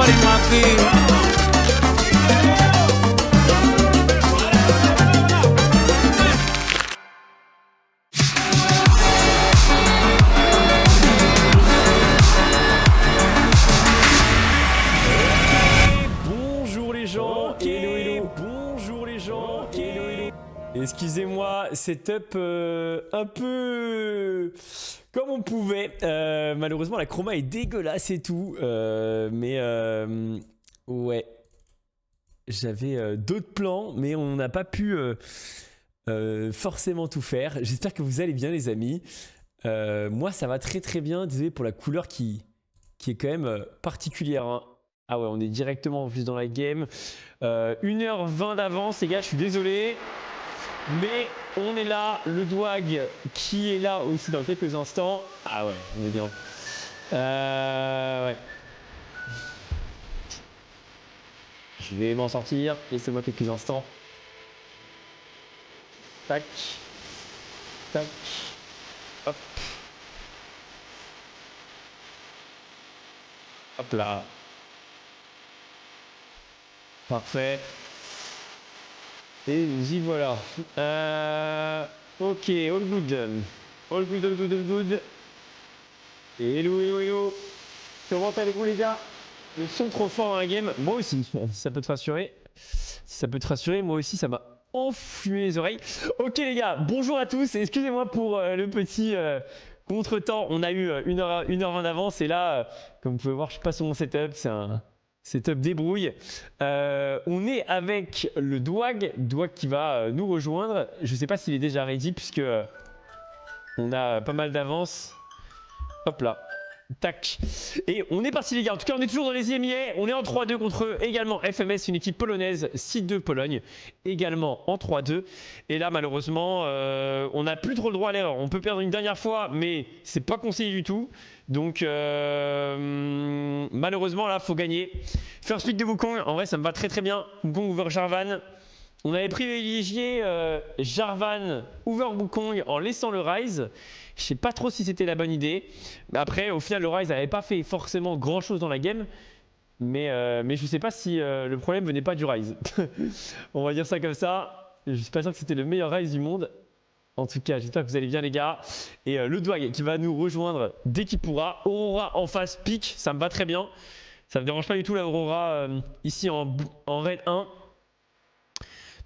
somebody marqué. Excusez-moi, setup un peu comme on pouvait. Malheureusement, la chroma est dégueulasse et tout. Ouais. J'avais d'autres plans, mais on n'a pas pu forcément tout faire. J'espère que vous allez bien, les amis. Moi, ça va très très bien. Désolé pour la couleur qui est quand même particulière. Hein. Ah ouais, on est directement en plus dans la game. 1h20 d'avance, les gars, je suis désolé. Mais on est là, le Dwag qui est là aussi dans quelques instants. Ah ouais, on est bien. Ouais. Je vais m'en sortir, laissez-moi quelques instants. Tac. Tac. Hop. Hop là. Parfait. Et nous y voilà. Ok, all good. All good, all good, all good. Hello, hello, hello. Comment allez-vous les gars? Le son trop fort dans la game. Moi aussi, si ça peut te rassurer. Si ça peut te rassurer, moi aussi ça m'a enfumé les oreilles. Ok les gars, bonjour à tous. Excusez-moi pour le petit contretemps. On a eu 1h20 d'avance. Et là, comme vous pouvez voir, je suis pas sur mon setup. C'est un setup débrouille. On est avec le Dwag qui va nous rejoindre. Je sais pas s'il est déjà ready puisque on a pas mal d'avance. Hop là. Tac. Et on est parti les gars. En tout cas, on est toujours dans les IMIA. On est en 3-2 contre eux. Également FMS, une équipe polonaise, site de Pologne. Également en 3-2. Et là, malheureusement, on n'a plus trop le droit à l'erreur. On peut perdre une dernière fois, mais c'est pas conseillé du tout. Donc, malheureusement, là, faut gagner. First pick de Wukong. En vrai, ça me va très très bien. Wukong over Jarvan. On avait privilégié Jarvan over Wukong en laissant le Ryze. Je sais pas trop si c'était la bonne idée. Mais après, au final, le Ryze n'avait pas fait forcément grand chose dans la game. Mais je sais pas si le problème venait pas du Ryze. On va dire ça comme ça. Je suis pas sûr que c'était le meilleur Ryze du monde. En tout cas, j'espère que vous allez bien les gars. Et le Dwag qui va nous rejoindre dès qu'il pourra. Aurora en face pick, ça me va très bien. Ça me dérange pas du tout la Aurora ici en raid 1.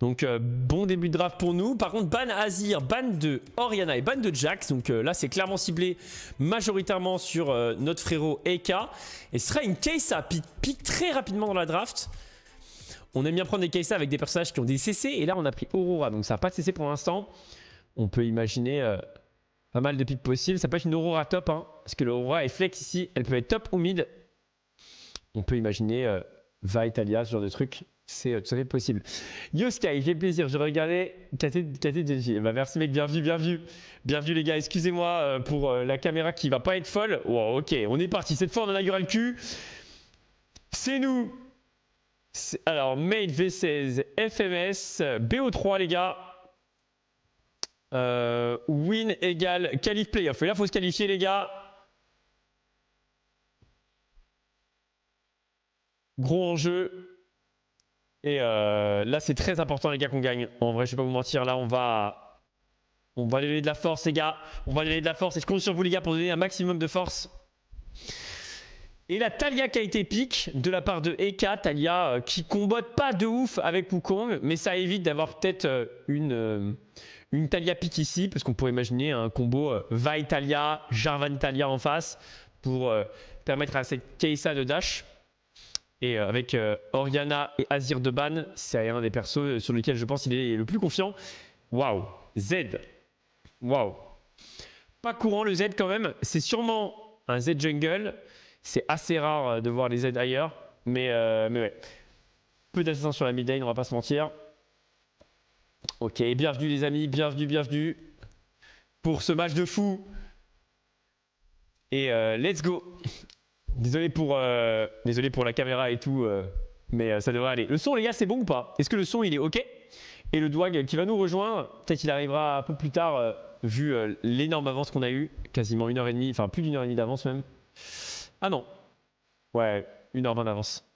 Donc bon début de draft pour nous. Par contre ban Azir, ban de Orianna et ban de Jax. Donc là c'est clairement ciblé majoritairement sur notre frérot Eka. Et ce sera une Kai'Sa pique très rapidement dans la draft. On aime bien prendre des Kai'Sa avec des personnages qui ont des CC. Et là on a pris Aurora. Donc ça n'a pas de CC pour l'instant. On peut imaginer pas mal de piques possibles. Ça peut être une Aurora top. Hein, parce que l'Aurora est flex ici. Elle peut être top ou mid. On peut imaginer Va Italia, ce genre de truc. C'est tout à fait possible. Yo Sky, j'ai plaisir, je regardais KT. Bah merci mec, bienvenue, bienvenue. Bienvenue les gars, excusez-moi pour la caméra qui va pas être folle. Wow, ok, on est parti, cette fois on en a eu ras le cul. C'est nous. Alors, Mate V16, FMS, BO3 les gars. Win égale qualif playoff. Et là, il faut se qualifier les gars. Gros enjeu. Et là, c'est très important, les gars, qu'on gagne. En vrai, je vais pas vous mentir. Là, on va donner de la force, les gars. On va donner de la force. Et je compte sur vous, les gars, pour donner un maximum de force. Et la Taliyah qui a été pique de la part de Eka. Taliyah qui combotte pas de ouf avec Wukong. Mais ça évite d'avoir peut-être une Taliyah pique ici. Parce qu'on pourrait imaginer un combo Vi Taliyah, Jarvan Taliyah en face. Pour permettre à cette Kai'Sa de dash. Et avec Orianna et Azir de ban, c'est un des persos sur lesquels je pense qu'il est le plus confiant. Waouh, Z. Waouh. Pas courant le Z quand même. C'est sûrement un Z jungle. C'est assez rare de voir les Z ailleurs. Mais ouais. Peu d'assassins sur la mid lane, on va pas se mentir. Ok, bienvenue les amis, bienvenue. Pour ce match de fou. Et let's go. Désolé pour la caméra et tout, mais ça devrait aller. Le son, les gars, c'est bon ou pas? Est-ce que le son, il est OK? Et le Dwag qui va nous rejoindre, peut-être qu'il arrivera un peu plus tard, vu l'énorme avance qu'on a eu. Quasiment 1h30, enfin plus d'1h30 d'avance même. Ah non. Ouais, 1h20 d'avance.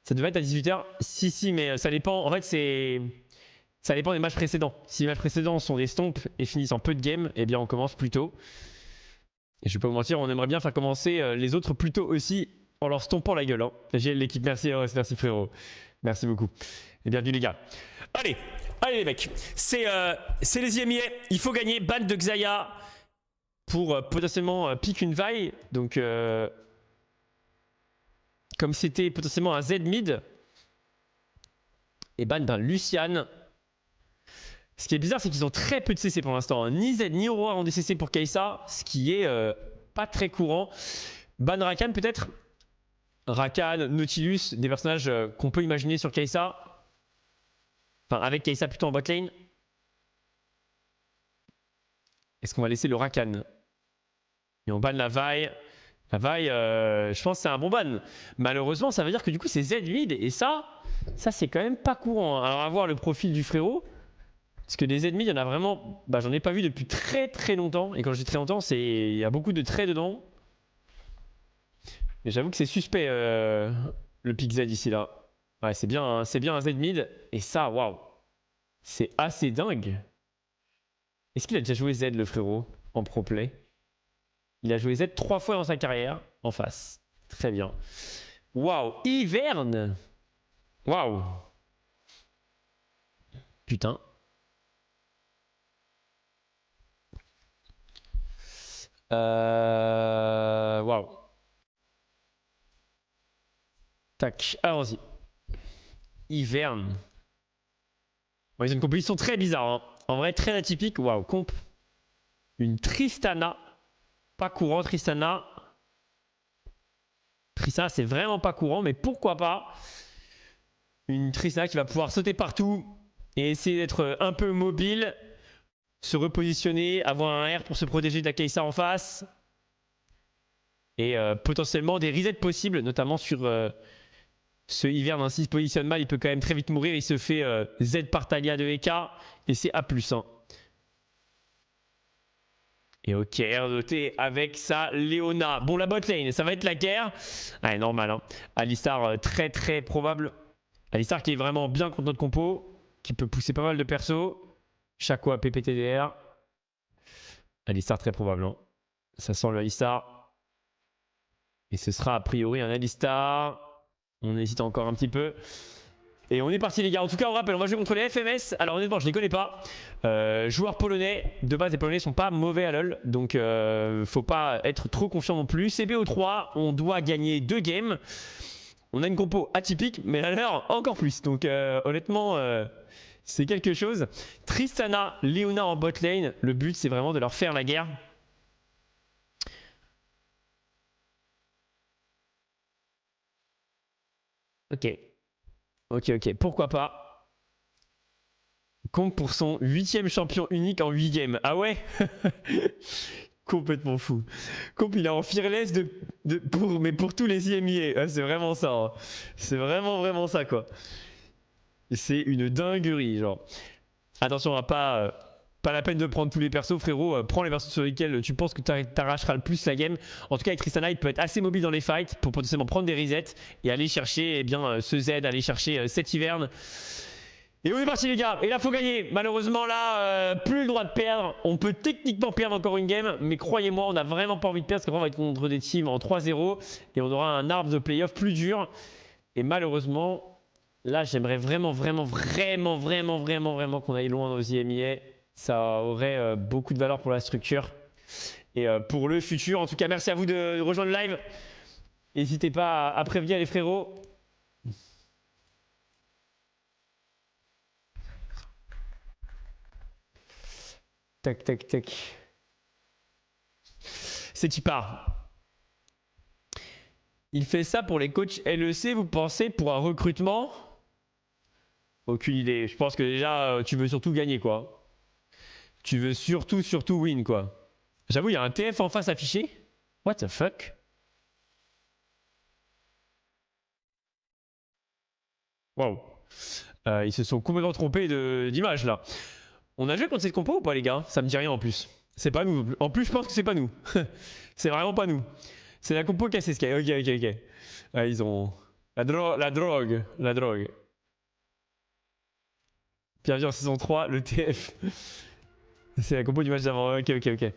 Ça devait être à 18h. Si, mais ça dépend. En fait, ça dépend des matchs précédents. Si les matchs précédents sont des stomps et finissent en peu de game, eh bien on commence plus tôt. Et je vais pas vous mentir, on aimerait bien faire commencer les autres plus tôt aussi en leur stompant la gueule. Hein. J'ai l'équipe, merci, merci frérot. Merci beaucoup. Et bienvenue les gars. Allez les mecs. C'est les IMIA. Il faut gagner. Ban de Xayah pour potentiellement pick une vaille. Donc comme c'était potentiellement un Z mid. Et ban d'un Lucian. Ce qui est bizarre, c'est qu'ils ont très peu de CC pour l'instant. Hein. Ni Z ni Aurora ont des CC pour Kai'Sa, ce qui est pas très courant. Ban Rakan peut-être. Rakan, Nautilus, des personnages qu'on peut imaginer sur Kai'Sa. Enfin, avec Kai'Sa plutôt en botlane. Est-ce qu'on va laisser le Rakan? Et on ban la Vi. La Vi, je pense que c'est un bon ban. Malheureusement, ça veut dire que du coup, c'est Z mid. Et ça c'est quand même pas courant. Hein. Alors, à voir le profil du frérot. Parce que des Z mid, il y en a vraiment... Bah, j'en ai pas vu depuis très longtemps. Et quand je dis très longtemps, il y a beaucoup de traits dedans. Mais j'avoue que c'est suspect, le pick Z ici, là. Ouais, c'est bien un Z mid. Et ça, waouh. C'est assez dingue. Est-ce qu'il a déjà joué Z, le frérot, en pro play? Il a joué Z 3 fois dans sa carrière, en face. Très bien. Waouh. Hiverne. Waouh. Putain. Waouh. Tac, allons-y. Hiverne. Bon, ils ont une composition très bizarre. Hein. En vrai, très atypique. Waouh, comp. Une Tristana. Pas courant, Tristana. Tristana, c'est vraiment pas courant, mais pourquoi pas. Une Tristana qui va pouvoir sauter partout et essayer d'être un peu mobile. Se repositionner, avoir un R pour se protéger de la Kai'Sa en face. Et potentiellement des resets possibles, notamment sur... ce Hiverne, hein, s'il se positionne mal, il peut quand même très vite mourir. Il se fait Z par Talia de EK et c'est A+. Hein. Et ok, R2T avec sa Leona. Bon, la bot lane, ça va être la guerre. Ouais, normal. Hein. Alistar, très probable. Alistar qui est vraiment bien contre notre compo, qui peut pousser pas mal de persos. Chaco à PPTDR. Alistar très probable. Hein. Ça sent le Alistar. Et ce sera a priori un Alistar. On hésite encore un petit peu. Et on est parti les gars. En tout cas on rappelle, on va jouer contre les FMS. Alors honnêtement je les connais pas. Joueurs polonais. De base les polonais sont pas mauvais à LoL. Donc faut pas être trop confiant non plus. CBO3, on doit gagner 2 games. On a une compo atypique. Mais à l'heure encore plus. Donc honnêtement c'est quelque chose. Tristana, Leona en bot lane. Le but c'est vraiment de leur faire la guerre. Ok, pourquoi pas. Comp pour son 8ème champion unique en 8 games. Ah ouais. Complètement fou. Comp il est en fearless pour tous les IMIA. Ah, c'est vraiment ça. Hein. C'est vraiment ça quoi. C'est une dinguerie genre. Attention à pas la peine de prendre tous les persos frérot. Prends les persos sur lesquels tu penses que t'arracheras le plus la game. En tout cas avec Tristana il peut être assez mobile dans les fights pour potentiellement prendre des resets et aller chercher ce Z, aller chercher cet Hiverne. Et on est parti les gars. Et là faut gagner. Malheureusement là plus le droit de perdre. On peut techniquement perdre encore une game. Mais croyez-moi on n'a vraiment pas envie de perdre. Parce qu'on va être contre des teams en 3-0. Et on aura un arbre de playoff plus dur. Et malheureusement là j'aimerais vraiment qu'on aille loin dans les IMIA. Ça aurait beaucoup de valeur pour la structure et pour le futur. En tout cas, merci à vous de rejoindre le live. N'hésitez pas à prévenir les frérots. Tac. C'est Tipar. Il fait ça pour les coachs LEC, vous pensez, pour un recrutement? Aucune idée. Je pense que déjà, tu veux surtout gagner, quoi. Tu veux surtout win quoi. J'avoue il y a un TF en face affiché. What the fuck. Waouh. Ils se sont complètement trompés d'image là. On a joué contre cette compo ou pas les gars? Ça me dit rien en plus. C'est pas nous. En plus je pense que c'est pas nous. C'est vraiment pas nous. C'est la compo cassée Sky. Ok. Ah, ils ont. La drogue. Bienvenue en saison 3, le TF. C'est la compo du match d'avant. Ok. Ouais,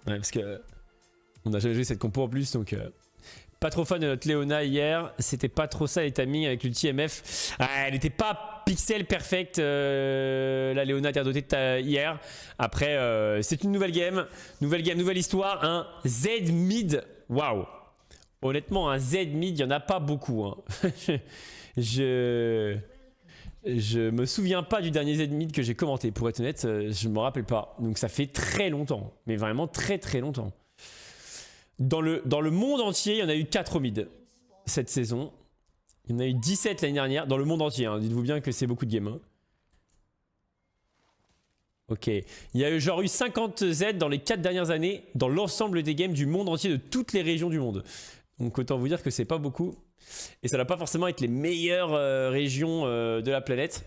parce que. On a jamais joué cette compo en plus, donc. Pas trop fan de notre Léona hier. C'était pas trop ça les timings avec l'ulti MF. Ah, elle n'était pas pixel perfect, la Léona dotée hier. Après, c'est une nouvelle game. Nouvelle histoire. Un Z mid. Waouh. Honnêtement, un Z mid, il n'y en a pas beaucoup. Hein. Je me souviens pas du dernier Z mid que j'ai commenté. Pour être honnête, je me rappelle pas. Donc ça fait très longtemps. Mais vraiment très longtemps. Dans le monde entier, il y en a eu 4 mid cette saison. Il y en a eu 17 l'année dernière. Dans le monde entier, hein. Dites-vous bien que c'est beaucoup de games. Hein. Ok. Il y a eu genre 50 Z dans les 4 dernières années, dans l'ensemble des games du monde entier, de toutes les régions du monde. Donc autant vous dire que c'est pas beaucoup. Et ça va pas forcément être les meilleures régions de la planète.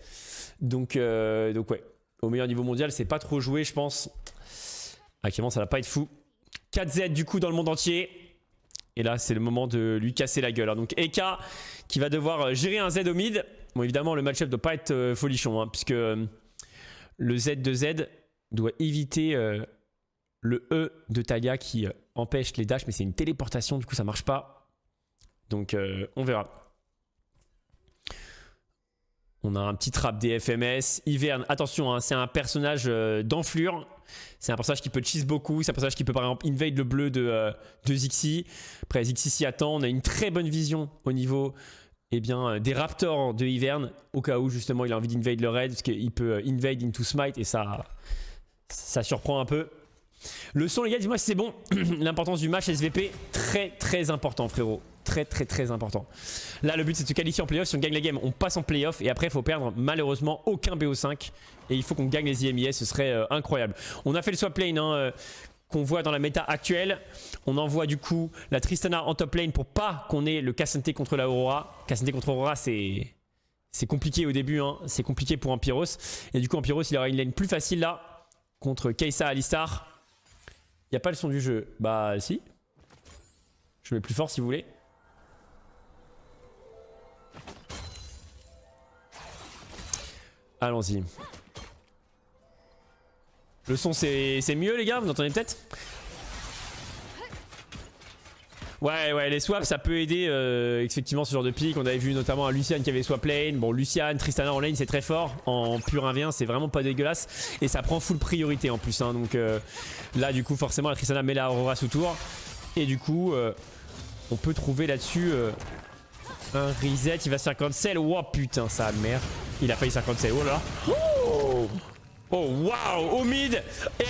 Donc ouais. Au meilleur niveau mondial, c'est pas trop joué, je pense. Actuellement, ça va pas être fou. 4 Z du coup dans le monde entier. Et là c'est le moment de lui casser la gueule. Donc Eka qui va devoir gérer un Z au mid. Bon évidemment le match-up doit pas être folichon. Hein, puisque le Z de Z doit éviter le E de Talia qui empêche les dashs. Mais c'est une téléportation du coup ça marche pas. Donc on verra. On a un petit trap des FMS. Ivern, attention, hein, c'est un personnage d'enflure. C'est un personnage qui peut cheese beaucoup. C'est un personnage qui peut par exemple invade le bleu de Zixi. Après Zixi s'y attend. On a une très bonne vision au niveau des Raptors de Ivern. Au cas où justement il a envie d'invade le red. Parce qu'il peut invade into smite et ça surprend un peu. Le son les gars, dis-moi si c'est bon. L'importance du match SVP, très important frérot. Très important. Là le but c'est de se qualifier en playoff. Si on gagne la game on passe en playoff. Et après il faut perdre malheureusement aucun BO5. Et il faut qu'on gagne les IMIS. Ce serait incroyable. On a fait le swap lane hein, qu'on voit dans la méta actuelle. On envoie du coup la Tristana en top lane. Pour pas qu'on ait le Cassante contre la Aurora. Cassante contre Aurora c'est compliqué au début hein. C'est compliqué pour Pyros. Et du coup Pyros il aura une lane plus facile là. Contre Kai'Sa Alistar. Il n'y a pas le son du jeu. Bah si. Je mets plus fort si vous voulez. Allons-y. Le son c'est mieux les gars, vous entendez peut-être? Ouais, les swaps ça peut aider effectivement ce genre de pick. On avait vu notamment un Lucian qui avait swap lane. Bon, Lucian, Tristana en lane c'est très fort. En pur 1v1 c'est vraiment pas dégueulasse. Et ça prend full priorité en plus. Hein. Donc là du coup forcément la Tristana met la Aurora sous tour. Et du coup on peut trouver là-dessus un reset. Il va se faire cancel. Oh putain ça a de merde. Il a failli 50 oh là. Oh waouh. Au mid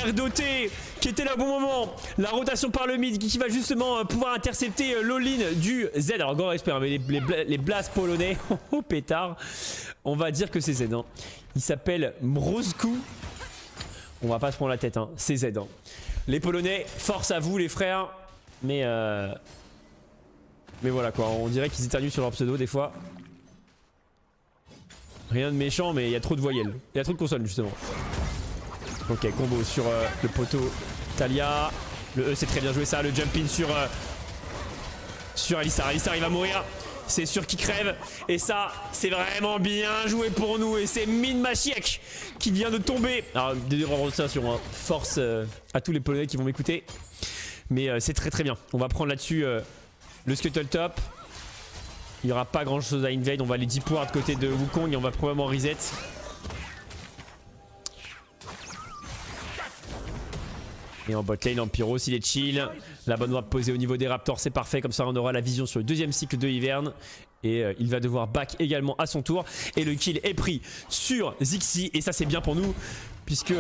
R doté qui était là au bon moment. La rotation par le mid qui va justement pouvoir intercepter l'all-in du Z. Alors grand respect mais les blasts polonais. Oh pétard. On va dire que c'est Z hein. Il s'appelle Mrozku. On va pas se prendre la tête hein. C'est Z hein. Les polonais force à vous les frères. Mais voilà quoi. On dirait qu'ils éternuent sur leur pseudo des fois. Rien de méchant mais il y a trop de voyelles. Il y a trop de consonnes justement. Ok combo sur le poteau Talia. Le E c'est très bien joué ça. Le jump in sur Alistar. Alistar il va mourir. C'est sûr qu'il crève. Et ça c'est vraiment bien joué pour nous. Et c'est Min Machiek qui vient de tomber. Alors des rotations hein. Force à tous les Polonais qui vont m'écouter. Mais c'est très bien. On va prendre là-dessus le Scuttle Top. Il n'y aura pas grand chose à invade. On va les 10 points de côté de Wukong et on va probablement reset. Et en bot lane, Pyros il est chill. La bonne ward posée au niveau des Raptors, c'est parfait. Comme ça, on aura la vision sur le deuxième cycle de Ivern. Et il va devoir back également à son tour. Et le kill est pris sur Zixi. Et ça, c'est bien pour nous. Puisque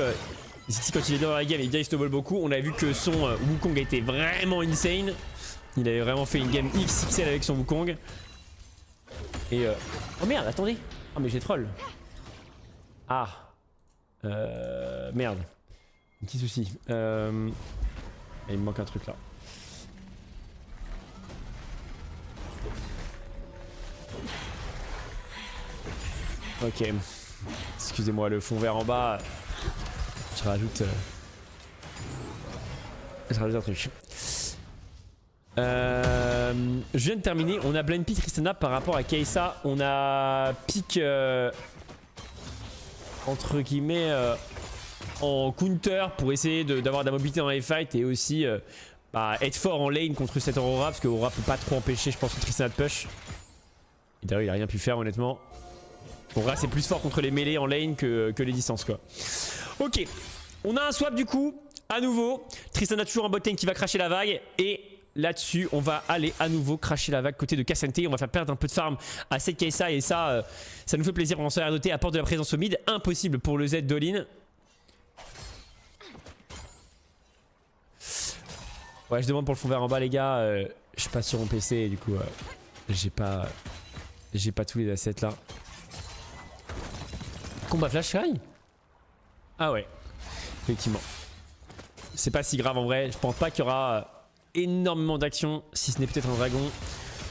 Zixi, quand il est dans la game, il snowball beaucoup. On a vu que son Wukong a été vraiment insane. Il avait vraiment fait une game XXL avec son Wukong. Et oh merde, attendez. Ah mais j'ai troll. Ah. Merde. Un petit souci. Il me manque un truc là. Ok. Excusez-moi, le fond vert en bas. Je rajoute Ça sera un truc. Je viens de terminer. On a blind pick Tristana par rapport à Kai'Sa. On a pick entre guillemets en counter pour essayer d'avoir de la mobilité dans les fights et aussi être fort en lane contre cette Aurora parce que Aurora peut pas trop empêcher, je pense, Tristana de push. Et d'ailleurs, il a rien pu faire honnêtement. Aurora c'est plus fort contre les mêlées en lane que les distances quoi. Ok, on a un swap du coup. À nouveau, Tristana toujours en bot lane qui va cracher la vague et là-dessus, on va aller à nouveau cracher la vague côté de K'Sante. On va faire perdre un peu de farm à cette Kai'Sa et ça, ça nous fait plaisir. On s'en RDT apporte de la présence au mid. Impossible pour le Z d'Olin. Ouais, je demande pour le fond vert en bas, les gars. Je suis pas sur mon PC et du coup, j'ai pas tous les assets là. Combat flash Sky. Ah ouais, effectivement. C'est pas si grave en vrai. Je pense pas qu'il y aura énormément d'action, si ce n'est peut-être un dragon.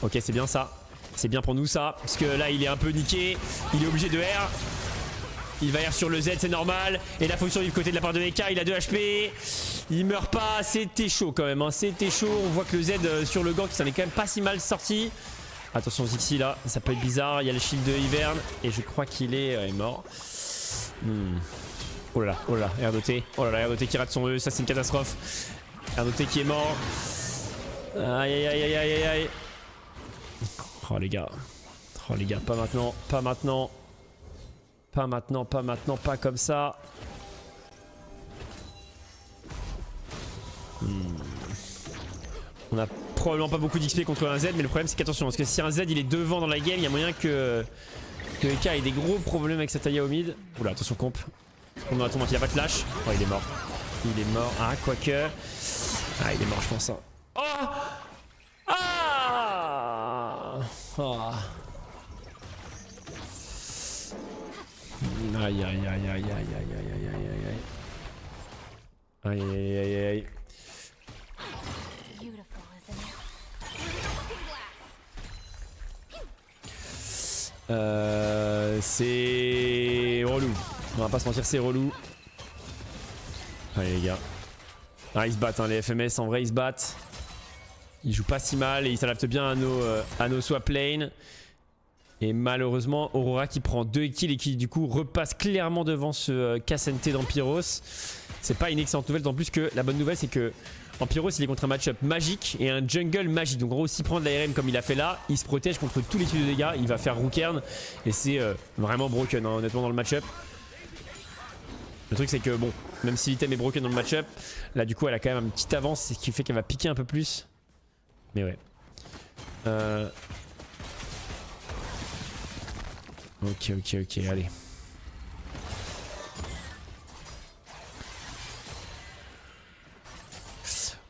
Ok, c'est bien ça. C'est bien pour nous ça. Parce que là, il est un peu niqué. Il est obligé de R. Il va R sur le Z, c'est normal. Et là, faut survivre du côté de la part de Eka. Il a 2 HP. Il meurt pas. C'était chaud quand même. Hein. C'était chaud. On voit que le Z sur le gank, ça n'est quand même pas si mal sorti. Attention Zixi là. Ça peut être bizarre. Il y a le shield de Ivern. Et je crois qu'il est mort. Oh là là, R2T. Oh là là, R2T qui rate son E. Ça, c'est une catastrophe. R2T qui est mort. Aïe aïe aïe aïe aïe aïe. Oh les gars, pas maintenant, pas maintenant. Pas maintenant, pas maintenant, pas comme ça. On a probablement pas beaucoup d'XP contre un Z, mais le problème c'est qu'attention, parce que si un Z il est devant dans la game, il y a moyen que Eka ait des gros problèmes avec sa taille au mid. Oula, attention comp. On a il a pas de flash. Oh, il est mort. Il est mort. Ah, quoique. Ah, il est mort, je pense. Hein. Oh ah oh. Aïe aïe aïe aïe aïe aïe aïe aïe aïe aïe aïe aïe aïe aïe. C'est relou. On va pas se mentir, c'est relou. Allez les gars. Ah, ils se battent, hein, les FMS en vrai ils se battent. Ils jouent pas si mal et ils s'adaptent bien à nos swap lane. Et malheureusement, Aurora qui prend 2 kills et qui du coup repasse clairement devant ce K'Sante d'Ampiros. C'est pas une excellente nouvelle, d'autant plus que la bonne nouvelle c'est que Ampiros il est contre un match-up magique et un jungle magique. Donc en gros, s'il prend de l'ARM comme il a fait là, il se protège contre tous les types de dégâts. Il va faire Rookern et c'est vraiment broken hein, honnêtement dans le match-up. Le truc c'est que bon, même si l'item est broken dans le match-up, là du coup elle a quand même une petite avance, ce qui fait qu'elle va piquer un peu plus. Mais ouais. Ok, allez.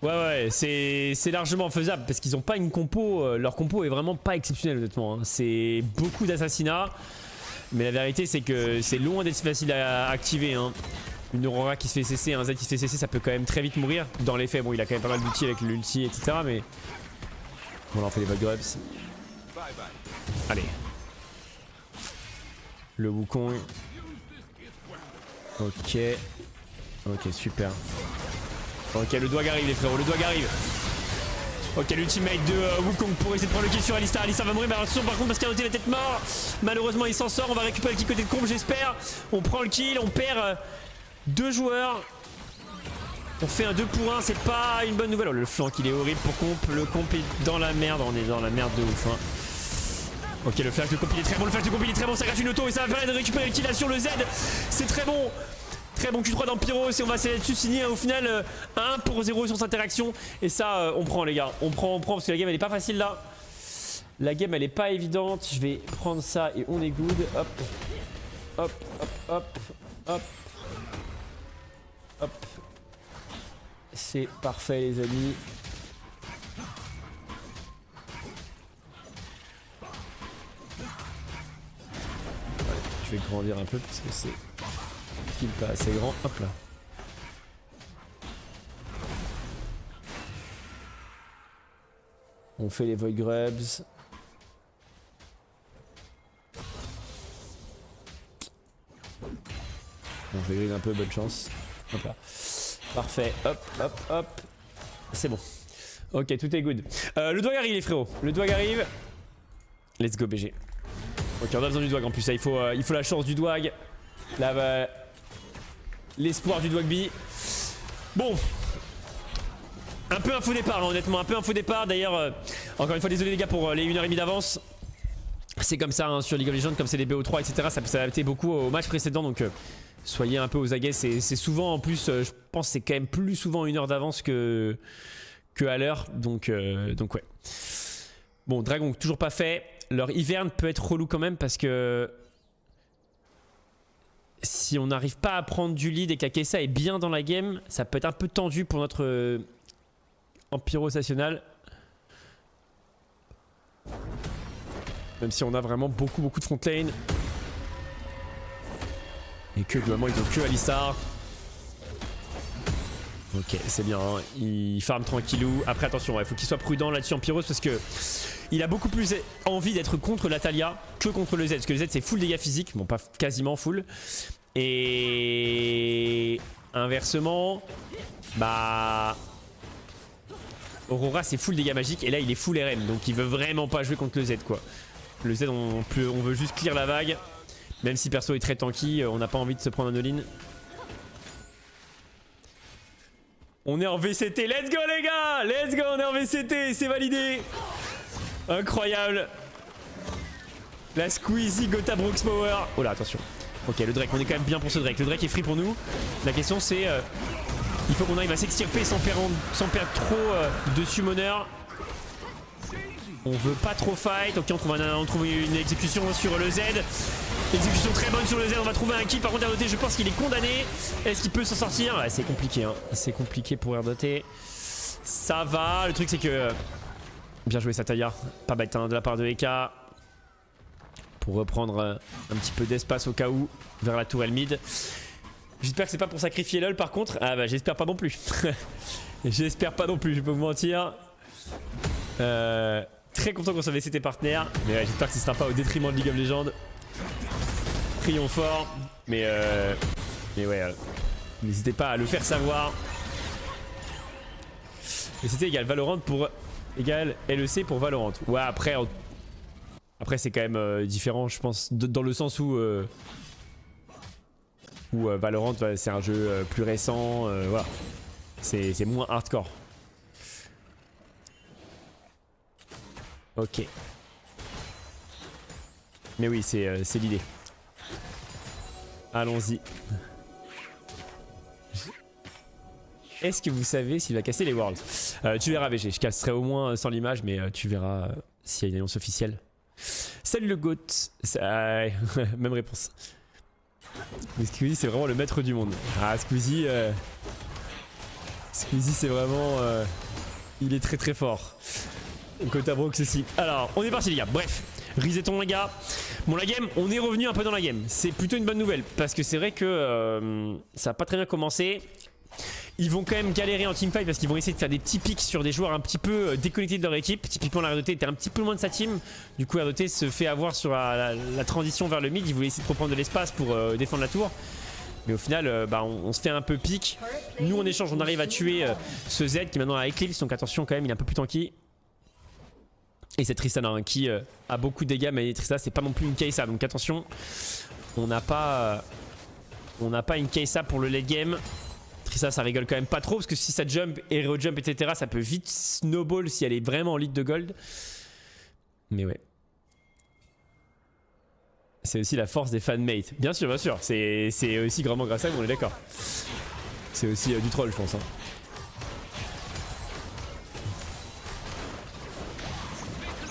Ouais, c'est largement faisable parce qu'ils ont pas une compo, leur compo est vraiment pas exceptionnelle honnêtement. Hein. C'est beaucoup d'assassinats, mais la vérité c'est que c'est loin d'être facile à activer. Hein. Une Aurora qui se fait cesser, un Z qui se fait cesser, ça peut quand même très vite mourir. Dans les faits, bon, il a quand même pas mal d'outils avec l'ulti, etc. Mais bon, là on fait des vote grubs. Allez. Le Wukong. Ok. Ok, super. Ok, le doigt arrive les frérots, le doigt arrive. Ok, l'ultimate de Wukong pour essayer de prendre le kill sur Alistar. Alistar va mourir, mais attention par contre parce qu'il a noté la tête mort. Malheureusement il s'en sort, on va récupérer le kill côté de comp j'espère. On prend le kill, on perd 2 joueurs. On fait un 2 pour 1, c'est pas une bonne nouvelle. Oh, le flank il est horrible pour comp, le comp est dans la merde, on est dans la merde de ouf hein. Ok, le flash de comp il est très bon, le flash de comp il est très bon, ça reste une auto et ça va permettre de récupérer le kill là sur le Z. C'est très bon. Très bon Q3 d'Ampiros et on va essayer là-dessus signer au final 1 pour 0 sur cette interaction. Et ça on prend les gars, on prend parce que la game elle est pas facile là. La game elle est pas évidente. Je vais prendre ça et on est good. Hop. Hop, hop, hop, hop. Hop. C'est parfait les amis. Je vais grandir un peu parce que c'est pas assez grand. Hop là. On fait les void grubs. Bon, je vais griller un peu, bonne chance. Hop là. Parfait. Hop, hop, hop. c'est bon. Ok, tout est good. Le Dwag arrive les frérots. Le Dwag arrive. Let's go BG. Ok, on a besoin du Dwag en plus. Là, il faut la chance du Dwag. Là, bah, l'espoir du Dwag B. Bon. Un peu un faux départ, hein, honnêtement. Un peu un faux départ. D'ailleurs, encore une fois, désolé les gars pour les 1h30 d'avance. C'est comme ça hein, sur League of Legends, comme c'est des BO3, etc. Ça peut s'adapter beaucoup au match précédent. Donc, soyez un peu aux aguets. C'est souvent, en plus, je pense c'est quand même plus souvent 1 heure d'avance que à l'heure. Donc ouais. Bon, Dragon, toujours pas fait. Leur hiverne peut être relou quand même parce que si on n'arrive pas à prendre du lead et que la Kessa est bien dans la game, ça peut être un peu tendu pour notre Empyros national. Même si on a vraiment beaucoup de front lane. Et que globalement ils ont que Alistar. Ok, c'est bien, hein. Il farm tranquillou. Après attention, il faut qu'il soit prudent là-dessus Empyros parce que il a beaucoup plus envie d'être contre la Taliyah que contre le Z. Parce que le Z c'est full dégâts physiques, bon pas quasiment full. Et inversement, bah Aurora c'est full dégâts magiques et là il est full RM. Donc il veut vraiment pas jouer contre le Z quoi. Le Z on veut juste clear la vague. Même si perso est très tanky, on n'a pas envie de se prendre un all-in. On est en VCT, let's go les gars. Let's go, on est en VCT, c'est validé. Incroyable. La Squeezie Gotha Brooks Power. Oh là, attention. Ok, le Drake, on est quand même bien pour ce Drake. Le Drake est free pour nous. La question c'est... il faut qu'on arrive à s'extirper sans perdre trop de summoner. On veut pas trop fight. Ok, on trouve une exécution sur le Z. Exécution très bonne sur le Z. On va trouver un kill. Par contre, RDT, je pense qu'il est condamné. Est-ce qu'il peut s'en sortir? Ouais, c'est compliqué. Hein. C'est compliqué pour RDT. Ça va. Le truc, c'est que... bien joué, Sataya. Pas bête hein, de la part de Eka. Pour reprendre un petit peu d'espace au cas où vers la tourelle mid. J'espère que c'est pas pour sacrifier LOL par contre. Ah bah j'espère pas non plus. J'espère pas non plus, je peux vous mentir. Très content qu'on soit VCT partenaire. Mais ouais, j'espère que ce sera pas au détriment de League of Legends. Prions fort. Mais ouais, n'hésitez pas à le faire savoir. VCT égale Valorant pour égale LEC pour Valorant. Ouais après c'est quand même différent je pense dans le sens où Valorant c'est un jeu plus récent, voilà. C'est moins hardcore. Ok. Mais oui, c'est l'idée. Allons-y. Est-ce que vous savez s'il va casser les Worlds? Tu verras VG, je casserai au moins sans l'image, mais tu verras s'il y a une annonce officielle. Salut le GOAT. Même réponse. Mais Squeezie c'est vraiment le maître du monde. Ah Squeezie c'est vraiment il est très fort. Gotha Brooks aussi. Alors on est parti les gars. Bref, resetons les gars. Bon la game, on est revenu un peu dans la game. C'est plutôt une bonne nouvelle parce que c'est vrai que ça a pas très bien commencé. Ils vont quand même galérer en teamfight parce qu'ils vont essayer de faire des petits pics sur des joueurs un petit peu déconnectés de leur équipe. Typiquement la RDT était un petit peu loin de sa team. Du coup RDT se fait avoir sur la transition vers le mid. Ils voulaient essayer de reprendre de l'espace pour défendre la tour. Mais au final bah, on se fait un peu pique. Nous en échange on arrive à tuer ce Z qui maintenant a Eclipse. Donc attention quand même il est un peu plus tanky. Et c'est Tristana hein, qui a beaucoup de dégâts. Mais Tristana c'est pas non plus une Kai'Sa. Donc attention, on n'a pas une Kai'Sa pour le late game. Ça rigole quand même pas trop parce que si ça jump, hero jump, etc., ça peut vite snowball si elle est vraiment en lead de gold. Mais ouais. C'est aussi la force des fanmates. Bien sûr, c'est aussi grandement grâce à vous, on est d'accord. C'est aussi du troll, je pense. Hein.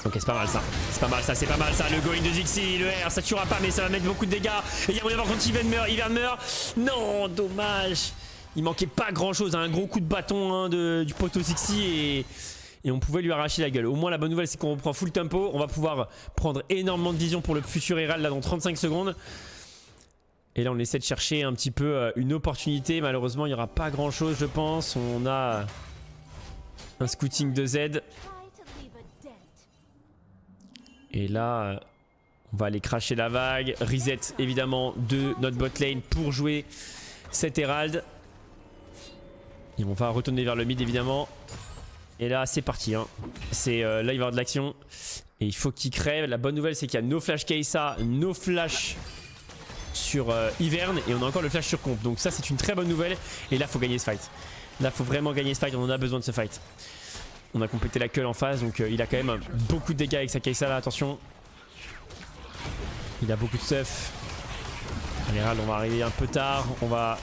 Ok, c'est pas mal ça. C'est pas mal ça. Le going de Zixi, le R, ça tuera pas, mais ça va mettre beaucoup de dégâts. Et il y a moyen contre Ivern meurt. Non, dommage. Il manquait pas grand chose, un gros coup de bâton hein, du poteau Zixi et on pouvait lui arracher la gueule. Au moins la bonne nouvelle c'est qu'on reprend full tempo. On va pouvoir prendre énormément de vision pour le futur Herald là dans 35 secondes. Et là on essaie de chercher un petit peu une opportunité. Malheureusement il n'y aura pas grand chose je pense. On a un scouting de Z. Et là on va aller cracher la vague. Reset évidemment de notre bot lane pour jouer cet Herald. Et on va retourner vers le mid évidemment. Et là, c'est parti. Hein. Là, il va y avoir de l'action. Et il faut qu'il crève. La bonne nouvelle, c'est qu'il y a no flash Kai'Sa, no flash sur Ivern. Et on a encore le flash sur Comp. Donc ça, c'est une très bonne nouvelle. Et là, il faut gagner ce fight. Là, il faut vraiment gagner ce fight. On en a besoin de ce fight. On a complété la queue en face. Donc il a quand même beaucoup de dégâts avec sa Kai'Sa là. Attention. Il a beaucoup de stuff. En général, on va arriver un peu tard. On va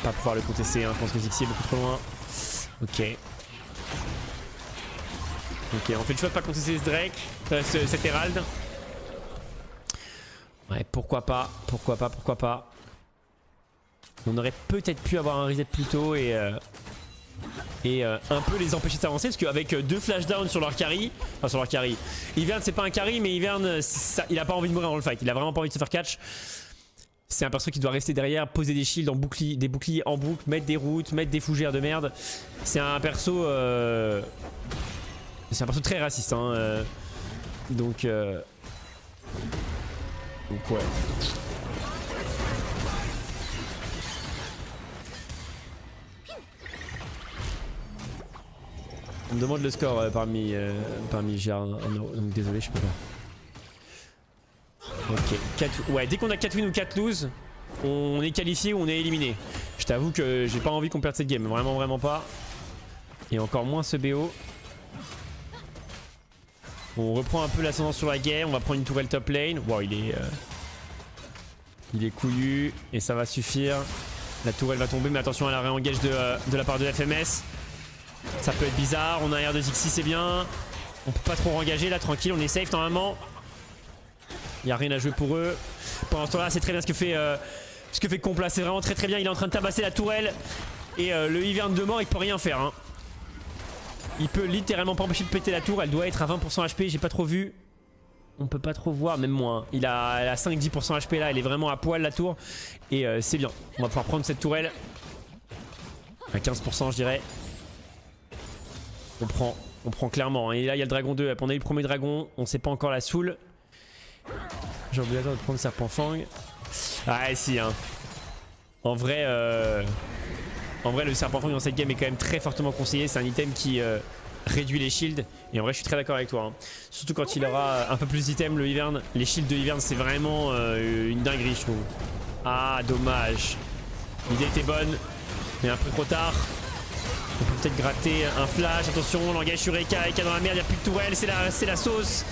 pas pouvoir le contester. Hein. Je pense que Zixi est beaucoup trop loin. Ok. Ok, on fait le choix de pas contester ce Drake, cet Herald. Ouais, pourquoi pas, pourquoi pas, pourquoi pas. On aurait peut-être pu avoir un reset plus tôt et un peu les empêcher de s'avancer parce qu'avec 2 flashdowns sur leur carry, enfin sur leur carry, Ivern c'est pas un carry mais Ivern il a pas envie de mourir dans le fight, il a vraiment pas envie de se faire catch. C'est un perso qui doit rester derrière, poser des shields en bouclier, des boucliers en boucle, mettre des routes, mettre des fougères de merde. C'est un perso très raciste hein, donc ouais. On me demande le score parmi Gérard, donc désolé je peux pas. Ok, ouais, dès qu'on a 4 wins ou 4 lose, on est qualifié ou on est éliminé. Je t'avoue que j'ai pas envie qu'on perde cette game, vraiment pas. Et encore moins ce BO. On reprend un peu l'ascendant sur la guerre, on va prendre une tourelle top lane. Wow, il est couillu et ça va suffire. La tourelle va tomber, mais attention à la réengage de la part de FMS. Ça peut être bizarre, on a un air de Zixi, c'est bien. On peut pas trop engager là, tranquille, on est safe normalement. Il n'y a rien à jouer pour eux. Pendant ce temps-là, c'est très bien ce que fait Compla. C'est vraiment très bien. Il est en train de tabasser la tourelle. Et le Ivern de mort, il peut rien faire. Hein. Il peut littéralement pas empêcher de péter la tour. Elle doit être à 20% HP. J'ai pas trop vu. On peut pas trop voir, même moins. Elle a 5-10% HP là. Elle est vraiment à poil la tour. Et c'est bien. On va pouvoir prendre cette tourelle. À 15%, je dirais. On prend clairement. Et là, il y a le dragon 2. On a eu le premier dragon. On sait pas encore la soul. J'ai oublié de prendre Serpent Fang. Ah si hein. En vrai le Serpent Fang dans cette game est quand même très fortement conseillé. C'est un item qui réduit les shields. Et en vrai je suis très d'accord avec toi hein. Surtout quand il aura un peu plus d'items le Ivern. Les shields de Ivern c'est vraiment une dinguerie je trouve. Ah dommage. L'idée était bonne mais un peu trop tard. On peut peut-être gratter un flash. Attention l'engage sur Eka dans la merde. Il n'y a plus de tourelle. C'est la sauce.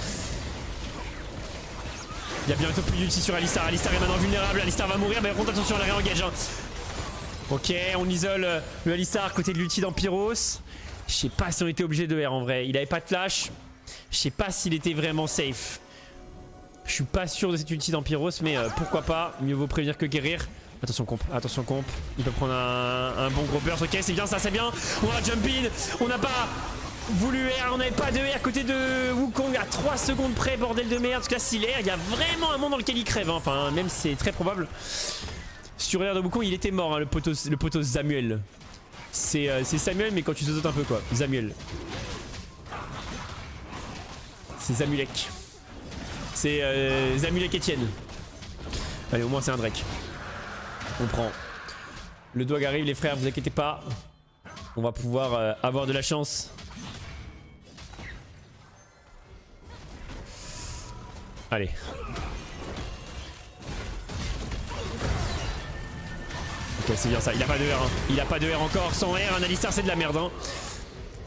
Il y a bientôt plus d'ulti sur Alistar. Alistar est maintenant vulnérable. Alistar va mourir. Mais par contre, attention à la réengage. Hein. Ok, on isole le Alistar côté de l'ulti d'Ampiros. Je sais pas si on était obligé de R en vrai. Il avait pas de flash. Je sais pas s'il était vraiment safe. Je suis pas sûr de cette ulti d'Ampiros. Mais pourquoi pas. Mieux vaut prévenir que guérir. Attention comp, attention comp. Il peut prendre un bon gros burst. Ok, c'est bien ça, c'est bien. On va jump in. On n'a pas voulu R, on n'avait pas de R à côté de Wukong à 3 secondes près, bordel de merde. Parce que là, s'il R, il y a vraiment un monde dans lequel il crève. Hein. Enfin, même c'est très probable. Sur R de Wukong, il était mort, hein, le poteau Samuel. C'est Samuel, mais quand tu sautes un peu, quoi. Samuel. C'est Zamulek. C'est Zamulek Etienne. Allez, au moins, c'est un Drake. On prend. Le dog arrive, les frères, vous inquiétez pas. On va pouvoir avoir de la chance. Allez. Ok, c'est bien ça. Il a pas de R. Hein. Il a pas de R encore. Sans R, un Alistar, c'est de la merde. Hein.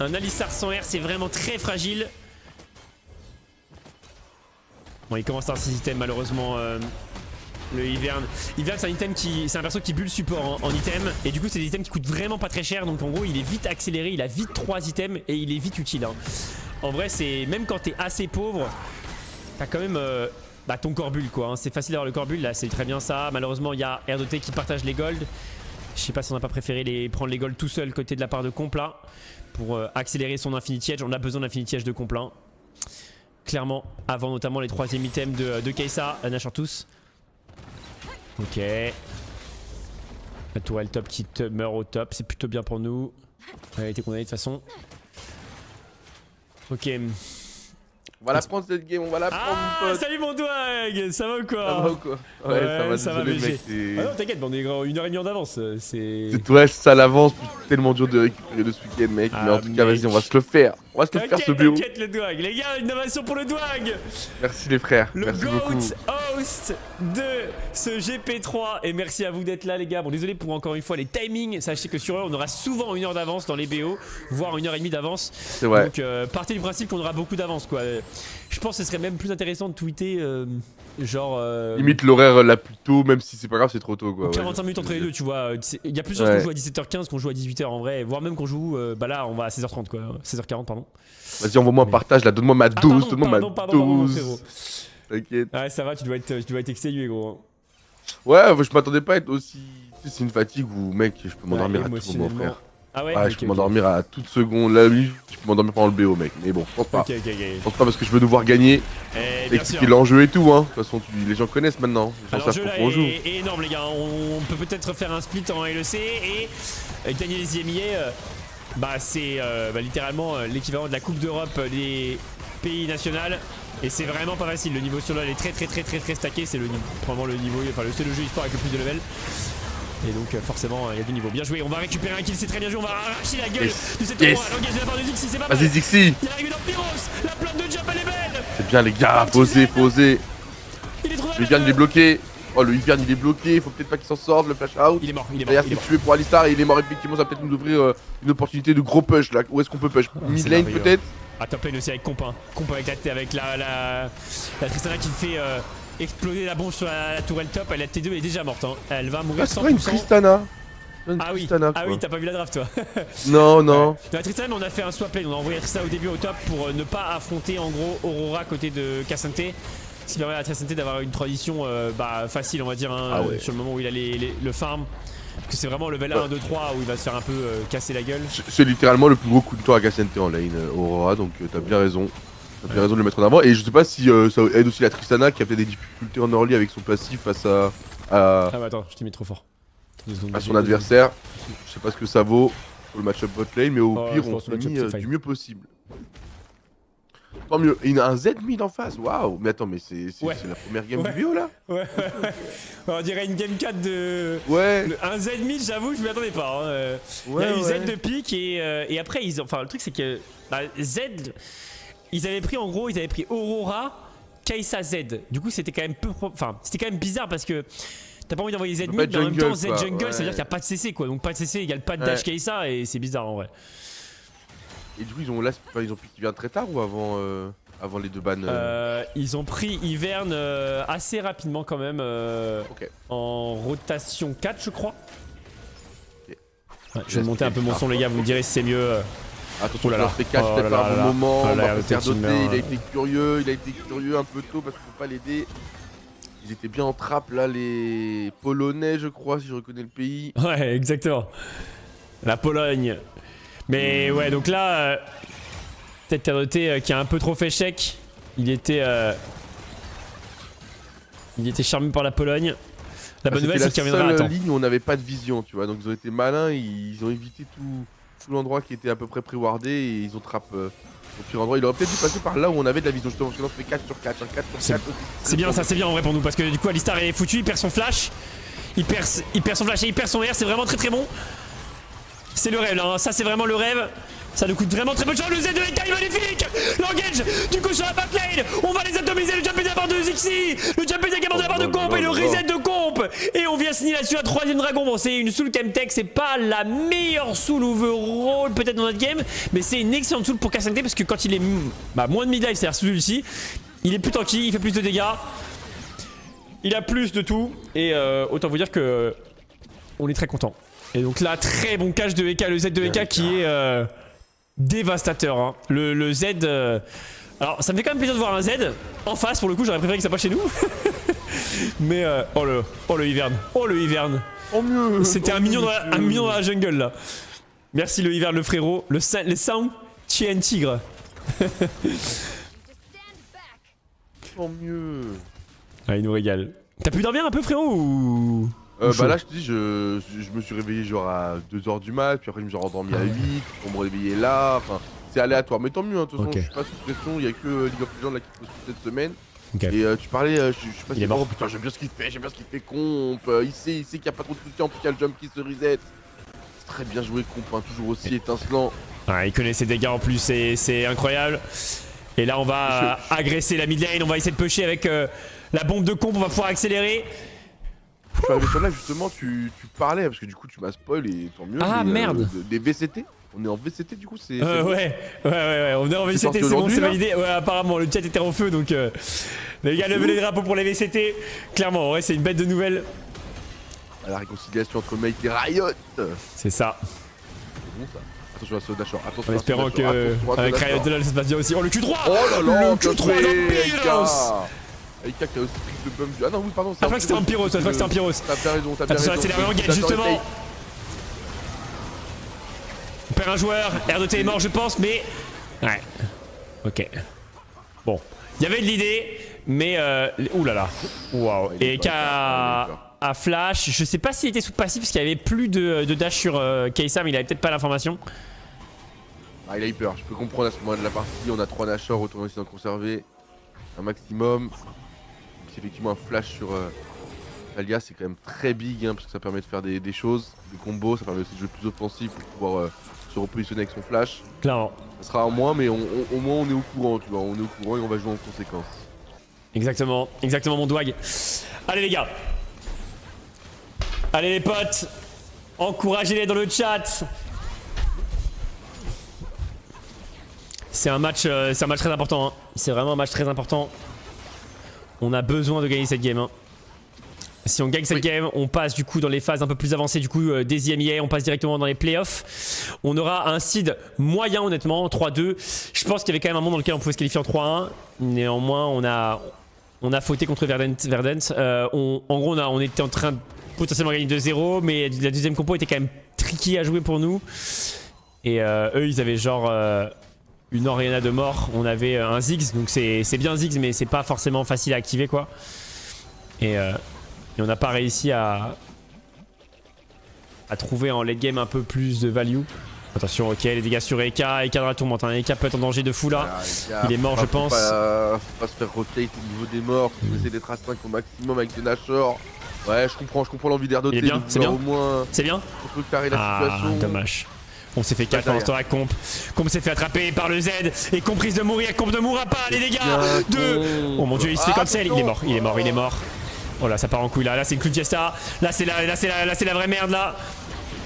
Un Alistar sans R, c'est vraiment très fragile. Bon, il commence à avoir ses items, malheureusement. Le Ivern. Ivern, c'est un item c'est un perso qui bulle support en item. Et du coup, c'est des items qui coûtent vraiment pas très cher. Donc en gros, il est vite accéléré. Il a vite 3 items et il est vite utile. Hein. En vrai, c'est même quand t'es assez pauvre, t'as quand même ton Corbule quoi. Hein. C'est facile d'avoir le Corbule là, c'est très bien ça. Malheureusement, il y a R2T qui partage les golds. Je sais pas si on n'a pas préféré prendre les golds tout seul côté de la part de Compla pour accélérer son Infinity Edge. On a besoin d'Infinity Edge de Compla. Clairement, avant notamment les 3e items de Kai'Sa, Nashor tous. Ok. La tourelle top qui te meurt au top, c'est plutôt bien pour nous. Elle a été condamnée de toute façon. Ok. On va la prendre cette game, on va la prendre mon pote. Salut mon Dwag, ça va ou quoi? Ça va ou quoi? Ouais, ça va, désolé mec. Ah non, t'inquiète, on est 1h30 en avance. C'est ouais, ça l'avance, tellement dur de récupérer de ce week-end mec. Mais en tout cas, vas-y, on va se le faire. On va se le faire ce BO. T'inquiète le Dwag, les gars, une innovation pour le Dwag. Merci les frères, le merci GOAT beaucoup. host de ce GP3 et merci à vous d'être là les gars. Bon désolé pour encore une fois les timings, sachez que sur eux on aura souvent 1 heure d'avance dans les BO, voire 1h30 d'avance. C'est vrai. Donc partez du principe qu'on aura beaucoup d'avance quoi. Je pense que ce serait même plus intéressant de tweeter genre... Limite l'horaire là plus tôt, même si c'est pas grave, c'est trop tôt quoi. 45 minutes entre les deux tu vois. Il y a plusieurs qu'on joue à 17h15, qu'on joue à 18h en vrai, voire même qu'on joue, bah là on va à 16h30 quoi, 16h40 pardon. Vas-y envoie-moi un partage là, donne-moi ma dose, donne-moi ma dose. T'inquiète. Ouais ça va, tu dois être exténué gros. Ouais, je m'attendais pas à être aussi... C'est une fatigue où mec, je peux m'endormir à tout moment frère. Ah ouais, je peux m'endormir à toute seconde, là oui, je peux m'endormir pendant le BO mec, mais bon, je pense pas. Je pense pas parce que je veux nous voir gagner, expliquer l'enjeu et tout hein, de toute façon les gens connaissent maintenant. L'enjeu là est énorme les gars, on peut peut-être faire un split en LEC et gagner les IMIA, bah c'est littéralement l'équivalent de la Coupe d'Europe des pays nationaux. Et c'est vraiment pas facile, le niveau sur LoL est très stacké, c'est probablement le niveau, enfin c'est le jeu e-sport avec le plus de level. Et donc forcément il y a du niveau. Bien joué, on va récupérer un kill, c'est très bien joué, on va arracher la gueule de cette roi. L'engage de la part de Dixie, c'est pas mal. Vas-y Dixie. Il est arrivé dans Pyros, la plante de jump elle est belle. C'est bien les gars, posez. Il est trop Le Ivern il est bloqué. Oh le Ivern il est bloqué, faut peut-être pas qu'il s'en sorte, le flash out. Il est mort. D'ailleurs c'est tué pour Alistar et il est mort effectivement, ça va peut-être nous ouvrir une opportunité de gros push là. Où est-ce qu'on peut push? Mid lane peut-être? Ah top lane aussi avec Comp avec la Tristana qui fait exploser la bombe sur la tourelle top, elle a T2 elle est déjà morte hein. Elle va mourir 100%. C'est pas une Tristana. Ah oui, t'as pas vu la draft toi. Non. La Tristana on a fait un swap lane, on a envoyé la Tristana au début au top pour ne pas affronter en gros Aurora côté de Cassante. Ce qui permet à Cassante d'avoir une transition facile on va dire hein, sur le moment où il a le farm. Parce que c'est vraiment le level 1, 2, 3 où il va se faire un peu casser la gueule. C'est littéralement le plus gros coup de tour à Cassante en lane, Aurora, donc t'as bien raison. T'as bien raison de le mettre en avant. Et je sais pas si ça aide aussi la Tristana qui a peut-être des difficultés en early avec son passif face à Ah bah attends, je t'ai mis trop fort. À son adversaire. Je sais pas ce que ça vaut pour le match-up bot lane, mais au pire on s'est mis du mieux possible. Tant mieux. Et il y a un Z mid en face, waouh. Mais attends, mais c'est la première game du BO là. Ouais. On dirait une game 4 de... Ouais. Un Z mid, j'avoue, je m'y attendais pas. Hein. Il y a eu Z de pique et après, enfin le truc c'est que Z, ils avaient pris Aurora, Kai'Sa Z. Du coup c'était quand même c'était quand même bizarre parce que t'as pas envie d'envoyer Z mid, mais en même temps Z jungle, ça veut dire qu'il n'y a pas de CC quoi. Donc pas de CC égale pas de dash Kai'Sa et c'est bizarre en vrai. Et du coup ils ont pris Ivern très tard ou avant les deux bans Ils ont pris Ivern assez rapidement quand même en rotation 4 je crois. Ouais, je vais monter un peu mon son les gars, vous me direz si c'est mieux. Attention, il fait catch peut-être à un bon moment, il a été curieux un peu tôt parce qu'il faut pas l'aider. Ils étaient bien en trappe là, les Polonais je crois si je reconnais le pays. Ouais exactement. La Pologne. Mais ouais donc là, peut-être t'as noté qui a un peu trop fait chèque. Il était charmé par la Pologne. La bonne nouvelle c'est qu'il reviendra à temps. C'est la seule ligne où on n'avait pas de vision tu vois, donc ils ont été malins, ils ont évité tout l'endroit qui était à peu près pré-wardé et ils ont trappe au pire endroit. Il aurait peut-être dû passer par là où on avait de la vision justement parce que là on fait 4 sur 4, 4 sur 4. C'est bien ça, c'est bien en vrai pour nous parce que du coup Alistar est foutu, il perd son flash. Il perd son flash et il perd son R, c'est vraiment très bon. C'est le rêve là, hein. Ça c'est vraiment le rêve. Ça nous coûte vraiment très peu de chance. Le Z de EK est magnifique. L'engage du coup sur la back-lane. On va les atomiser. Le jump de la part de Zixi. Le jump également de la part de Comp et le reset de Comp. Et on vient signer là-dessus un 3ème dragon. Bon, c'est une soul Chemtech. C'est pas la meilleure soul overall peut-être dans notre game. Mais c'est une excellente soul pour Cassante parce que quand il est moins de mid-life, c'est-à-dire celui-ci, il est plus tanky, il fait plus de dégâts. Il a plus de tout. Et autant vous dire que on est très content. Et donc là, très bon catch de EK. Le Z de EK qui est... dévastateur hein. Le Z alors ça me fait quand même plaisir de voir un Z en face pour le coup, j'aurais préféré que ça passe chez nous. Mais oh le Ivern. C'était un mignon dans la jungle là. Merci le Ivern le frérot. Le sound Tien Tigre. Tant mieux. Ah, il nous régale. T'as pu dormir un peu frérot ou... Bah là je te dis je me suis réveillé genre à 2h du mat, puis après je me suis rendormi à 8 pour me réveiller là, enfin c'est aléatoire. Mais tant mieux, hein, de toute façon, Ok. je suis pas sous pression. Il y a que League of Legends là qui pose cette semaine. Ok. Et tu parlais, je sais pas Il est mort. Oh putain, j'aime bien ce qu'il fait, comp. Il sait qu'il y a pas trop de soutien, en plus qu'il y a le jump qui se reset. C'est très bien joué, comp, hein, toujours aussi étincelant. Ouais, il connaît ses dégâts en plus, c'est incroyable. Et là, on va agresser la mid lane, on va essayer de pusher avec la bombe de comp, on va pouvoir accélérer. Je suis arrivé sur là, justement, tu parlais, parce que du coup, tu m'as spoil et tant mieux. Ah, merde. Des VCT. On est en VCT, du coup, c'est. Ouais, on est en VCT, c'est bon, c'est validé. Ouais, apparemment, le chat était en feu, donc les gars, levez les drapeaux pour les VCT. Clairement, ouais, c'est une bête de nouvelles. La réconciliation entre Mate et Riot. C'est ça. C'est bon, ça. Attention à ce Dashor, attention En espérant que avec Riot de LoL ça se passe bien aussi. Oh, le Q3. Oh là là, le Q3 d'Ampiros. Aika qui a aussi pris le bump. Ah non, oui, pardon. Je crois que c'était Ampiros, je crois que c'était Ampiros. T'as bien raison, t'as bien raison. Attention, accéléré en gate, justement. On perd un joueur, R2T est mort, je pense, mais. Ouais. Ok. Bon. Il y avait de l'idée, mais. Ouh là là. Waouh. Et Eka a flash. Je sais pas s'il était sous passif parce qu'il y avait plus de dash sur Kai'Sa, mais il avait peut-être pas l'information. Ah, il a eu peur, je peux comprendre à ce moment de la partie. On a 3 Nashor, retourner aussi d'en conserver un maximum. C'est effectivement un flash sur Talia, c'est quand même très big hein, parce que ça permet de faire des choses, des combos, ça permet aussi de jouer plus offensif pour pouvoir se repositionner avec son flash. Clairement. Ça sera en moins, mais au moins on est au courant, tu vois, on est au courant et on va jouer en conséquence. Exactement, exactement mon Dwag. Allez les gars. Allez les potes. Encouragez-les dans le chat. C'est un match très important. Hein. C'est vraiment un match très important. On a besoin de gagner cette game. Hein. Si on gagne cette game, on passe du coup dans les phases un peu plus avancées du coup des IMEA, on passe directement dans les playoffs. On aura un seed moyen honnêtement, 3-2. Je pense qu'il y avait quand même un monde dans lequel on pouvait se qualifier en 3-1. Néanmoins, on a fauté contre Verdant. En gros, on était en train de potentiellement gagner 2-0, mais la deuxième compo était quand même tricky à jouer pour nous. Et eux, ils avaient genre une Orianna de mort. On avait un Ziggs, donc c'est bien Ziggs, mais c'est pas forcément facile à activer quoi. Et on n'a pas réussi à trouver en late game un peu plus de value. Attention, ok, les dégâts sur Eka de la tourmente. Hein. Eka peut être en danger de fou là. Il est mort, je pense. Faut pas se faire rotate au niveau des morts. Faut essayer d'être à 5 au maximum avec des Nashor. Ouais, je comprends l'envie d'R2T. Il est bien, c'est bien. C'est bien. On peut carrer la situation. Dommage. On s'est fait 4 pendant ce temps à Comp. Comp s'est fait attraper par le Z. Et Comp risque de mourir. Comp ne mourra pas, les dégâts de. Oh mon dieu, il se fait cancel. Il est mort. Oh là, ça part en couille là. Là, c'est une Club Fiesta. Là, c'est la vraie merde là.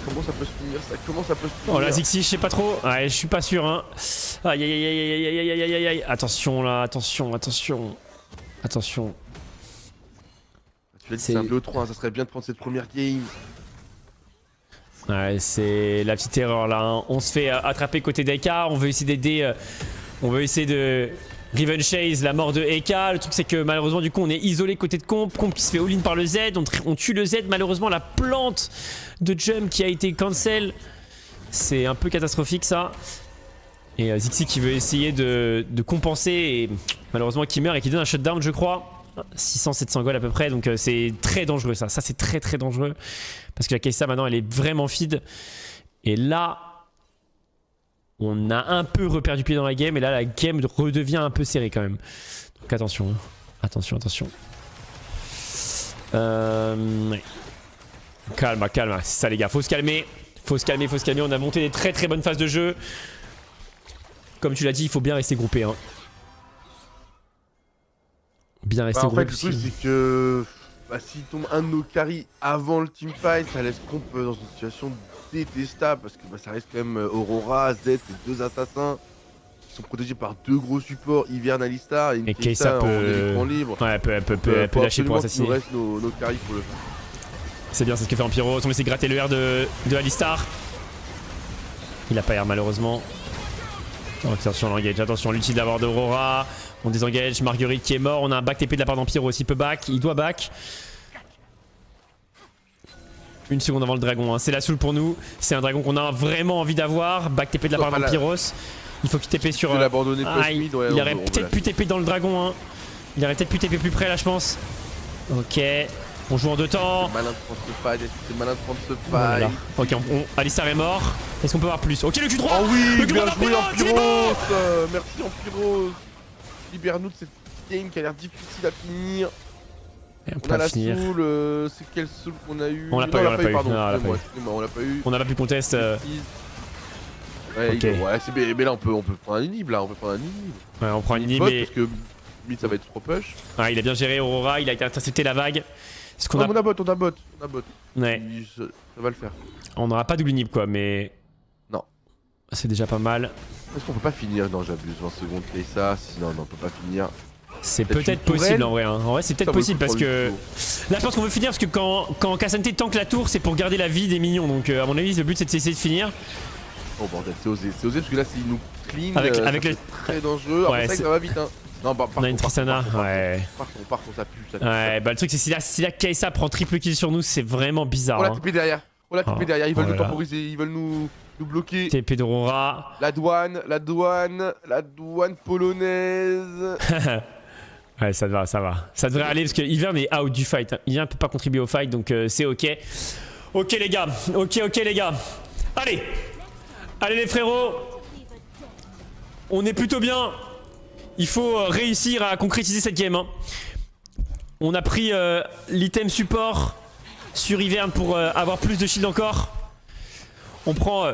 Comment ça peut se finir ça? Oh la Zixi, je sais pas trop. Ouais, je suis pas sûr hein. Aïe aïe aïe aïe aïe aïe aïe aïe. Attention là, attention. Tu l'as dit, c'est un 2-3, ça serait bien de prendre cette première game. Ouais, c'est la petite erreur là. Hein. On se fait attraper côté d'Eka. On veut essayer d'aider. On veut essayer de Riven Chase la mort de Eka. Le truc c'est que malheureusement du coup on est isolé côté de Comp. Comp qui se fait all-in par le Z. On tue le Z. Malheureusement la plante de jump qui a été cancel. C'est un peu catastrophique ça. Et Zixi qui veut essayer de compenser. Et malheureusement qui meurt et qui donne un shutdown je crois. 600-700 gold à peu près. Donc c'est très dangereux ça. Ça c'est très dangereux. Parce que la Kai'Sa maintenant elle est vraiment feed. Et là... on a un peu reperdu pied dans la game et là la game redevient un peu serrée quand même. Donc attention. Attention. Ouais. Calme. C'est ça les gars. Faut se calmer. On a monté des très bonnes phases de jeu. Comme tu l'as dit, il faut bien rester groupé. Hein. Bien rester groupé. En fait, le truc c'est que s'il tombe un de nos carries avant le teamfight, ça laisse Comp dans une situation détestable parce que ça reste quand même Aurora, Z, c'est 2 assassins qui sont protégés par 2 gros supports, Ivern, Alistar et Kai'Sa peut... en libre. Ouais, elle peut lâcher pour assassiner. Il nous reste nos carries pour le faire. C'est bien, c'est ce que fait Ampiros. On va essayer de gratter le R de Alistar. Il a pas R malheureusement. Attention l'engage, attention l'ulti d'abord d'Aurora. On désengage Marguerite qui est mort. On a un back TP de la part d'Ampiros. Il peut back, il doit back. Une seconde avant le dragon, hein. C'est la soul pour nous. C'est un dragon qu'on a vraiment envie d'avoir. Back TP de la part d'Ampiros. Il faut qu'il TP sur. Il aurait peut-être pu TP dans le dragon. Hein. Il aurait peut-être pu TP plus près là, je pense. Ok. On joue en 2 temps. C'est malin de prendre ce fight. C'est malin de prendre ce Oh là là. fight. Ok, Alistar est mort. Est-ce qu'on peut avoir plus? Ok, le Q3. Oh oui, le bien Q3 joué il est mort. Ampiros. Merci Ampiros. Libère-nous de cette game qui a l'air difficile à finir. On a la soul, c'est quelle soul qu'on a eu? On l'a pas eu, pardon. On l'a pas eu. On n'a pas pu contest. Ouais, okay. Mais là on peut prendre un inhib là, Ouais, on prend un inhib parce que mid ça va être trop push. Ah, il a bien géré Aurora, il a intercepté la vague. On a bot. Ouais. Ça va le faire. On n'aura pas double inhib quoi, mais... Non. C'est déjà pas mal. Est-ce qu'on peut pas finir? Non, j'abuse, 20 secondes et ça, sinon on peut pas finir. C'est peut-être possible en vrai. Hein. En vrai, c'est peut-être possible parce que... Là, je pense qu'on veut finir parce que quand K'Sante tank la tour, c'est pour garder la vie des minions. Donc, à mon avis, le but c'est d'essayer de finir. Oh bordel, c'est osé parce que là, s'il nous clean, avec le... très dangereux. Ouais, après ça va vite. Hein. Non, bah, on a une Tristana, ouais. On part, ça pue. Ouais, bah le truc, c'est si la Kai'Sa prend triple kill sur nous, c'est vraiment bizarre. On l'a TP derrière. Ils veulent nous temporiser, ils veulent nous bloquer. TP d'Aurora. La douane polonaise. Ouais, ça va. Ça devrait aller parce que Ivern est out du fight. Ivern peut pas contribuer au fight, donc c'est ok. Ok les gars, Allez les frérots. On est plutôt bien. Il faut réussir à concrétiser cette game. Hein. On a pris l'item support sur Ivern pour avoir plus de shield encore. On prend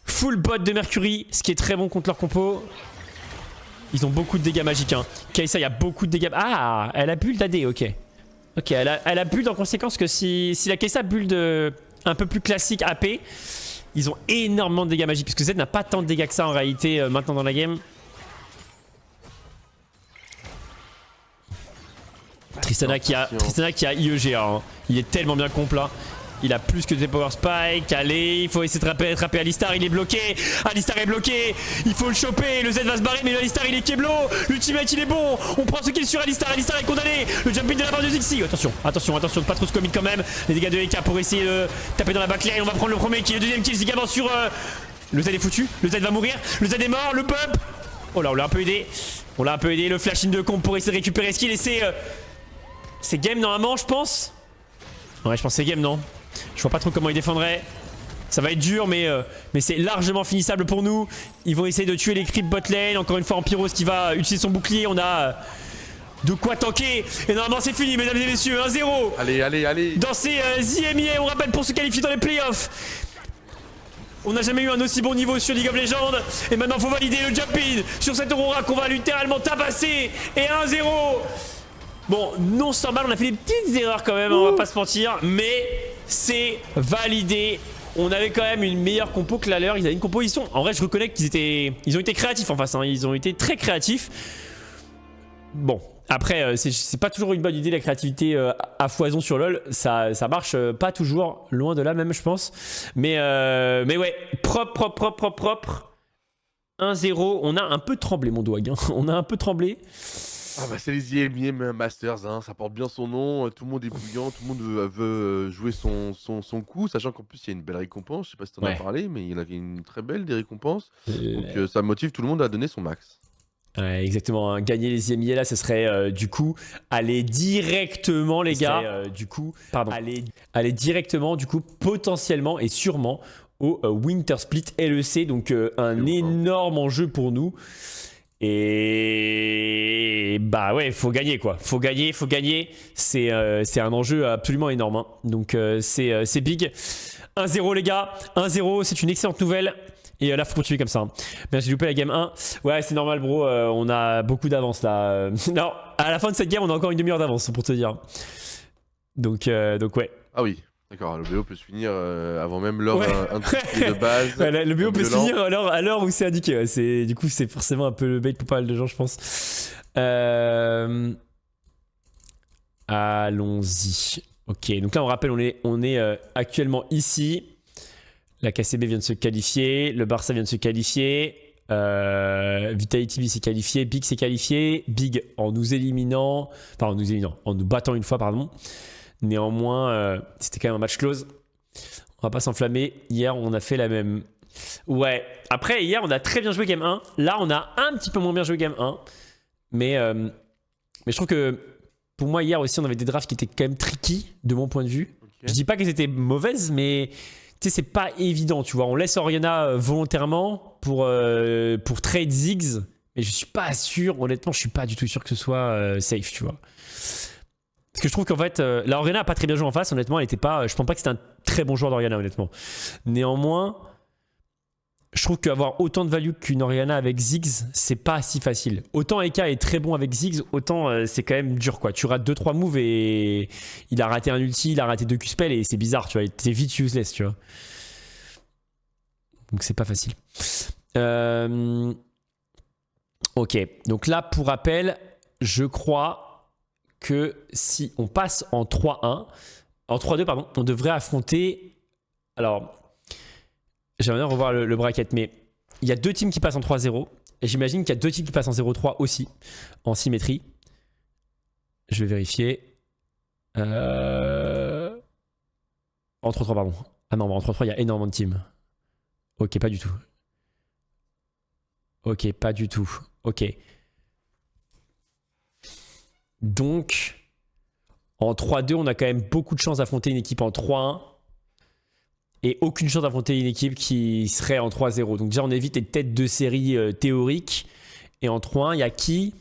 full bot de Mercury, ce qui est très bon contre leur compo. Ils ont beaucoup de dégâts magiques. Hein. Kai'Sa, il y a beaucoup de dégâts. Ah, elle a build AD, ok. Ok, elle a build en conséquence que si la Kai'Sa build un peu plus classique AP, ils ont énormément de dégâts magiques. Parce que Z n'a pas tant de dégâts que ça en réalité maintenant dans la game. Tristana qui a IEG. Hein. Il est tellement bien comp là. Il a plus que des power spike. Allez, il faut essayer de rattraper Alistar. Il est bloqué. Alistar est bloqué. Il faut le choper. Le Z va se barrer, mais Alistar il est keblo. L'ultimate il est bon. On prend ce kill sur Alistar. Alistar est condamné. Le jumping de la part de Zixi. Attention, de pas trop se commit quand même. Les dégâts de Eka pour essayer de taper dans la backline. On va prendre le premier kill. Le deuxième kill, Zigabant sur. Le Z est foutu. Le Z va mourir. Le Z est mort. Le pump. Oh là, on l'a un peu aidé. Le flash in de comp pour essayer de récupérer ce kill. Et c'est game normalement, je pense. Ouais, je pense que c'est game, non? Je vois pas trop comment ils défendraient. Ça va être dur, mais c'est largement finissable pour nous. Ils vont essayer de tuer les creeps bot lane. Encore une fois, Ampiros qui va utiliser son bouclier. On a de quoi tanker. Et normalement, c'est fini, mesdames et messieurs. 1-0. Allez. Dans ces IMIA, on rappelle pour se qualifier dans les playoffs. On n'a jamais eu un aussi bon niveau sur League of Legends. Et maintenant, faut valider le jump-in sur cette Aurora qu'on va littéralement tabasser. Et 1-0. Bon, non sans mal, on a fait des petites erreurs quand même, on va pas se mentir, mais c'est validé. On avait quand même une meilleure compo que la leur. Ils avaient une composition. En vrai, je reconnais qu'ils ont été créatifs en face. Hein. Ils ont été très créatifs. Bon, après, c'est pas toujours une bonne idée la créativité à foison sur LoL. Ça marche pas toujours, loin de là même, je pense. Mais ouais, propre. 1-0. On a un peu tremblé, mon doigt. Hein. On a un peu tremblé. Ah bah c'est les IMIA Masters, hein. Ça porte bien son nom, tout le monde est bouillant, tout le monde veut jouer son coup, sachant qu'en plus il y a une belle récompense, je sais pas si t'en as parlé, mais il y en avait une très belle des récompenses, donc ça motive tout le monde à donner son max. Ouais, exactement, hein. Gagner les IMIA là, ce serait du coup aller directement les gars, aller directement du coup potentiellement et sûrement au Winter Split LEC, donc un énorme enjeu pour nous. Et bah ouais, faut gagner quoi. Faut gagner. C'est un enjeu absolument énorme. Hein. Donc c'est big. 1-0 les gars. 1-0, c'est une excellente nouvelle. Et là, faut continuer comme ça. Hein. Merde, j'ai loupé la game 1. Ouais, c'est normal, bro. On a beaucoup d'avance là. Non, à la fin de cette game, on a encore une demi-heure d'avance, pour te dire. Donc ouais. Ah oui. D'accord, le BO peut se finir avant même l'heure indiquée de base. Ouais, le BO peut se finir à l'heure où c'est indiqué. Ouais. Du coup, c'est forcément un peu le bait pour pas mal de gens, je pense. Allons-y. Ok, donc là, on rappelle, on est actuellement ici. La KCB vient de se qualifier. Le Barça vient de se qualifier. Vitality s'est qualifié. Big s'est qualifié. Big en nous éliminant. Enfin, en nous battant une fois, pardon. Néanmoins, c'était quand même un match close. On va pas s'enflammer. Hier, on a fait la même. Ouais. Après, hier, on a très bien joué game 1. Là, on a un petit peu moins bien joué game 1. Mais je trouve que pour moi, hier aussi, on avait des drafts qui étaient quand même tricky, de mon point de vue. Okay. Je dis pas qu'elles étaient mauvaises, mais tu sais, c'est pas évident, tu vois. On laisse Orianna volontairement pour trade Ziggs, mais je suis pas sûr, honnêtement, je suis pas du tout sûr que ce soit safe, tu vois. Parce que je trouve qu'en fait, la Orianna a pas très bien joué en face, honnêtement, elle était pas, je pense pas que c'était un très bon joueur d'Orianna, honnêtement. Néanmoins, je trouve qu'avoir autant de value qu'une Orianna avec Ziggs, c'est pas si facile. Autant Eka est très bon avec Ziggs, autant c'est quand même dur, quoi. Tu rates 2-3 moves et il a raté un ulti, il a raté 2 Q-spells et c'est bizarre, tu vois. T'es vite useless, tu vois. Donc c'est pas facile. Ok, donc là, pour rappel, je crois que si on passe en 3-1, en 3-2, pardon, on devrait affronter... Alors... J'aimerais bien revoir le bracket, mais il y a 2 teams qui passent en 3-0. Et j'imagine qu'il y a 2 teams qui passent en 0-3 aussi, en symétrie. Je vais vérifier. En 3-3, pardon. Ah non, en 3-3, il y a énormément de teams. Ok, pas du tout. Ok, pas du tout. Ok. Donc, en 3-2, on a quand même beaucoup de chances d'affronter une équipe en 3-1. Et aucune chance d'affronter une équipe qui serait en 3-0. Donc déjà, on évite les têtes de série théoriques. Et en 3-1, il y a qui?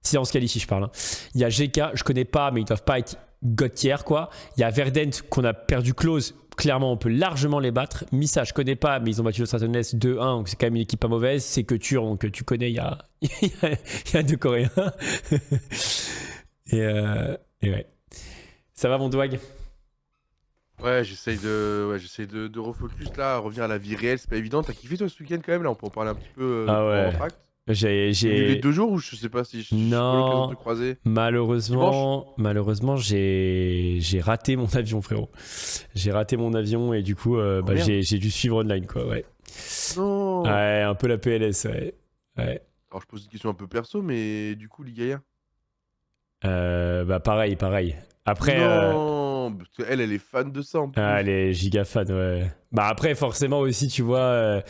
C'est on se qualifie, je parle. Il y a GK, je connais pas, mais ils doivent pas être God tier, quoi. Il y a Verdant, qu'on a perdu close. Clairement, on peut largement les battre. Missa, je connais pas, mais ils ont battu le Stratoness 2-1. Donc c'est quand même une équipe pas mauvaise. C'est que Tur, donc tu connais, il y a 2 Coréens. et ouais. Ça va, mon Dwag? Ouais, j'essaye de refocus là, revenir à la vie réelle, c'est pas évident. T'as kiffé toi ce week-end quand même, là on peut en parler un petit peu ah ouais. Impact. J'ai les 2 jours ou je sais pas si j'ai pas l'occasion de te croiser. Malheureusement j'ai raté mon avion, frérot. J'ai raté mon avion et du coup j'ai dû suivre online, quoi, ouais. Non. Ouais, un peu la PLS, ouais. Alors je pose une question un peu perso, mais du coup Ligaya bah pareil. Après non, parce qu'elle est fan de ça en plus. Elle est giga fan, ouais. Bah après forcément aussi, tu vois,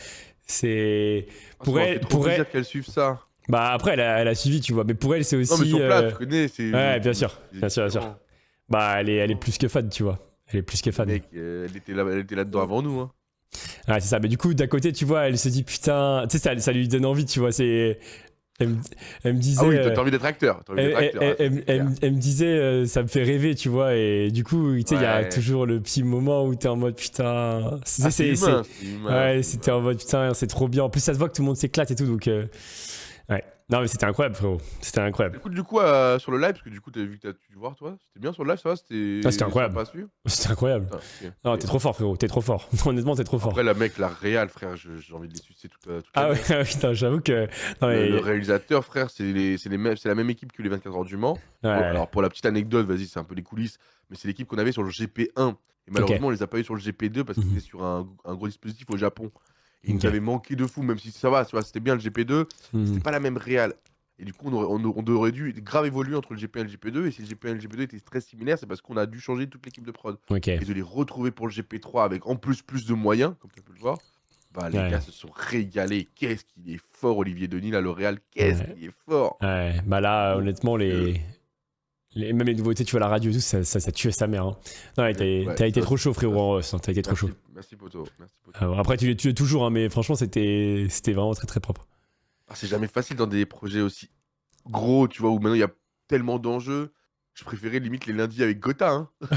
c'est pour elle plaisir qu'elle suive ça. Bah après elle a suivi, tu vois, mais pour elle c'est aussi non mais sur plat, tu connais, c'est ouais, bien sûr. Bah elle est plus que fan, tu vois. Elle est plus que fan. Mec, elle était là-dedans avant nous, hein. Ah c'est ça, mais du coup d'à côté, tu vois, elle se dit putain, tu sais, ça lui donne envie, tu vois, c'est elle me disait. Ah oui, t'as envie d'être acteur. Elle me disait, ça me fait rêver, tu vois. Et du coup, tu sais, il y a toujours le petit moment où t'es en mode putain. C'est humain. Ouais, c'était en mode putain, c'est trop bien. En plus, ça se voit que tout le monde s'éclate et tout. Donc, ouais. Non, mais c'était incroyable, frérot. C'était incroyable. Écoute, du coup, sur le live, parce que du coup, t'as vu que t'as pu voir, toi, c'était bien sur le live, ça va? C'était incroyable. C'était incroyable. Putain, okay. Non, t'es trop fort, frérot. T'es trop fort. Honnêtement, t'es trop fort. Après, la réal, frère, j'ai envie de les sucer toute ah ouais, putain, j'avoue que. Non, mais... le réalisateur, frère, c'est la même équipe que les 24 heures du Mans. Ouais. Bon, alors, pour la petite anecdote, vas-y, c'est un peu les coulisses, mais c'est l'équipe qu'on avait sur le GP1. Et malheureusement, on les a pas eu sur le GP2 parce qu'ils étaient sur un gros dispositif au Japon. Et ils nous avaient manqué de fou, même si ça va, tu vois, c'était bien le GP2, c'était pas la même réal. Et du coup, on aurait dû grave évoluer entre le GP1 et le GP2. Et si le GP1 et le GP2 étaient très similaires, c'est parce qu'on a dû changer toute l'équipe de prod. Okay. Et de les retrouver pour le GP3 avec en plus de moyens, comme tu peux le voir. Bah, les gars se sont régalés. Qu'est-ce qu'il est fort, Olivier Denis, là, le Real. Qu'est-ce qu'il est fort. Ouais, bah là, honnêtement, même les nouveautés, tu vois, la radio et tout, ça tuait sa mère. Hein. Non, t'as été trop chaud, frérot. T'as été trop chaud. Merci, poto. Après, tu es toujours, hein, mais franchement, c'était vraiment très, très propre. Ah, c'est jamais facile dans des projets aussi gros, tu vois, où maintenant il y a tellement d'enjeux. Je préférais limite les lundis avec Gotha. Hein. Tu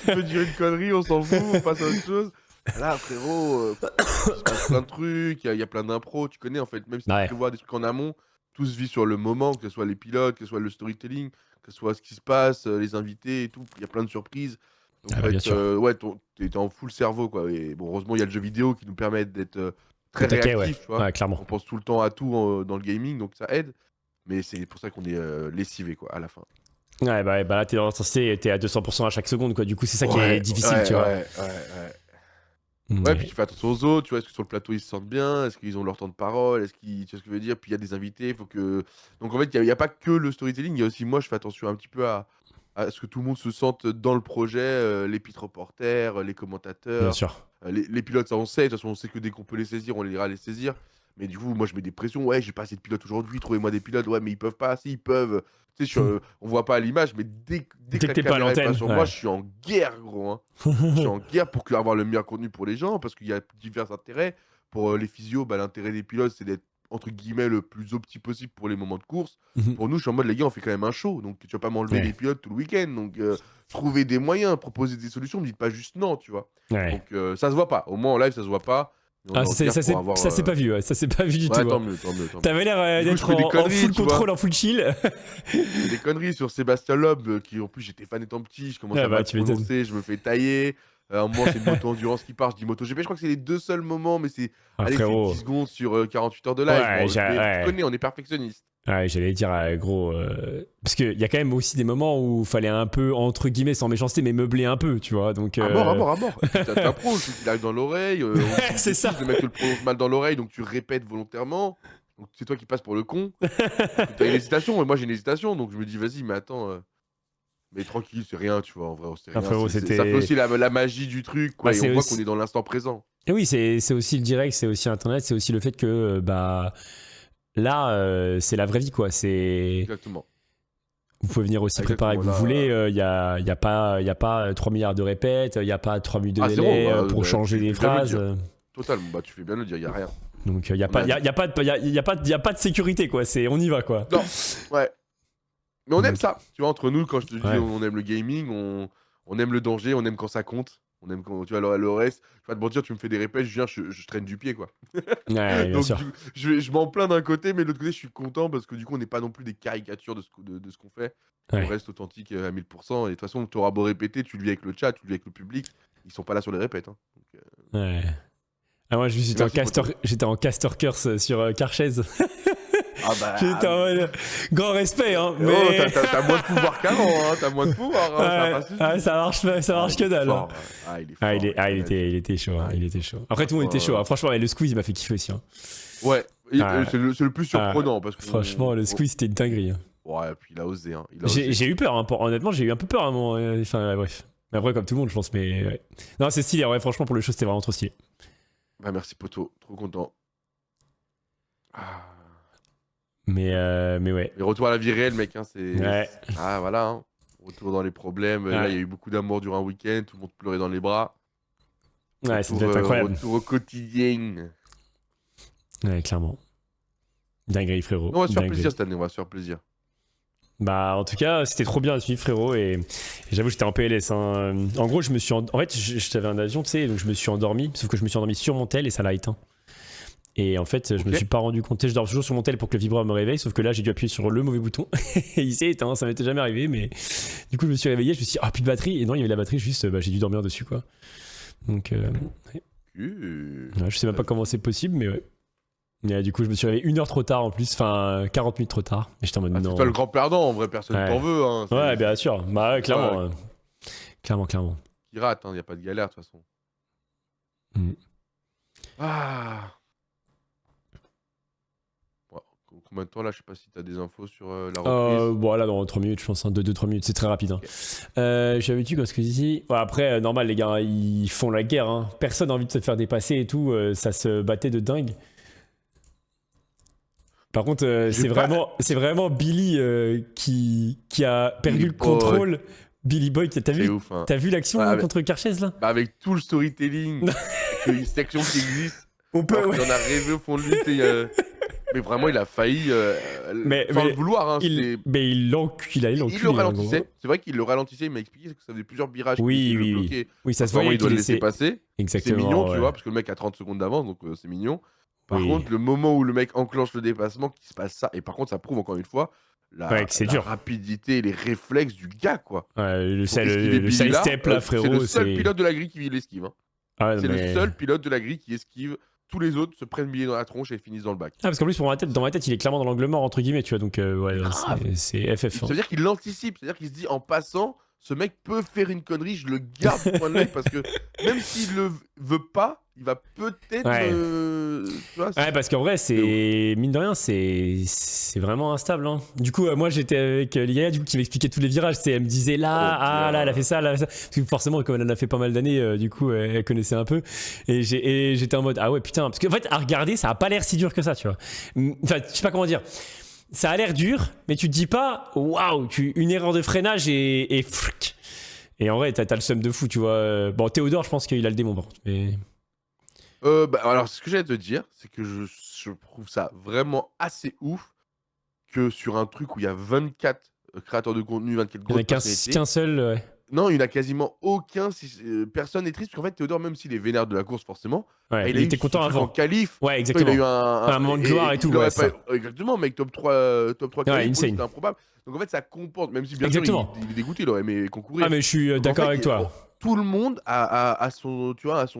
peux dire une connerie, on s'en fout, on passe à autre chose. Là, frérot, il se passe plein de trucs, il y a plein d'impros, tu connais en fait, même si tu prévois des trucs en amont, tout se vit sur le moment, que ce soit les pilotes, que ce soit le storytelling, que ce soit ce qui se passe, les invités et tout, il y a plein de surprises. Donc, ouais, t'es en full cerveau, quoi. Et bon, heureusement, il y a le jeu vidéo qui nous permet d'être très réactif, tu vois. Ouais, clairement. On pense tout le temps à tout dans le gaming, donc ça aide. Mais c'est pour ça qu'on est lessivé, quoi, à la fin. Ouais, bah là, t'es à 200% à chaque seconde, quoi. Du coup, c'est ça qui est difficile, tu vois. Ouais, puis tu fais attention aux autres, tu vois, est-ce que sur le plateau ils se sentent bien, est-ce qu'ils ont leur temps de parole, tu vois ce que je veux dire, puis il y a des invités, il faut que... Donc en fait, il n'y a pas que le storytelling, il y a aussi, moi je fais attention un petit peu à ce que tout le monde se sente dans le projet, les pit reporters, les commentateurs, bien sûr. Les pilotes, ça on sait, de toute façon on sait que dès qu'on peut les saisir, on ira les saisir, Mais du coup, moi, je mets des pressions. Ouais, j'ai pas assez de pilotes aujourd'hui. Trouvez-moi des pilotes. Ouais, mais ils peuvent pas. Si, ils peuvent. Tu sais, on voit pas à l'image, mais dès que que la t'es pas à caméra est pas l'antenne, sur ouais. moi, je suis en guerre, gros. Hein. Je suis en guerre pour avoir le meilleur contenu pour les gens, parce qu'il y a divers intérêts. Pour les physios, bah, l'intérêt des pilotes, c'est d'être entre guillemets le plus opti possible pour les moments de course. Pour nous, je suis en mode, les gars, on fait quand même un show, donc tu vas pas m'enlever Ouais. des pilotes tout le week-end. Donc, trouver des moyens, proposer des solutions, me dites pas juste non, tu vois. Ouais. Donc, ça se voit pas. Au moins, en live, ça se voit pas. Ah, ça c'est pas vu, ouais. Ça c'est pas vu du tout. Ouais, tant mieux, tant mieux. T'avais l'air d'être en full contrôle, en full chill. Des conneries sur Sébastien Loeb, qui en plus j'étais fan étant petit, je commence à me prononcer, je me fais tailler. À un moment, c'est une moto endurance qui part, je dis MotoGP. Je crois que c'est les 2 seuls moments, mais c'est allez, c'est 10 secondes sur 48 heures de live. Ouais, bon, tu connais, on est perfectionniste. Ouais, j'allais dire, gros. Parce qu'il y a quand même aussi des moments où il fallait un peu, entre guillemets, sans méchanceté, mais meubler un peu, tu vois. Donc, à mort. T'approches, il arrive dans l'oreille. C'est ça. Le mec te le prononce mal dans l'oreille, donc tu répètes volontairement. Donc c'est toi qui passes pour le con. T'as une hésitation, et moi j'ai une hésitation, donc je me dis, vas-y, mais attends. Mais tranquille, c'est rien, tu vois, en vrai, c'est rien. Frérot, ça fait aussi la magie du truc, quoi, et on voit qu'on est dans l'instant présent. Et oui, c'est aussi le direct, c'est aussi Internet, c'est aussi le fait que, là, c'est la vraie vie, quoi. Exactement. Vous pouvez venir aussi préparer que vous voulez. Il n'y a pas 3 milliards de répètes, il n'y a pas 3 minutes de délai pour changer les phrases. Totalement, bah tu fais bien de le dire, il n'y a rien. Donc il n'y a pas de sécurité, quoi. On y va, quoi. Non, ouais. Mais on aime ça, tu vois, entre nous, quand je te dis on aime le gaming, on aime le danger, on aime quand ça compte. On aime quand, tu vois, le reste, je vais pas te mentir, tu me fais des répètes, je traîne du pied, quoi. Ouais, bien donc, sûr. Je m'en plains d'un côté, mais de l'autre côté, je suis content parce que du coup, on n'est pas non plus des caricatures de ce qu'on fait. On reste authentique à 1000%. Et de toute façon, tu auras beau répéter, tu le vis avec le chat, tu le vis avec le public. Ils sont pas là sur les répètes. Hein. Donc, ouais. Ah, moi, j'étais en caster curse sur Carchaise. Ah bah, j'étais en mode grand respect, hein. Mais... Oh, t'as moins de pouvoir qu'avant, hein. T'as moins de pouvoir. Hein. Ça marche que dalle. Fort, il est fort. Il était chaud. Hein. Il était chaud. Après, tout le monde était chaud. Hein. Franchement, le squeeze, il m'a fait kiffer aussi. Hein. Ouais, c'est le plus surprenant. Parce que franchement, le squeeze, c'était une dinguerie. Hein. Ouais, puis il a osé. Hein. J'ai eu peur. Hein. Honnêtement, j'ai eu un peu peur à un moment. Enfin, bref. Mais après, comme tout le monde, je pense. Mais ouais. Non, c'est stylé. Ouais, franchement, pour le show, c'était vraiment trop stylé. Bah, merci, poto. Trop content. Ah. Mais ouais. Et retour à la vie réelle, mec. Hein, ouais. Ah, voilà. Hein. Retour dans les problèmes. Là, il y a eu beaucoup d'amour durant un week-end. Tout le monde pleurait dans les bras. Ouais, ça devait être incroyable. Retour au quotidien. Ouais, clairement. Dinguerie, frérot. On va se faire plaisir cette année. On va se faire plaisir. Bah, en tout cas, c'était trop bien à suivre, frérot. Et j'avoue, j'étais en PLS. Hein. En gros, en fait, j'avais un avion, tu sais, donc je me suis endormi. Sauf que je me suis endormi sur mon tel et ça l'a éteint. Et en fait, je me suis pas rendu compte. Je dors toujours sur mon tel pour que le vibreur me réveille, sauf que là, j'ai dû appuyer sur le mauvais bouton. Et il s'est éteint, ça m'était jamais arrivé, mais du coup, je me suis réveillé, je me suis dit, ah, plus de batterie. Et non, il y avait la batterie, juste, j'ai dû dormir dessus, quoi. Donc, ouais, je sais même pas comment c'est possible, mais ouais. Et du coup, je me suis réveillé 1 heure trop tard en plus, enfin 40 minutes trop tard. Et j'étais en mode non. C'est toi le grand perdant, en vrai, personne t'en veut. Hein. Ouais, bien sûr. Bah, clairement. Clairement. Qui rate, il n'y a pas de galère de toute façon. Ah. Combien de temps là? Je sais pas si t'as des infos sur la reprise. Bon, là, dans 3 minutes, je pense. 2-3 minutes, c'est très rapide. Hein. Okay. J'avais dit quoi ce que ici. Ouais, après, normal, les gars, ils font la guerre. Hein. Personne n'a envie de se faire dépasser et tout. Ça se battait de dingue. Par contre, c'est vraiment Billy qui a perdu le contrôle. Billy Boy, t'as vu l'action contre Carchaise là? Bah, avec tout le storytelling, avec cette action qui existe, on peut. Il en a rêvé au fond de lui. Mais vraiment, il a failli sans le vouloir. Hein, mais il le ralentissait. C'est vrai qu'il le ralentissait. Il m'a expliqué que ça faisait plusieurs virages. Oui, ça se voyait. Il doit le laisser passer. Exactement. C'est mignon, tu vois, parce que le mec a 30 secondes d'avance, donc c'est mignon. Par contre, le moment où le mec enclenche le dépassement, qu'il se passe ça, et par contre, ça prouve encore une fois la rapidité et les réflexes du gars, quoi. Ouais, le side step là, frérot. C'est le seul pilote de la grille qui l'esquive. Hein. C'est le seul pilote de la grille qui esquive. Tous les autres se prennent Billy dans la tronche et finissent dans le bac. Ah, parce qu'en plus, dans ma tête, il est clairement dans l'angle mort, entre guillemets, tu vois. Donc, ouais, c'est FF. Ça veut dire qu'il l'anticipe. C'est-à-dire qu'il se dit, en passant, ce mec peut faire une connerie, je le garde au point de l'œil parce que même s'il le veut pas, il va peut-être. Ouais. Tu vois, Ouais, parce qu'en vrai, c'est mine de rien, c'est vraiment instable. Hein. Du coup, moi, j'étais avec Lilia, du coup, qui m'expliquait tous les virages. Elle me disait là, là, elle a fait ça, là, ça. Parce que forcément, comme elle en a fait pas mal d'années, du coup, elle connaissait un peu. Et j'étais en mode ah ouais, putain, parce qu'en fait, à regarder, ça a pas l'air si dur que ça, tu vois. Enfin, je sais pas comment dire. Ça a l'air dur, mais tu te dis pas waouh, une erreur de freinage et fric. Et en vrai, t'as le seum de fou, tu vois. Bon, Théodore, je pense qu'il a le démon, par contre. Mais... Bah, alors, ce que j'allais te dire, c'est que je trouve ça vraiment assez ouf que sur un truc où il y a 24 créateurs de contenu, 24 grosses personnalités. Qu'un seul, ouais. Non, il n'y en a quasiment aucun. Personne n'est triste, parce qu'en fait, Théodore, même s'il est vénère de la course, forcément, ouais, bah, il était content avant. En qualif. Ouais, exactement. Il a eu un moment de gloire et tout. Ouais, exactement, mec, top 3 qualif, insane. c'était improbable. Donc en fait, ça comporte, même si bien sûr, il est dégoûté, il aurait aimé concourir. Ah, mais je suis d'accord avec toi. Tout le monde a son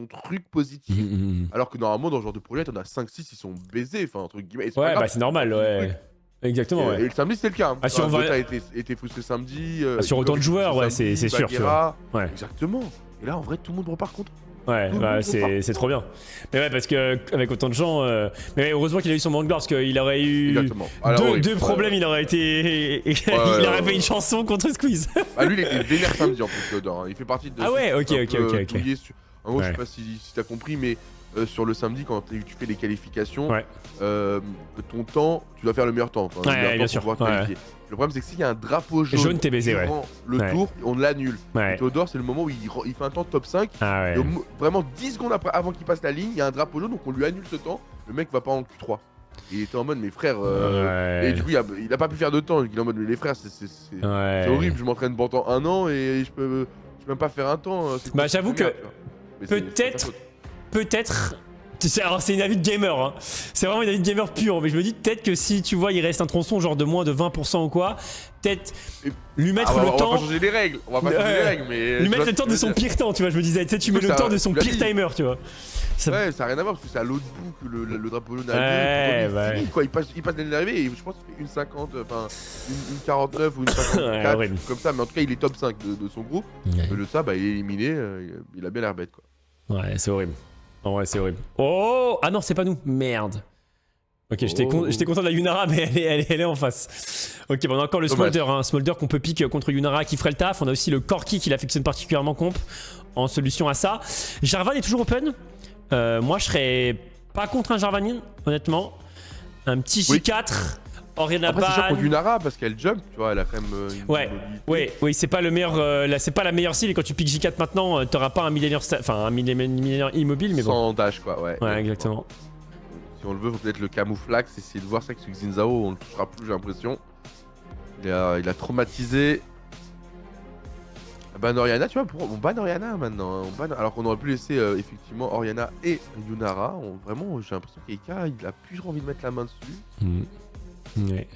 truc positif. Alors que normalement, dans ce genre de projet, t'en as 5-6, ils sont baisés, enfin, entre guillemets. Ouais, bah c'est normal, ouais. Exactement, ouais. Et le samedi, c'était le cas. Ah, sur Gotha été frustré samedi. Sur autant de joueurs, ouais, c'est sûr, tu vois. Ouais. Exactement. Et là, en vrai, tout le monde repart contre. Ouais, bah c'est trop bien. Mais ouais, parce que avec autant de gens. Mais heureusement qu'il a eu son moment de gloire, parce qu'il aurait eu deux problèmes, il aurait été. Il aurait fait une chanson contre Squeeze. Ah, lui, il était vénère samedi en plus, Théodore. Il fait partie de. Ah ouais, ok. En gros, je sais pas si t'as compris, mais sur le samedi, quand tu fais les qualifications, ton temps, tu dois faire le meilleur temps. Ouais, bien sûr. Pour pouvoir te qualifier. Le problème, c'est que s'il y a un drapeau jaune t'es baisé, durant le tour, on l'annule. Théodore, c'est le moment où il fait un temps top 5. Et vraiment 10 secondes avant qu'il passe la ligne, il y a un drapeau jaune, donc on lui annule ce temps. Le mec va pas en Q3. Et il était en mode, mes frères. Et du coup, il a pas pu faire de temps. Il est en mode, mais les frères, c'est horrible. Je m'entraîne pendant 1 an et je peux même pas faire un temps. Bah, j'avoue que peut-être. Alors c'est une avis de gamer, hein. C'est vraiment une avis de gamer pure, mais je me dis peut-être que si tu vois il reste un tronçon genre de moins de 20% ou quoi, peut-être lui mettre le temps. On va pas changer les règles, mais. Lui mettre le temps de son pire temps, tu vois, je me disais, tu sais, tu mets le temps de son pire timer, tu vois. Ouais, ça a rien à voir parce que c'est à l'autre bout que le drapeau jaune a fini, quoi. Il passe l'année d'arrivée et je pense qu'il fait une 50, enfin une 49 ou une 54, comme ça, mais en tout cas il est top 5 de son groupe. Mais le ça, bah il est éliminé, il a bien l'air bête, quoi. Ouais, c'est horrible. En vrai, c'est horrible. Oh! Ah non, c'est pas nous. Merde. Ok, j'étais content de la Yunara, mais elle est en face. Ok, bon, on a encore le Smolder, hein. Smolder qu'on peut pick contre Yunara qui ferait le taf. On a aussi le Corki qui l'affectionne particulièrement comp en solution à ça. Jarvan est toujours open. Moi, je serais pas contre un Jarvanine, honnêtement. Un petit J4. Oriana Après, c'est sûr contre Yunara parce qu'elle jump, tu vois, elle a quand même oui, c'est pas le meilleur, c'est pas la meilleure cible et quand tu piques J4 maintenant, t'auras pas un millénaire immobile, mais bon. Sans dash, quoi, ouais. Ouais, exactement. Si on le veut, faut peut-être le camouflax, essayer de voir ça avec Xin Zhao, on le touchera plus, j'ai l'impression. Il a traumatisé. Ban Oriana, tu vois, on ban Oriana maintenant. Alors qu'on aurait pu laisser effectivement Oriana et Yunara. Vraiment, j'ai l'impression qu'Eka, il a plus envie de mettre la main dessus. Ouais.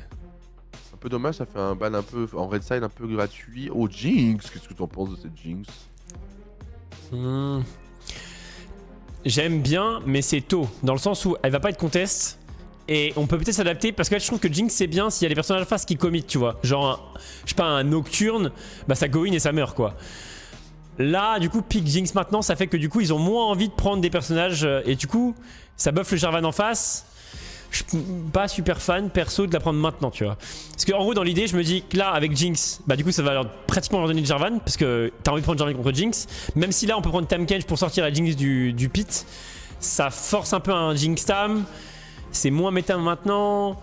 Un peu dommage, ça fait un ban un peu en red side, un peu gratuit. Oh, Jinx, qu'est-ce que t'en penses de cette Jinx? J'aime bien, mais c'est tôt. Dans le sens où elle va pas être contest. Et on peut peut-être s'adapter. Parce que là, je trouve que Jinx, c'est bien s'il y a des personnages en face qui commit, tu vois. Genre, je sais pas, un Nocturne, bah ça go in et ça meurt, quoi. Là, du coup, pick Jinx maintenant, ça fait que du coup, ils ont moins envie de prendre des personnages. Et du coup, ça buff le Jarvan en face. Je suis pas super fan perso de la prendre maintenant, tu vois. Parce qu'en gros, dans l'idée, je me dis que là, avec Jinx, bah du coup, ça va pratiquement leur donner le Jarvan. Parce que t'as envie de prendre Jarvan contre Jinx. Même si là, on peut prendre Tahm Kench pour sortir la Jinx du pit. Ça force un peu un Jinx Tahm. C'est moins méta maintenant.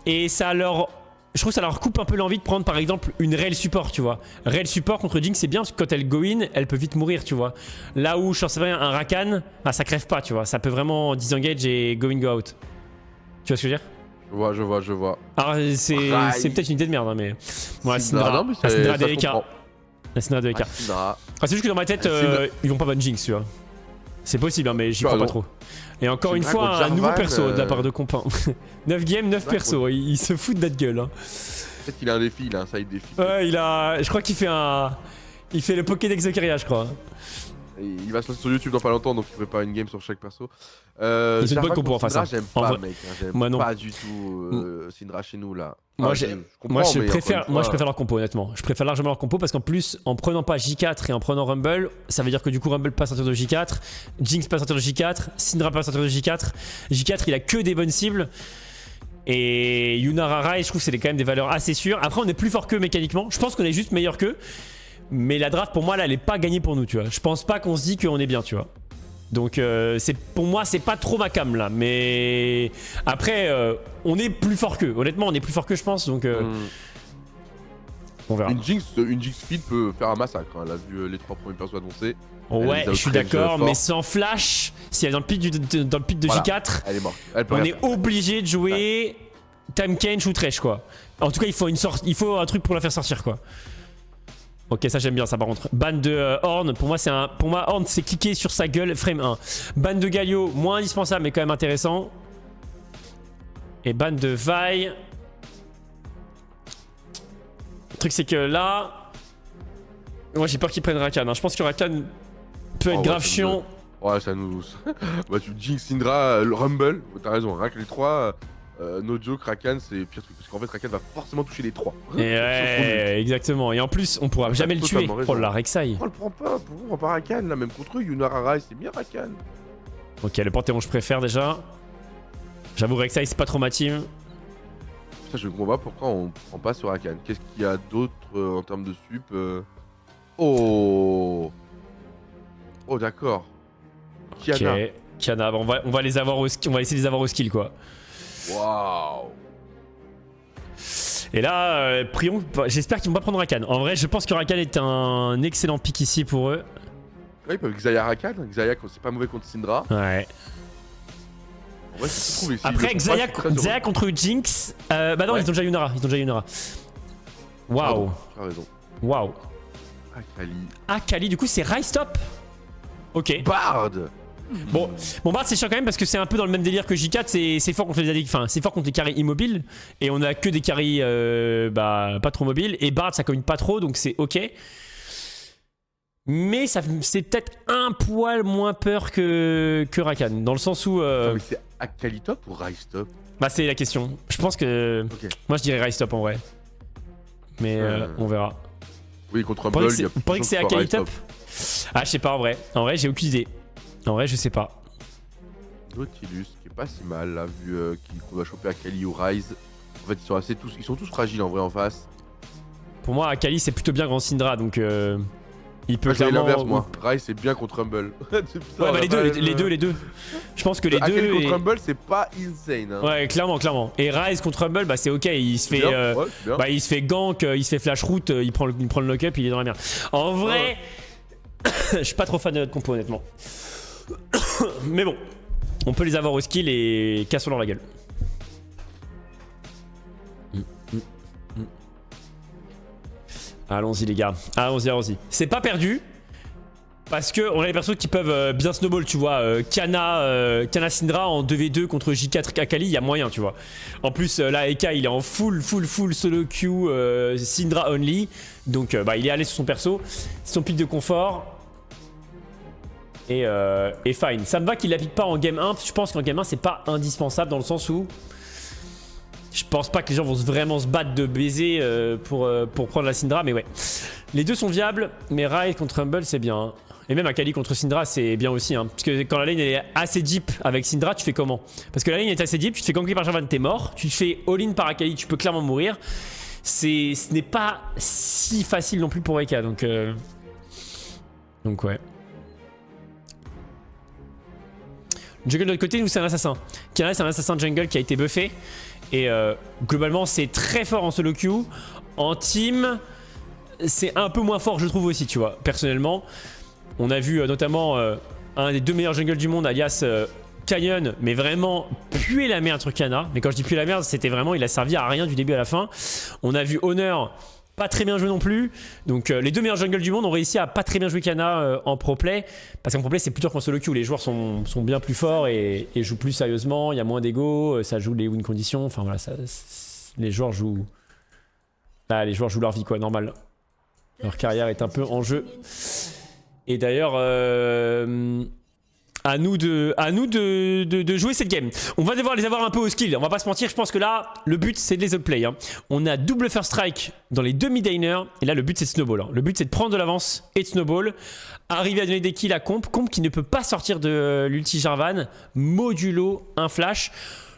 Et ça leur. Je trouve que ça leur coupe un peu l'envie de prendre par exemple une Rel support, tu vois. Rel support contre Jinx, c'est bien parce que quand elle go in, elle peut vite mourir, tu vois. Là où, je sais pas, un Rakan, bah ça crève pas, tu vois. Ça peut vraiment disengage et go in, go out. Tu vois ce que je veux dire? Je vois. Alors, c'est peut-être une idée de merde, hein, mais. Bon, la Syndra de EK. La Syndra de EK. C'est juste que dans ma tête, ils vont pas ban Jinx, tu vois. C'est possible, hein, mais j'y crois pas trop. Et encore une fois, un nouveau perso de la part de Compin. 9 games, 9 persos, il se fout de notre gueule. Hein. Peut-être qu'il a un défi, il a un side défi. Ouais, je crois qu'il fait un. Il fait le Pokédex de Keria, je crois. Il va se lancer sur YouTube dans pas longtemps, donc il prépare une game sur chaque perso. C'est une bonne compo en face. J'aime pas, mec. J'aime pas du tout Syndra chez nous là. Moi, je préfère leur compo, honnêtement. Je préfère largement leur compo parce qu'en plus, en prenant pas J4 et en prenant Rumble, ça veut dire que du coup, Rumble passe à sortir de J4, Jinx passe à sortir de J4, Syndra passe à sortir de J4. J4, il a que des bonnes cibles. Et Yuna Rai, je trouve que c'est quand même des valeurs assez sûres. Après, on est plus fort qu'eux mécaniquement. Je pense qu'on est juste meilleur qu'eux. Mais la draft, pour moi, là, elle est pas gagnée pour nous, tu vois. Je pense pas qu'on se dit qu'on est bien, tu vois. Donc, pour moi, c'est pas trop ma cam, là. Mais après, on est plus fort qu'eux. Honnêtement, on est plus fort qu'eux, je pense. Donc, on verra. Une Jinx feed peut faire un massacre. Hein. Elle a vu les 3 premiers persos annoncés. Ouais, je suis d'accord, mais sans flash, si elle est dans le pit de voilà, J4, elle est morte. On est obligé de jouer Tahm Kench ou Thresh, quoi. En tout cas, il faut un truc pour la faire sortir, quoi. Ok, ça j'aime bien ça par contre. Ban de Horn, pour moi Horn c'est cliquer sur sa gueule, frame 1. Ban de Galio, moins indispensable mais quand même intéressant. Et ban de Vi. Le truc c'est que là, moi j'ai peur qu'ils prennent Rakan. Hein. Je pense que Rakan peut être grave chiant. Ouais, ça nous... bah tu Jinx, Syndra, le Rumble, t'as raison, rien que les 3... no joke, Rakan c'est pire truc parce qu'en fait Rakan va forcément toucher les 3. Et ouais, exactement. Et en plus, on pourra jamais le tuer. Oh la Rek'Sai. On le prend pas, pourquoi on prend pas Rakan là, même contre eux, Yuna Rai c'est bien Rakan. Ok, le Panthéon je préfère déjà. J'avoue, Rek'Sai c'est pas trop ma team. Ça, je comprends pas pourquoi on prend pas sur Rakan. Qu'est-ce qu'il y a d'autre en termes de sup Oh d'accord. Kiana. Ok, Kiana, on va les avoir au skill, on va essayer de les avoir au skill quoi. Waouh. Et là, prions, j'espère qu'ils vont pas prendre Rakan. En vrai, je pense que Rakan est un excellent pick ici pour eux. Ouais, ils peuvent Xayah Rakan. Xayah, c'est pas mauvais contre Syndra. Ouais. En vrai, c'est trouvé ici. Après, Xayah contre Jinx. Bah non, ouais. Ils ont déjà Yunara. Waouh. Tu as raison. Waouh. Akali. Akali, du coup, c'est Rise Top. Ok. Bard. Bon, Bard c'est chiant quand même parce que c'est un peu dans le même délire que J4, c'est fort contre les addicts, enfin c'est fort contre les carries immobiles et on a que des carries pas trop mobiles et Bard ça commune pas trop donc c'est ok. Mais c'est peut-être un poil moins peur que Rakan dans le sens où... mais c'est Akali top ou Rise top? Bah c'est la question, je pense que... Okay. Moi je dirais Rise top en vrai. Mais on verra. Oui contre Rumble, il y a vous pensez que c'est Akali top? Ah je sais pas en vrai j'ai aucune idée. En vrai, je sais pas. Nautilus, qui est pas si mal là, vu qu'on va choper Akali ou Rise. En fait, ils sont tous fragiles en vrai en face. Pour moi, Akali c'est plutôt bien contre Syndra, donc il peut clairement. L'inverse, moi. Rise c'est bien contre Rumble. Putain, ouais, bah les deux. Je pense que les Akali deux. Contre Rumble, c'est pas insane. Hein. Ouais, clairement. Et Rise contre Rumble, bah c'est ok. Il se fait, il se fait gank, il se fait flash route, il prend le knock-up, il est dans la merde. En vrai, je suis pas trop fan de notre compo honnêtement. Mais bon, on peut les avoir au skill et cassons-leur la gueule. Allons-y les gars, allons-y. C'est pas perdu parce que on a des persos qui peuvent bien snowball, tu vois. Kana Syndra en 2v2 contre J4 Akali, il y a moyen, tu vois. En plus là Eka il est en full solo queue Syndra only, donc il est allé sur son perso, son pic de confort. Et fine. Ça me va qu'il la pique pas en game 1. Je pense qu'en game 1 c'est pas indispensable dans le sens où je pense pas que les gens vont vraiment se battre de baiser pour prendre la Syndra, mais ouais. Les deux sont viables, mais Rai contre Rumble c'est bien. Hein. Et même Akali contre Syndra c'est bien aussi. Hein. Parce que quand la lane est assez deep avec Syndra, tu fais comment? Parce que la lane est assez deep, tu te fais ganker par Jarvan, t'es mort. Tu te fais all-in par Akali, tu peux clairement mourir. Ce n'est pas si facile non plus pour Eka, donc ouais. Jungle de l'autre côté, nous c'est un assassin. Kiana c'est un assassin jungle qui a été buffé. Et globalement c'est très fort en solo queue. En team, c'est un peu moins fort je trouve aussi, tu vois, personnellement. On a vu notamment un des 2 meilleurs jungles du monde, alias Canyon, mais vraiment puer la merde sur Kiana. Mais quand je dis puer la merde, c'était vraiment, il a servi à rien du début à la fin. On a vu Honor pas très bien joué non plus. Donc les 2 meilleurs jungles du monde ont réussi à pas très bien jouer Kiana en pro play. Parce qu'en pro play c'est plus dur qu'en solo queue où les joueurs sont bien plus forts et jouent plus sérieusement, il y a moins d'ego, ça joue les win conditions, enfin voilà, les joueurs jouent. Là les joueurs jouent leur vie quoi, normal. Leur carrière est un peu en jeu. Et d'ailleurs, à nous de jouer cette game. On va devoir les avoir un peu au skill. On va pas se mentir, je pense que là, le but c'est de les outplay. Hein. On a double first strike dans les deux mid-laners. Et là, le but c'est de snowball. Hein. Le but c'est de prendre de l'avance et de snowball. Arriver à donner des kills à Comp. Comp qui ne peut pas sortir de l'ulti Jarvan. Modulo un flash.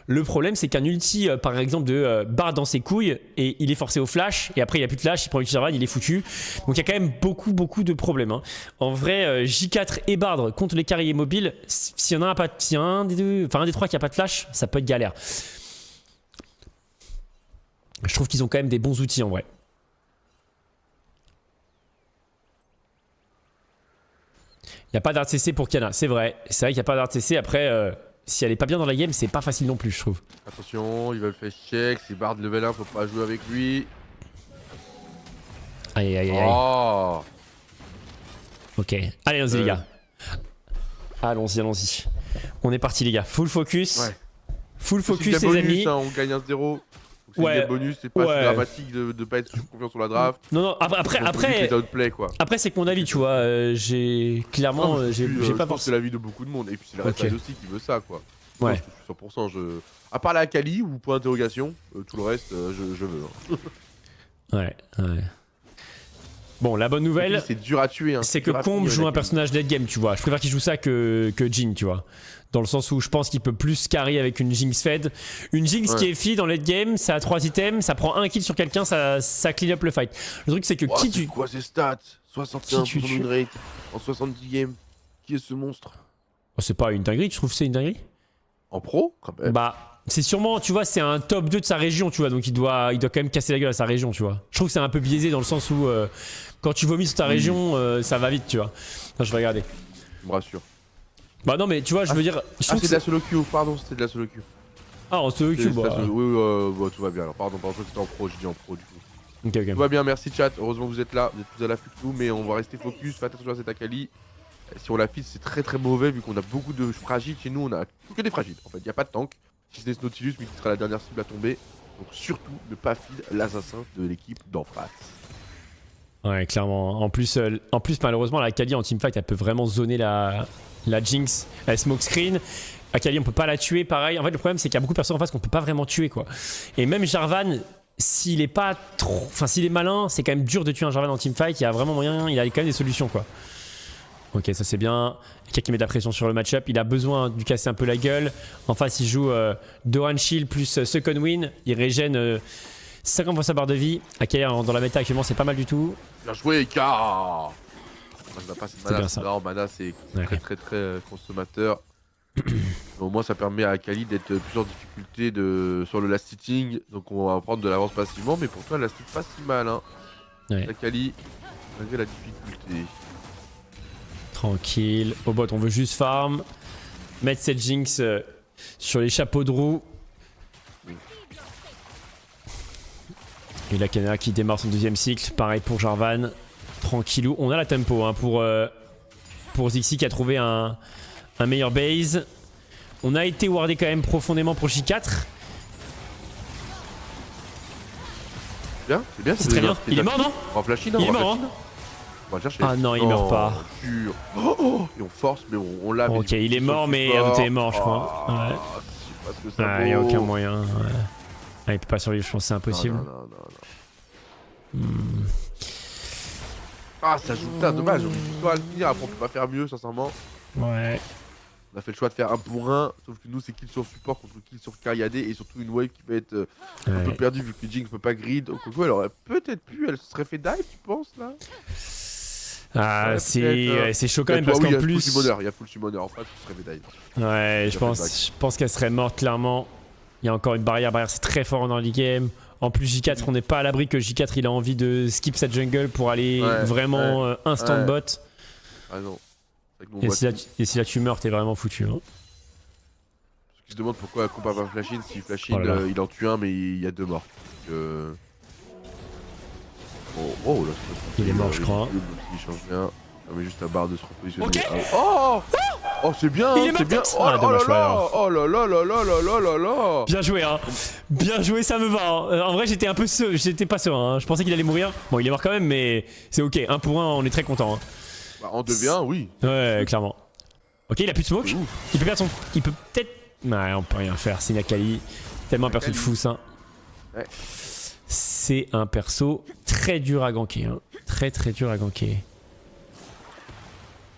Le problème, c'est qu'un ulti, par exemple, de Bard dans ses couilles, et il est forcé au flash, et après il n'y a plus de flash, il prend l'ulti Jarvan, il est foutu. Donc il y a quand même beaucoup de problèmes. Hein. En vrai, J4 et Bard contre les carriers mobiles, s'il y en a pas, s'il y a un des deux, enfin un des trois qui a pas de flash, ça peut être galère. Je trouve qu'ils ont quand même des bons outils en vrai. Il n'y a pas d'art CC pour Kiana, c'est vrai. C'est vrai qu'il n'y a pas d'art CC. Après, si elle est pas bien dans la game, c'est pas facile non plus, je trouve. Attention, il va le faire check. Si Bard level 1, faut pas jouer avec lui. Aïe. Oh. Ok, allez, allons-y les gars. Allons-y. On est parti les gars, full focus. Ouais. Full focus les bonus, amis. Hein, on gagne 1-0. C'est bonus, c'est pas dramatique de pas être confiant sur la draft. Non, après c'est que mon avis, tu vois, j'ai clairement, j'ai pas pensé. C'est l'avis de beaucoup de monde, et puis c'est le reste aussi qui veut ça, quoi. Ouais. Moi, je suis 100%, à part la Akali ou point d'interrogation, tout le reste, je veux. Hein. Ouais. Bon, la bonne nouvelle, c'est dur à tuer. Hein. C'est que Comb joue un personnage late game, tu vois. Je préfère qu'il joue ça que Jhin, tu vois. Dans le sens où je pense qu'il peut plus carry avec une Jinx fed. Une Jinx qui est feed dans late game, ça a 3 items, ça prend un kill sur quelqu'un, ça clean up le fight. Le truc c'est que qui tu... quoi ces stats 61% win rate en 70 games. Qui est ce monstre? C'est pas une dinguerie, tu trouves que c'est une dinguerie? En pro quand même. Bah, c'est sûrement, tu vois, c'est un top 2 de sa région, tu vois, donc il doit quand même casser la gueule à sa région, tu vois. Je trouve que c'est un peu biaisé dans le sens où quand tu vomis sur ta région, ça va vite, tu vois. Enfin, je vais regarder. Je me rassure. Bah non mais tu vois, je veux dire... c'est de la solo queue, pardon, c'était de la solo queue. Ah, en solo queue, bah... Oui, tout va bien alors, pardon, que c'était en pro, je dis en pro du coup. Ok. Tout va bien, merci chat, heureusement vous êtes là, vous êtes plus à l'affût que nous, mais on va rester focus, faites attention à cette Akali. Si on la feed, c'est très mauvais vu qu'on a beaucoup de fragiles chez nous, on a que des fragiles en fait, il n'y a pas de tank. Si c'est ce Nautilus, mais qui sera la dernière cible à tomber. Donc surtout, ne pas feed l'assassin de l'équipe d'en face. Ouais, clairement. En plus malheureusement, la Akali en teamfight, elle peut vraiment zoner la Jinx. Elle smoke screen. Akali, on peut pas la tuer, pareil. En fait, le problème, c'est qu'il y a beaucoup de personnes en face qu'on peut pas vraiment tuer, quoi. Et même Jarvan, s'il est pas trop... Enfin, s'il est malin, c'est quand même dur de tuer un Jarvan en teamfight. Il y a vraiment moyen, il a quand même des solutions, quoi. Ok, ça c'est bien. Quelqu'un qui met de la pression sur le match-up. Il a besoin de lui casser un peu la gueule. En face, il joue Doran Shield plus Second Win. Il régène 50 fois sa barre de vie. Akali dans la méta actuellement, c'est pas mal du tout. Bien joué, K. C'est bien ça. Non, mana, c'est très consommateur. Au moins, ça permet à Akali d'être plus en difficulté sur le last hitting. Donc, on va prendre de l'avance passivement. Mais pour toi, le last hit pas si mal. Hein. Ouais. Akali, malgré la difficulté. Tranquille. Au bot, on veut juste farm. Mettre cette Jinx sur les chapeaux de roue. Et la Kiana qui démarre son deuxième cycle. Pareil pour Jarvan. Tranquillou. On a la tempo hein, pour Zixi qui a trouvé un meilleur base. On a été wardé quand même profondément pour J4. C'est bien. C'est très bien. Il est mort, non? En flashy, non? Il est mort, hein? On va le chercher. Ah non, il meurt pas. Dur. Et on force, mais on l'a. Ok, il est mort, mais on est mort, je crois. Ouais. Parce que ça il n'y a aucun moyen. Ouais. Ah, il peut pas survivre, je pense que c'est impossible. Non. Ah, ça joue putain, dommage. On peut le finir, après on peut pas faire mieux, sincèrement. Ouais. On a fait le choix de faire 1 pour 1, sauf que nous c'est kill sur support contre kill sur Cariadé et surtout une wave qui va être un peu perdue vu que Jinx peut pas grid. Donc elle aurait peut-être pu, elle se serait fait dive, tu penses là? Ah, c'est chaud quand même parce qu'en plus. Il y a full summoner en face qui serait fait dive. Ouais, je pense qu'elle serait morte clairement. Il y a encore une barrière, c'est très fort dans le game. En plus J4, on n'est pas à l'abri que J4 il a envie de skip sa jungle pour aller vraiment instant bot. Ah non. Et si là tu meurs, t'es vraiment foutu. Hein. Ceux qui se demandent pourquoi Comp a pas flash in, s'il flash in, il en tue un, mais il y a 2 morts. Là, il est mort, je crois. Il change rien. On met juste la barre de se repositionner. Ok. Oh, c'est bien, c'est bien. Oh là là. Bien joué, hein. Bien joué, ça me va. Hein. En vrai, j'étais pas serein. Hein. Je pensais qu'il allait mourir. Bon, il est mort quand même, mais c'est ok. 1 pour 1, on est très content. Hein. Bah, en 2v1, oui. Ouais, clairement. Ok, il a plus de smoke. Il peut perdre son... Il peut peut-être... Ouais, on peut rien faire, c'est Nakali. Tellement un perso de fou, ça. Ouais. C'est un perso très dur à ganker. Hein. Très dur à ganker.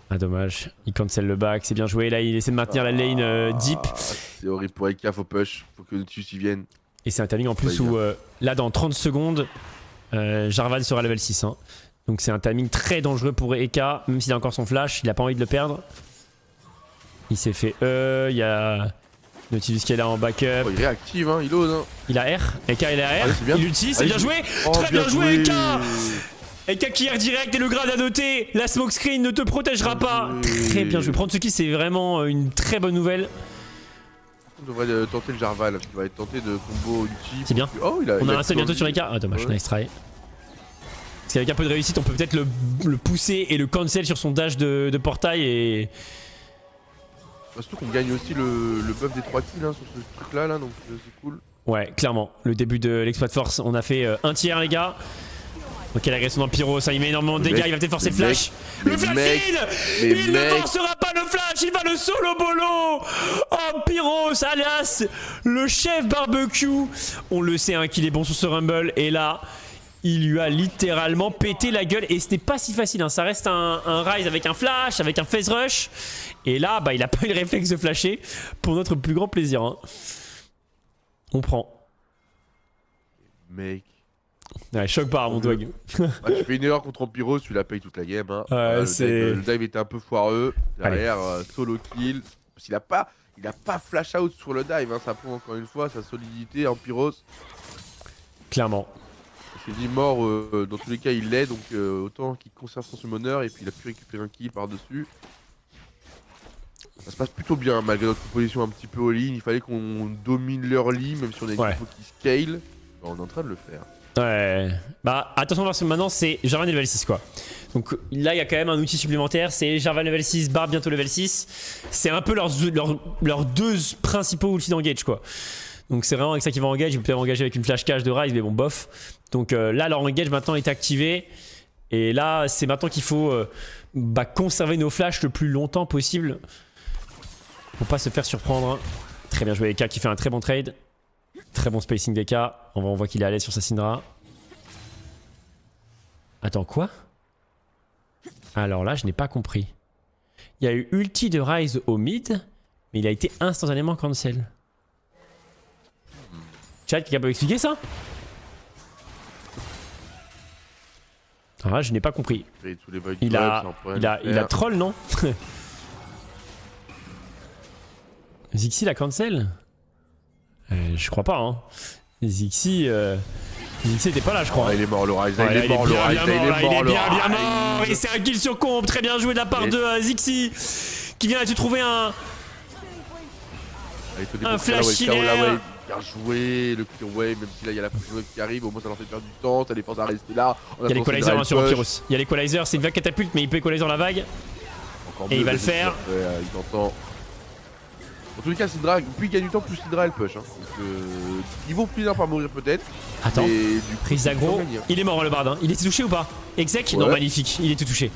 Ah, dommage. Il cancel le back, c'est bien joué. Là, il essaie de maintenir la lane deep. C'est horrible pour Eka, faut push. Faut que Nautilus y vienne. Et c'est un timing en plus où, là, dans 30 secondes, Jarvan sera level 6. Hein. Donc c'est un timing très dangereux pour Eka, même s'il a encore son flash, il a pas envie de le perdre. Il s'est fait il y a Nautilus qui est là en backup. Oh, il réactive, hein, il ose. Hein. Il a R, Eka il a R, allez, il l'utilise, c'est bien joué. Très bien joué Eka. Eka qui R direct et le grade à noter. La smoke screen ne te protégera pas. Très bien joué. Prendre ce kill c'est vraiment une très bonne nouvelle. On devrait tenter le Jarvan, il va être tenté de combo ulti. C'est bien. Oh, on a un seul bientôt sur Eka. Ah dommage, nice try. Parce qu'avec un peu de réussite, on peut peut-être le pousser et le cancel sur son dash de portail et... Surtout qu'on gagne aussi le buff des 3 kills hein, sur ce truc là, donc c'est cool. Ouais, clairement. Le début de l'exploit de force, on a fait un tiers les gars. Ok, l'agression dans Pyro, ça il met énormément de dégâts, il va peut-être forcer le flash. Le flash il ne forcera pas le flash, il va le solo bolo. Oh Pyros, alias le chef barbecue. On le sait hein, qu'il est bon sur ce Rumble et là... Il lui a littéralement pété la gueule et c'était pas si facile, hein. Ça reste un Ryze avec un flash, avec un phase rush. Et là, bah, il a pas eu le réflexe de flasher pour notre plus grand plaisir. Hein. On prend. Mec. Ouais, choc barre mon dog. Tu fais une erreur contre Pyros, tu la payes toute la game. Hein. Le dive était un peu foireux. Derrière, solo kill. Parce qu'il a pas flash out sur le dive, hein. Ça prend encore une fois sa solidité en Pyros. Clairement. Il s'est dit mort, dans tous les cas il l'est, donc autant qu'il conserve son summoner et puis il a pu récupérer un kill par dessus. Ça se passe plutôt bien malgré notre position un petit peu all-in, il fallait qu'on domine l'early même si on a une info qui scale, on est en train de le faire. Ouais, bah attention parce que maintenant c'est Jarvan level 6 quoi. Donc là il y a quand même un outil supplémentaire, c'est Jarvan level 6, Barb bientôt level 6. C'est un peu leurs deux principaux ultis d'engage quoi. Donc c'est vraiment avec ça qu'ils vont engage, ils peuvent engager avec une flash cache de Ryze mais bon bof. Donc là leur engage maintenant est activé. Et là c'est maintenant qu'il faut conserver nos flashs le plus longtemps possible. Pour pas se faire surprendre. Très bien joué Eka qui fait un très bon trade. Très bon spacing d'Eka. On voit qu'il est à l'aise sur sa Syndra. Attends quoi? Alors là je n'ai pas compris. Il y a eu ulti de Ryze au mid. Mais il a été instantanément cancel. Chat, quelqu'un peut expliquer ça? Ah, je n'ai pas compris. Il a troll, non? Zixi la cancel? Je crois pas, hein. Zixi était pas là, je crois. Il est mort, le Ryze. Il est bien mort. Et c'est un kill sur combe. Très bien joué de la part de Zixi. Qui vient de trouver un flash healer. Bien joué, le clear wave, même si là il y a la prochaine qui arrive, au moins ça leur fait perdre du temps, ça les force à rester là. Il y a l'équalizer sur Pyrrhus. Il y a l'équalizer, c'est une vague catapulte, mais il peut équaliser la vague. Et il va le faire. Il t'entend. En tous les cas, Syndra, plus il gagne du temps, plus Syndra elle push. Hein. Donc, ils vont finir par mourir peut-être. Attends, prise d'aggro. Il est mort le bard. Hein. Il était touché ou pas? Exec? Non, magnifique, il est tout touché.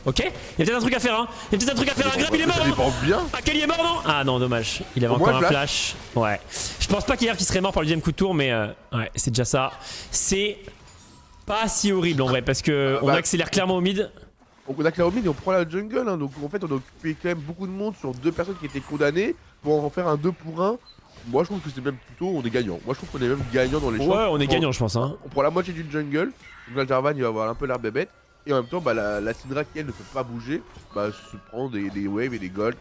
Ok, il y a peut-être un truc à faire, hein. Il y a peut-être un truc à faire. Grab, il est mort. Bien. Akali est mort, non? Ah non, dommage. Il avait encore un flash. Ouais. Je pense pas qu'il serait mort par le deuxième coup de tour, mais ouais, c'est déjà ça. C'est pas si horrible en vrai, parce que on accélère clairement au mid. On accélère au mid et on prend la jungle, hein. Donc en fait, on a occupé quand même beaucoup de monde sur deux personnes qui étaient condamnées pour en faire un 2 pour 1. Moi, je trouve que c'est même plutôt, on est gagnant. Moi, je trouve qu'on est même gagnant dans les champs. Ouais, on est gagnant, je pense. Hein. On prend la moitié d'une jungle. Donc là, Jarvan, il va avoir un peu l'air bébête. Et en même temps, la Syndra qui elle ne peut pas bouger, se prend des waves et des golds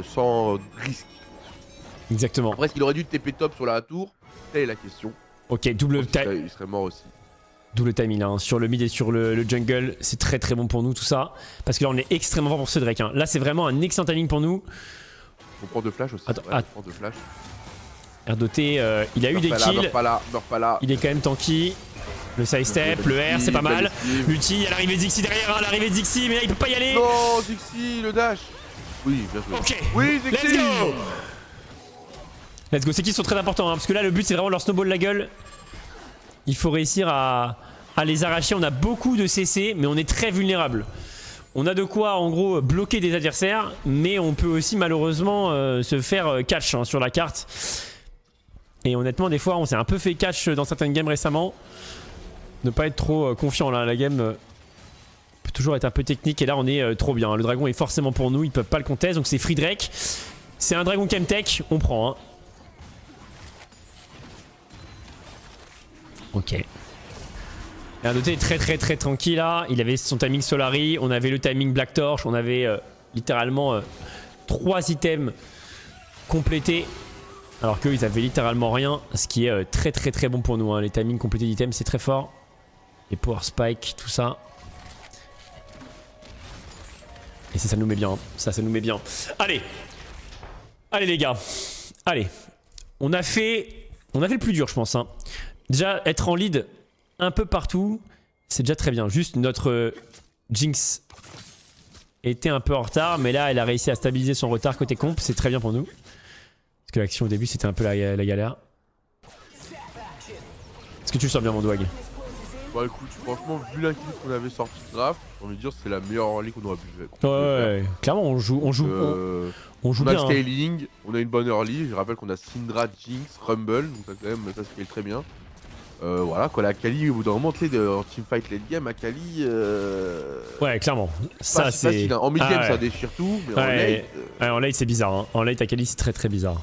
sans risque. Exactement. Après, est-ce qu'il aurait dû TP top sur la tour? Telle est la question. Ok, double time. Il serait mort aussi. Double timing hein. Sur le mid et sur le jungle, c'est très bon pour nous tout ça. Parce que là, on est extrêmement fort pour ce Drake. Hein. Là, c'est vraiment un excellent timing pour nous. On prend deux flashs aussi. Attends, on prend deux flashs. R2T, il a eu des kills. Meurs pas là. Il est quand même tanky. Le side step, le R, c'est pas mal. L'ulti, il y a l'arrivée de Zixi derrière, hein, l'arrivée de Zixi, mais là il peut pas y aller. Non, Zixi, le dash. Oui, bien joué. Ok. Oui, Zixi. Let's go. Let's go. Ces kills sont très importants, hein, parce que là le but c'est vraiment leur snowball la gueule. Il faut réussir à les arracher. On a beaucoup de CC, mais on est très vulnérable. On a de quoi en gros bloquer des adversaires, mais on peut aussi malheureusement se faire catch hein, sur la carte. Et honnêtement des fois on s'est un peu fait catch dans certaines games récemment. Ne pas être trop confiant là, la game peut toujours être un peu technique et là on est trop bien. Le dragon est forcément pour nous, ils peuvent pas le contest, donc c'est Free Drake. C'est un dragon Chemtech, on prend hein. Ok. Et un doté très tranquille là, il avait son timing Solari, on avait le timing Black Torch, on avait littéralement 3 items complétés. Alors qu'eux ils avaient littéralement rien, ce qui est très bon pour nous hein. Les timings complétés d'items c'est très fort. Les Power Spike, tout ça. Et ça nous met bien, ça nous met bien. Allez les gars, allez. On a fait le plus dur je pense hein. Déjà être en lead un peu partout, c'est déjà très bien. Juste notre Jinx était un peu en retard, mais là elle a réussi à stabiliser son retard côté comp, c'est très bien pour nous. Parce que l'action au début c'était un peu la galère. Est-ce que tu le sens bien mon Dwag? Bah écoute, franchement, vu l'inquiétude qu'on avait sorti de draft, j'ai envie de dire c'est la meilleure early qu'on aurait pu faire. Ouais, clairement on joue bien. On a le scaling, on a une bonne early, je rappelle qu'on a Syndra, Jinx, Rumble, donc ça quand même ça scale très bien. Voilà quoi, la Akali au bout d'un moment tu sais en teamfight late game, Akali ouais clairement, ça c'est facile, hein. En mid game ça déchire tout, mais en late c'est bizarre hein. En late Akali c'est très bizarre. Bon,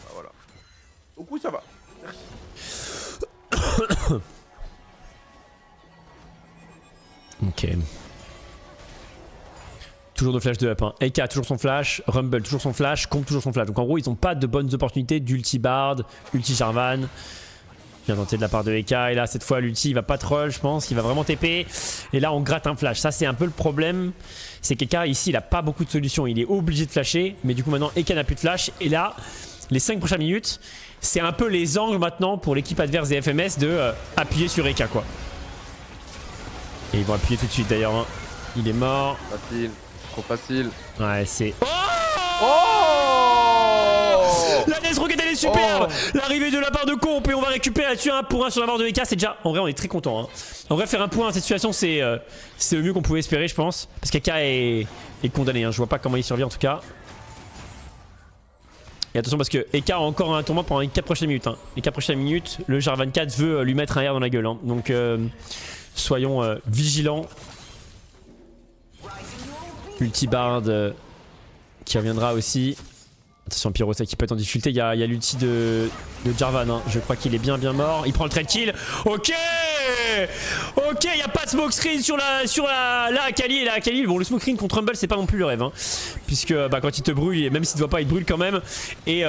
bah voilà. Donc oui ça va, merci. Ok. Toujours de flash de up hein. Eka toujours son flash, Rumble toujours son flash, Comp toujours son flash. Donc en gros ils ont pas de bonnes opportunités d'ulti Bard, ulti Jarvan. Bien tenté de la part de Eka et là cette fois l'ulti il va pas troll je pense, il va vraiment TP. Et là on gratte un flash, ça c'est un peu le problème. C'est qu'Eka ici il a pas beaucoup de solutions, il est obligé de flasher. Mais du coup maintenant Eka n'a plus de flash. Et là les 5 prochaines minutes c'est un peu les angles maintenant pour l'équipe adverse des FMS de appuyer sur Eka quoi. Et ils vont appuyer tout de suite d'ailleurs hein. Il est mort. Facile, trop facile. Ouais c'est... Oh la Death Rocket elle est superbe. L'arrivée de la part de Comp et on va récupérer là-dessus un pour 1 sur la barre de Eka. C'est déjà... En vrai on est très content hein. En vrai faire un point à cette situation c'est le mieux qu'on pouvait espérer je pense. Parce qu'Eka est condamné hein. Je vois pas comment il survit en tout cas. Et attention parce que Eka a encore un tournoi pendant les 4 prochaines minutes hein. Les 4 prochaines minutes le Jarvan 4 veut lui mettre un air dans la gueule hein. Donc soyons vigilants. Ulti Bard qui reviendra aussi. Attention Pyro ça qui peut être en difficulté. Il y a l'ulti de Jarvan hein. Je crois qu'il est bien mort. Il prend le trade kill. Ok, il n'y a pas de smoke screen sur la Akali. Et la Akali, bon le smoke screen contre Rumble c'est pas non plus le rêve hein. Puisque quand il te brûle, même s'il ne te voit pas il te brûle quand même. Et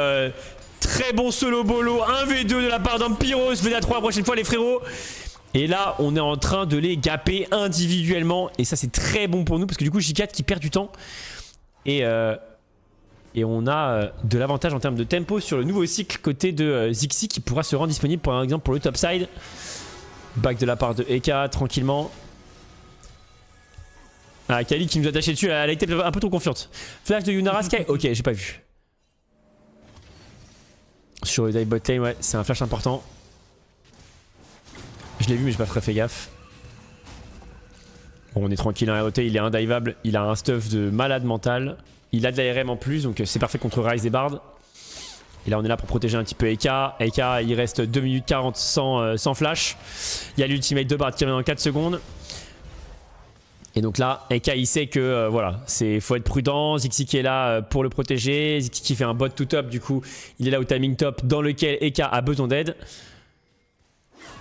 très bon solo bolo 1v2 de la part d'un Pyro. VA3 la prochaine fois les frérots. Et là on est en train de les gaper individuellement. Et ça c'est très bon pour nous parce que du coup J4 qui perd du temps. Et on a de l'avantage en termes de tempo sur le nouveau cycle côté de Zixi qui pourra se rendre disponible par exemple pour le topside. Back de la part de Eka tranquillement. Ah Kali qui nous a taché dessus, elle a été un peu trop confiante. Flash de Yunara Sky, ok j'ai pas vu. Sur le dive bot lane ouais c'est un flash important. Je l'ai vu mais j'ai pas très fait gaffe. Bon on est tranquille hein, ROT il est indiveable, il a un stuff de malade mental. Il a de l'ARM en plus donc c'est parfait contre Ryze et Bard. Et là on est là pour protéger un petit peu Eka. Eka il reste 2 minutes 40 sans flash. Il y a l'ultimate de Bard qui revient dans 4 secondes. Et donc là Eka il sait que voilà, faut être prudent. Zixi qui est là pour le protéger. Zixi qui fait un bot tout top du coup. Il est là au timing top dans lequel Eka a besoin d'aide.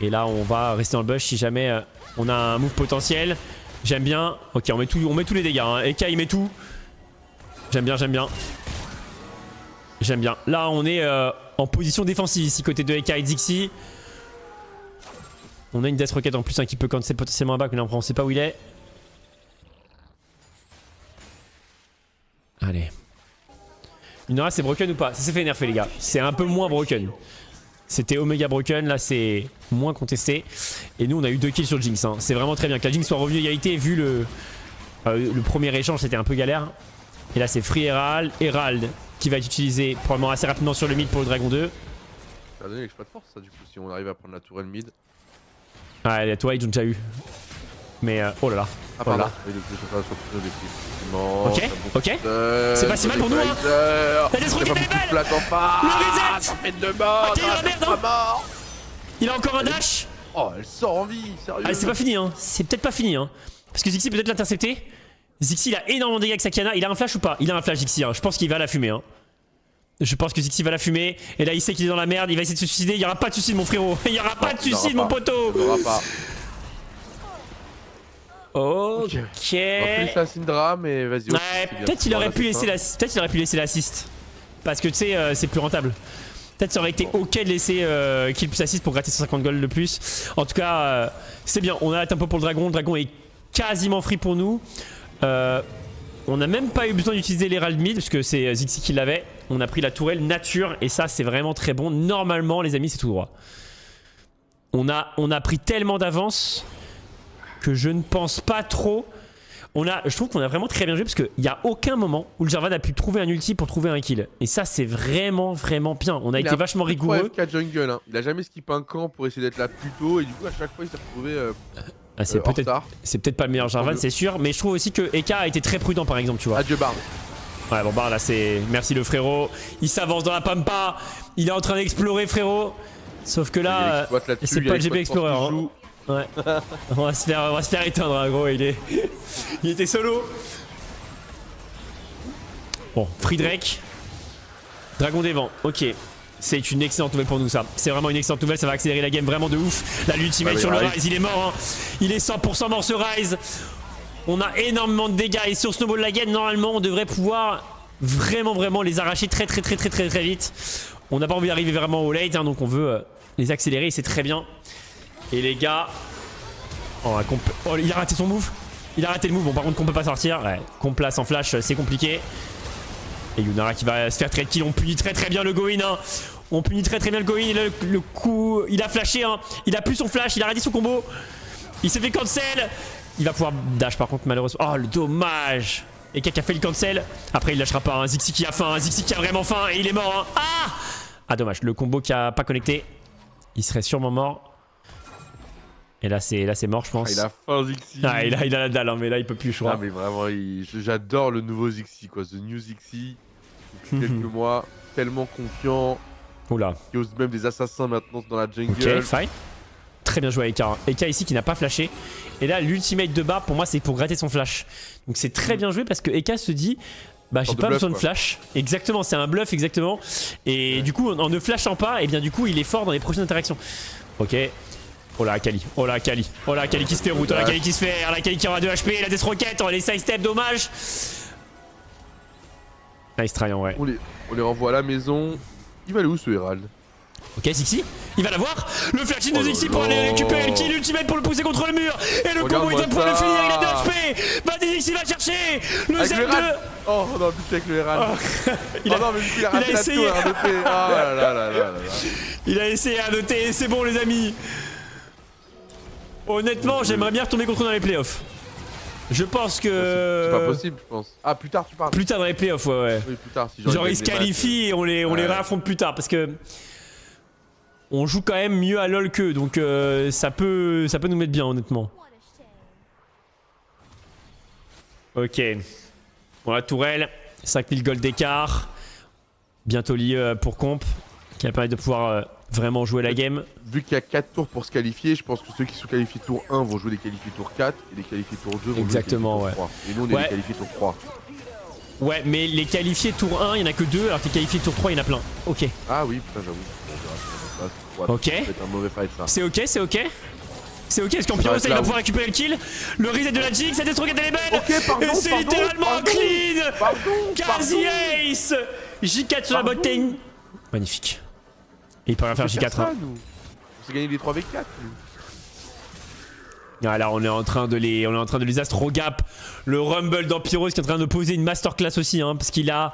Et là on va rester dans le bush si jamais on a un move potentiel. J'aime bien. Ok on met tous les dégâts hein. Eka il met tout. J'aime bien. J'aime bien. Là on est en position défensive ici côté de Eka et Zixi. On a une Death Rocket en plus hein, qui peut cancel potentiellement un back mais là on sait pas où il est. Allez. Yunara c'est broken ou pas? Ça s'est fait nerfer les gars. C'est un peu moins broken. C'était Omega broken, là c'est moins contesté. Et nous on a eu 2 kills sur Jinx hein. C'est vraiment très bien que la Jinx soit revenue égalité vu le premier échange c'était un peu galère. Et là c'est Free Herald qui va être utilisé probablement assez rapidement sur le mid pour le Dragon 2. Ça va donner l'exploit de force ça du coup si on arrive à prendre la tourelle mid. Ah la tourelle ils ont déjà eu. Mais oh là là. Ah, pardon. Ok, ok. C'est pas si mal pour nous, hein. La Deathstroke est belle. Le reset. Il a encore un dash. Oh, elle sort en vie, sérieux. Ah, c'est pas fini, hein. C'est peut-être pas fini, hein. Parce que Zixi peut-être l'intercepter. Zixi, il a énormément de dégâts avec sa Kiana. Il a un flash ou pas? Il a un flash, Zixi, hein. Je pense qu'il va la fumer, hein. Je pense que Zixi va la fumer. Et là, il sait qu'il est dans la merde. Il va essayer de se suicider. Il y aura pas de suicide, mon frérot. Il y aura pas de suicide, mon poteau. Il y aura pas. Ok. On va plus Syndra, mais vas-y. Ouais, peut-être il aurait pu laisser l'assist. Parce que tu sais, c'est plus rentable. Peut-être ça aurait été ok de laisser kill plus assist pour gratter 150 gold de plus. En tout cas, c'est bien. On a la tempo pour le dragon. Le dragon est quasiment free pour nous. On n'a même pas eu besoin d'utiliser l'Herald mid parce que c'est Zixi qui l'avait. On a pris la tourelle nature et ça c'est vraiment très bon. Normalement les amis c'est tout droit. On a pris tellement d'avance que je ne pense pas trop. Je trouve qu'on a vraiment très bien joué parce qu'il n'y a aucun moment où le Jarvan a pu trouver un ulti pour trouver un kill. Et ça c'est vraiment bien. On a été vachement rigoureux. Il a jungle, hein. Il a jamais skippé un camp pour essayer d'être là plus tôt et du coup à chaque fois il s'est retrouvé c'est peut-être pas le meilleur Jarvan, c'est sûr, mais je trouve aussi que Eka a été très prudent par exemple, tu vois. Adieu Bard. Ouais, bon, Bard là c'est. Merci le frérot. Il s'avance dans la pampa. Il est en train d'explorer, frérot. Sauf que là, c'est pas le GP Explorer. Hein. Ouais. on va se faire éteindre, hein, gros. Il était solo. Bon, Free Drake. Dragon des vents, ok. C'est une excellente nouvelle pour nous ça. C'est vraiment une excellente nouvelle, ça va accélérer la game vraiment de ouf. Là l'ultimate sur le Ryze, il est mort hein. Il est 100% mort ce Ryze. On a énormément de dégâts et sur Snowball la game normalement on devrait pouvoir vraiment les arracher très vite. On n'a pas envie d'arriver vraiment au late hein, donc on veut les accélérer et c'est très bien. Et les gars... Oh, il a raté son move. Il a raté le move, bon par contre qu'on peut pas sortir. Ouais, qu'on place en flash c'est compliqué. Et Yunara qui va se faire trade kill, on punit très bien le Goin hein. On punit très bien le Goin, le coup, il a flashé hein. Il a plus son flash, il a arrêté son combo. Il s'est fait cancel. Il va pouvoir dash par contre malheureusement. Oh le dommage. Et qui a fait le cancel. Après il lâchera pas, un Zixi qui a faim, un Zixi qui a vraiment faim et il est mort hein. Ah dommage, le combo qui a pas connecté. Il serait sûrement mort. Et là c'est mort je pense. Il a faim Zixi. Ah il a la dalle hein, mais là il peut plus je crois. Ah mais vraiment j'adore le nouveau Zixi quoi, The New Zixi. Depuis quelques mois, tellement confiant. Oula. Il ose même des assassins maintenant dans la jungle. Ok fine. Très bien joué Eka. Eka ici qui n'a pas flashé. Et là l'ultimate de bas pour moi c'est pour gratter son flash. Donc c'est très bien joué parce que Eka se dit bah j'ai pas besoin de flash. Exactement, c'est un bluff exactement. Et du coup en ne flashant pas, et bien du coup il est fort dans les prochaines interactions. Ok. Oh là Akali, oh là Akali, oh là Akali qui se fait route, oh là Akali qui se fait, oh là Akali qui aura 2 HP, la Death Rocket, oh les side step, dommage. Nice try en vrai. On les renvoie à la maison. Il va aller où ce Herald? Ok Zixi, il va l'avoir. Le flash de Zixi pour aller récupérer le kill ultimate pour le pousser contre le mur. Et le combo il va pouvoir le finir, il a 2 HP. Vas-y Zixi va chercher le Z2. Oh non, putain avec le Herald. Oh non mais il a raté la tour à noter. Oh là. Il a essayé à noter, c'est bon les amis. Honnêtement, j'aimerais bien retomber contre eux dans les playoffs. Je pense que... C'est pas possible, je pense. Ah, plus tard, tu parles. Plus tard dans les playoffs, ouais. Oui, plus tard. Si genre, ils se qualifient et on les réaffronte plus tard parce que... On joue quand même mieux à LoL qu'eux, donc ça peut nous mettre bien, honnêtement. Ok. Bon, la tourelle, 5000 gold d'écart. Bientôt lié pour comp, qui va permettre de pouvoir... vraiment jouer la game. Vu qu'il y a 4 tours pour se qualifier, je pense que ceux qui sont qualifiés tour 1 vont jouer des qualifiés tour 4 et les qualifiés tour 2 vont jouer des qualifiés tour 3. Et nous on est les qualifiés tour 3. Ouais, mais les qualifiés tour 1, il y en a que 2, alors que les qualifiés tour 3, il y en a plein. Ok. Ah oui, putain, j'avoue. Ok. C'est un mauvais fight ça. C'est ok, c'est ok. C'est ok, parce qu'en Pyro, il va pouvoir récupérer le kill. Le reset de la Jinx, cette Death Rocket elle est belle. Ok, pardon, et c'est littéralement clean. Quasi ace. J4 sur la bot lane. Magnifique. Et il peut rien faire J4 hein. On s'est gagné les 3v4 Ah là on est en train de les astro gap. Le Rumble dans Pyros qui est en train de poser une masterclass aussi hein, parce qu'il a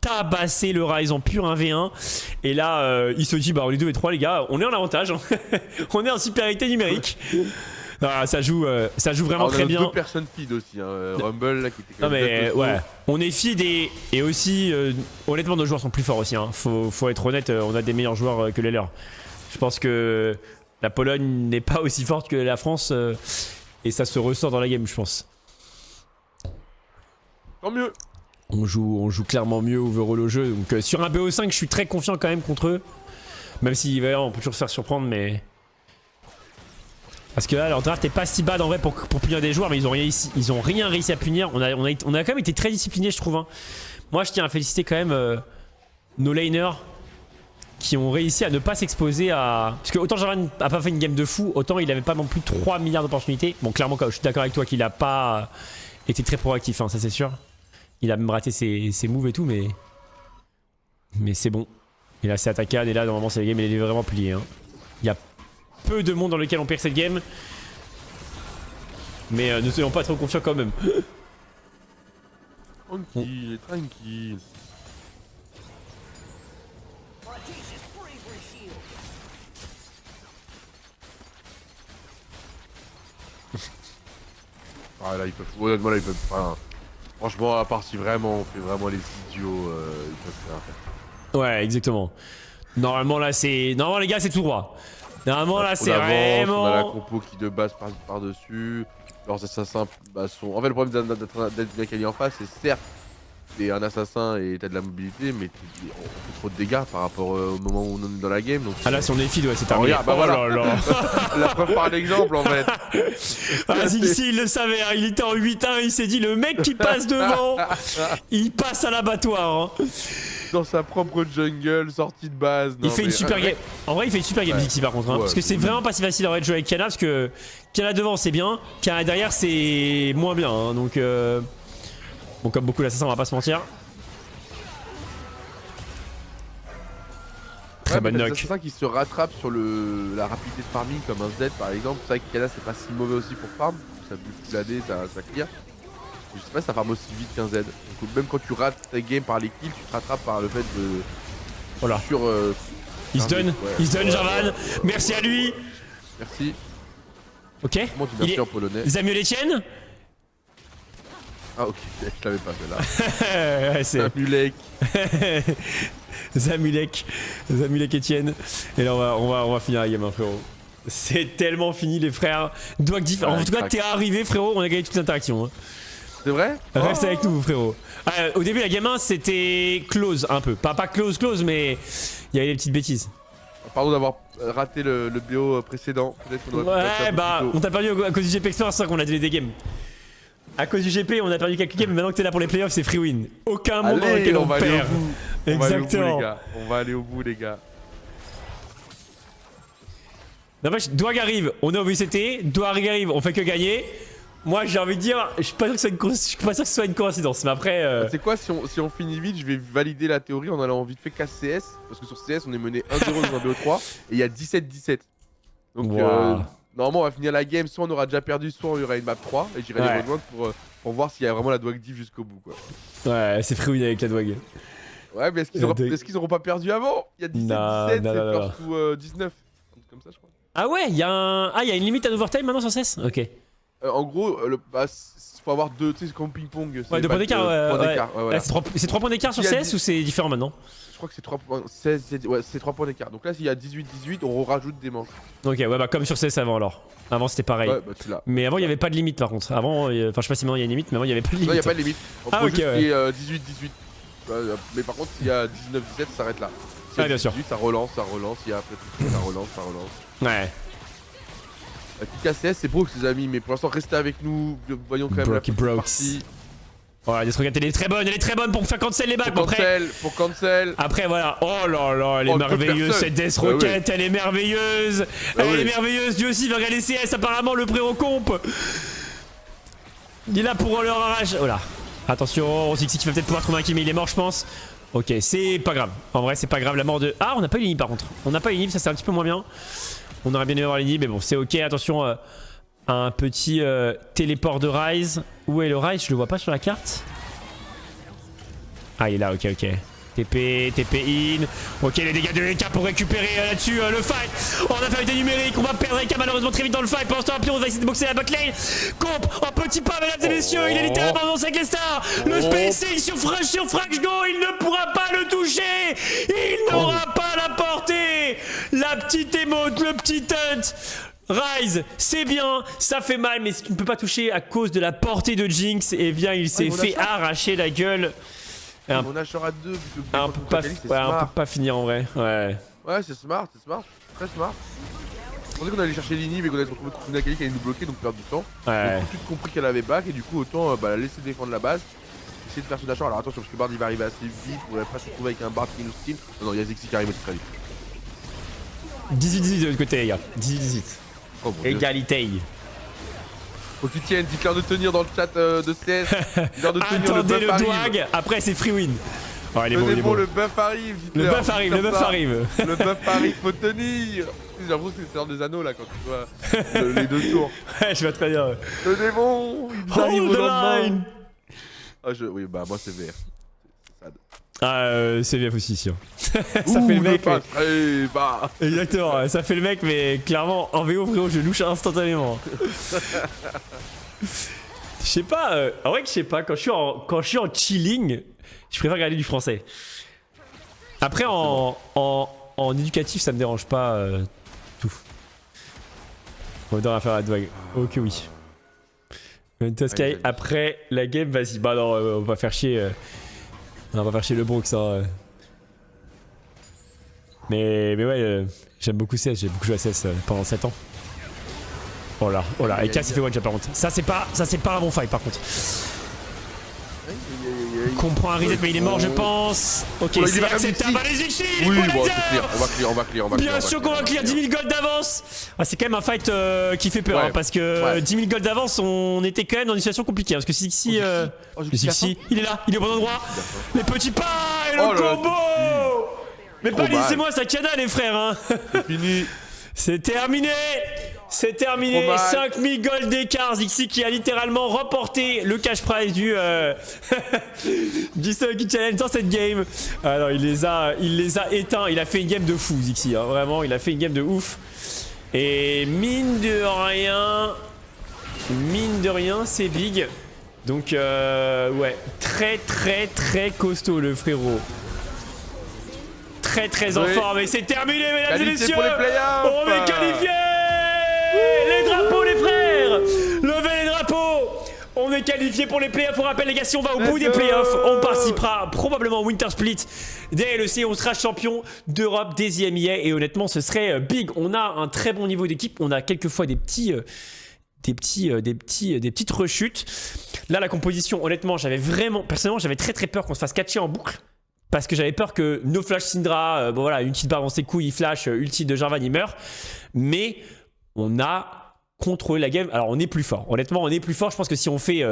tabassé le Ryze en pur 1v1. Et là il se dit bah on est 2 et 3 les gars, on est en avantage hein. On est en supériorité numérique. Ah, ça joue vraiment très bien. 2 personnes feed aussi, hein. Rumble là qui était quand même. Non mais ouais, on est feed et aussi honnêtement nos joueurs sont plus forts aussi. Hein. Faut être honnête, on a des meilleurs joueurs que les leurs. Je pense que la Pologne n'est pas aussi forte que la France Et ça se ressort dans la game, je pense. Tant mieux. On joue clairement mieux overall au jeu. Donc sur un BO5, je suis très confiant quand même contre eux. Même si on peut toujours se faire surprendre, mais... Parce que là, leur draft est pas si bad en vrai pour punir des joueurs, mais ils ont rien réussi à punir. On a quand même été très disciplinés, je trouve. Hein. Moi, je tiens à féliciter quand même nos laners qui ont réussi à ne pas s'exposer à... Parce que autant Jarvan a pas fait une game de fou, autant il avait pas non plus 3 milliards d'opportunités. Bon, clairement, je suis d'accord avec toi qu'il a pas été très proactif, hein, ça c'est sûr. Il a même raté ses moves et tout, mais c'est bon. Il a ses attaquades et là, normalement, c'est la game, elle est vraiment pliée. Hein. Il y a peu de monde dans lequel on perd cette game. Mais ne soyons pas trop confiants quand même. Tranquille, tranquille. Ah là, ils peuvent. Honnêtement, là, ils peuvent. Enfin, franchement, à part si vraiment on fait vraiment les idiots, ils peuvent faire. Ouais, exactement. Normalement, là, c'est. Normalement, les gars, c'est tout droit. Normalement, là, c'est vraiment. On a la compo qui de base passe par-dessus. Leurs assassins sont. En fait, le problème d'être bien qualifié en face, c'est certes, t'es un assassin et t'as de la mobilité, mais on fait trop de dégâts par rapport au moment où on est dans la game. Donc, ah là, si on est feed, ouais, c'est terminé. Regarde, bah voilà. La preuve par l'exemple, en fait. Ah, si, il le savait, hein, il était en 8-1, il s'est dit, le mec qui passe devant, il passe à l'abattoir. Hein. Dans sa propre jungle, sortie de base. Il fait une super game. En vrai, il fait une super game, Zixi, par contre. Hein, parce que c'est vraiment pas si facile en vrai de jouer avec Kiana, parce que Kiana devant, c'est bien. Kiana derrière, c'est moins bien. Hein, donc, bon, comme beaucoup d'assassin, on va pas se mentir. Très bonne knock. C'est ça qui se rattrape sur la rapidité de farming comme un Z par exemple. C'est vrai que Kiana c'est pas si mauvais aussi pour farm. Ça buffe la D, ça clear. Je sais pas si ça farm aussi vite qu'un Z. Donc même quand tu rates ta game par les kills, tu te rattrapes par le fait de... Voilà. Il se donne, Jarvan. Merci à lui. Merci. Ok. Comment tu merci en polonais? Samuel Etienne. Ah ok, je l'avais pas celle-là. Ouais, Zamulek. Zamulek Etienne. Et là on va finir la game, hein, frérot. C'est tellement fini les frères. En tout cas t'es arrivé frérot, on a gagné toutes les interactions. Hein. C'est vrai? Reste avec nous frérot. Au début la game 1 c'était close un peu. Pas close mais il y avait des petites bêtises. Pardon d'avoir raté le BO précédent. Ouais bah on t'a perdu à cause du GP Explorer, c'est ça qu'on a donné des games. À cause du GP, on a perdu quelques games, mais maintenant que t'es là pour les playoffs, c'est free win. Aucun monde dans lequel on perd. Exactement. On va aller au bout, les gars. N'empêche, Dwag arrive, on est au VCT. Dwag arrive, on fait que gagner. Moi, j'ai envie de dire, je suis pas sûr que ce soit une coïncidence, mais après. C'est quoi, si on finit vite, je vais valider la théorie en allant vite fait casse CS. Parce que sur CS, on est mené 1-0 dans un BO3 et il y a 17-17. Donc. Normalement on va finir la game, soit on aura déjà perdu, soit il y aura une map 3 et j'irai les rejoindre pour voir s'il y a vraiment la Dwag div jusqu'au bout quoi. Ouais, c'est free win avec la Dwag. Ouais, mais est-ce qu'ils auront pas perdu avant? Il y a 17-17, c'est plus 19. Comme ça je crois. Ah ouais, il y a une limite à l'overtime maintenant sur CS? Ok. En gros, faut avoir deux, tu sais, comme ping-pong. Ouais, 2 points d'écart, ouais. C'est 3 points d'écart sur CS ou c'est différent maintenant? Je crois que c'est 3 points, c'est 3 points d'écart. Donc là, s'il y a 18-18, on rajoute des manches. Ok, ouais, bah comme sur CS avant alors. Avant c'était pareil. Ouais, bah tu l'as. Mais avant, il y avait pas de limite par contre. Avant, enfin, je sais pas si maintenant il y a une limite, mais avant, il y avait pas de limite. Non, il y a pas de limite. On ah, ok, ouais. 18-18. Mais par contre, s'il y a 19-17, ça s'arrête là. Ah, bien sûr. Ça relance. Il y a après tout, ça relance. Ouais. La KCS, c'est Brooks, les amis, mais pour l'instant, restez avec nous. Voyons quand même la partie. Voilà, Deathrocket, elle est très bonne pour faire cancel les bacs. Pour cancel. Après, voilà. Oh là là, elle est merveilleuse cette Deathrocket, elle est merveilleuse. Elle est merveilleuse. Dieu aussi va regarder CS, apparemment, le pré-recomp. Il est là pour leur arrache. Oh là. Attention, Zixi qui va peut-être pouvoir trouver un kill, mais il est mort, je pense. Ok, c'est pas grave. En vrai, c'est pas grave, la mort de. Ah, on n'a pas eu l'inhib par contre. On n'a pas eu l'inhib, ça c'est un petit peu moins bien. On aurait bien aimé avoir l'inhib, mais bon, c'est ok. Attention. Un petit téléport de Ryze. Où est le Ryze? Je le vois pas sur la carte. Ah, il est là, ok. TP in. Ok, les dégâts de Eka pour récupérer là-dessus le fight. On a fait des numériques, on va perdre Eka malheureusement très vite dans le fight. Pour l'instant, Pyro va essayer de boxer la botlane. Comp en petit pas, mesdames et messieurs, il est littéralement dans avec les stars. Le spacing sur Fraggo, il ne pourra pas le toucher. Il n'aura pas la portée. La petite émote, le petit hunt. Ryze, c'est bien, ça fait mal, mais ce qui ne peut pas toucher à cause de la portée de Jinx, eh bien il s'est fait arracher la gueule. On achètera 2 on peut pas finir en vrai. Ouais, c'est smart, très smart. Je pensais qu'on allait chercher l'inhib et qu'on allait se retrouver contre une Akali qui allait nous bloquer, donc perdre du temps. Ouais. On a tout de suite compris qu'elle avait back et du coup autant la laisser défendre la base. Essayer de faire ce dash. Alors attention parce que Bard il va arriver assez vite, on va pas se retrouver avec un Bard qui nous steal. Non, il y a Zexy qui arrive très vite. 18-18 de l'autre côté les gars, 18-18. Oh, égalité. Faut qu'ils tiennent, dites-leur de tenir dans le chat de CS. Dites-leur de tenir. Attendez le Dwag, après c'est free win. Oh, il est bon, le buff arrive. Le buff arrive. Le buff arrive, faut tenir. J'avoue que c'est l'heure des anneaux là quand tu vois les 2 tours. Ouais, je vois très bien. Tenez bon, ils arrivent au lendemain. Oui, bah moi c'est VR. C'est VF aussi ici. Ça fait le mec. Exactement, ça fait le mec, mais clairement en VO frérot, je louche instantanément. Je sais pas, en vrai que je sais pas, quand je suis en chilling, je préfère regarder du français. Après en éducatif ça me dérange pas tout. On va devoir faire la Dwag. Ok oui. Sky, après la game, vas-y. Bah non, on va faire chier. On va faire chier le Brook ça. Mais ouais, j'aime beaucoup CS, j'ai beaucoup joué à CS pendant 7 ans. Oh là, Eka s'est fait one shot par contre. Ça c'est pas un bon fight par contre. Comprend un reset mais il est mort je pense. Ok, c'est acceptable, allez ici. Oui, bon, on va clear. Bien sûr qu'on va clear, 10 000 gold d'avance. C'est quand même un fight qui fait peur parce que 10 000 gold d'avance, on était quand même dans une situation compliquée. Parce que Zixi, il est là, il est au bon endroit. Les petits pas et le combo. Mais pas laissez-moi ça cana les frères hein. C'est fini. C'est terminé. C'est terminé, 5000 gold d'écart, Zixi qui a littéralement remporté le cash prize du Solo Challenge dans cette game. Alors il les a éteints, il a fait une game de fou Zixi, hein. Vraiment il a fait une game de ouf. Et mine de rien c'est big. Donc ouais, très costaud le frérot. Très en forme et c'est terminé mesdames et messieurs. On est qualifiés. Les drapeaux les frères, levez les drapeaux. On est qualifié pour les playoffs. On rappelle les gars, si on va au bout des playoffs, on participera probablement au Winter Split des LEC. On sera champion d'Europe des IMEA et honnêtement ce serait big. On a un très bon niveau d'équipe. On a quelquefois des petites rechutes. Là la composition, honnêtement personnellement j'avais très peur qu'on se fasse catcher en boucle. Parce que j'avais peur que No Flash Syndra, bon voilà, une petite barre dans ses couilles, il flash, ulti de Jarvan, il meurt. Mais on a contrôlé la game. Alors on est plus fort. Honnêtement, on est plus fort. Je pense que si on fait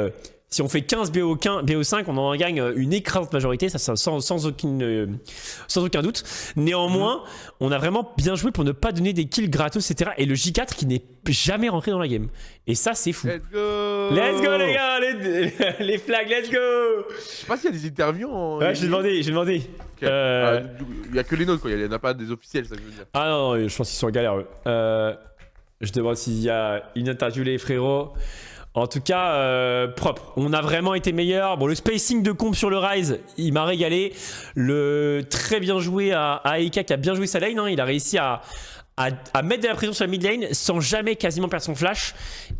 15 BO5, on en gagne une écrasante majorité, ça sans aucun doute. Néanmoins, on a vraiment bien joué pour ne pas donner des kills gratos, etc. Et le J4 qui n'est jamais rentré dans la game. Et ça, c'est fou. Let's go les gars, les flags, let's go. Je sais pas s'il y a des interviews en... Ouais, j'ai demandé. Okay. Il y a que les nôtres, quoi. Il n'y en a pas des officiels, ça que je veux dire. Ah non, je pense qu'ils sont en galère, eux. Je demande s'il y a une interview, les frérots. En tout cas, propre. On a vraiment été meilleur. Bon, le spacing de comp sur le Ryze, il m'a régalé. Le très bien joué à Eka qui a bien joué sa lane. Hein. Il a réussi à mettre de la pression sur la mid lane sans jamais quasiment perdre son flash.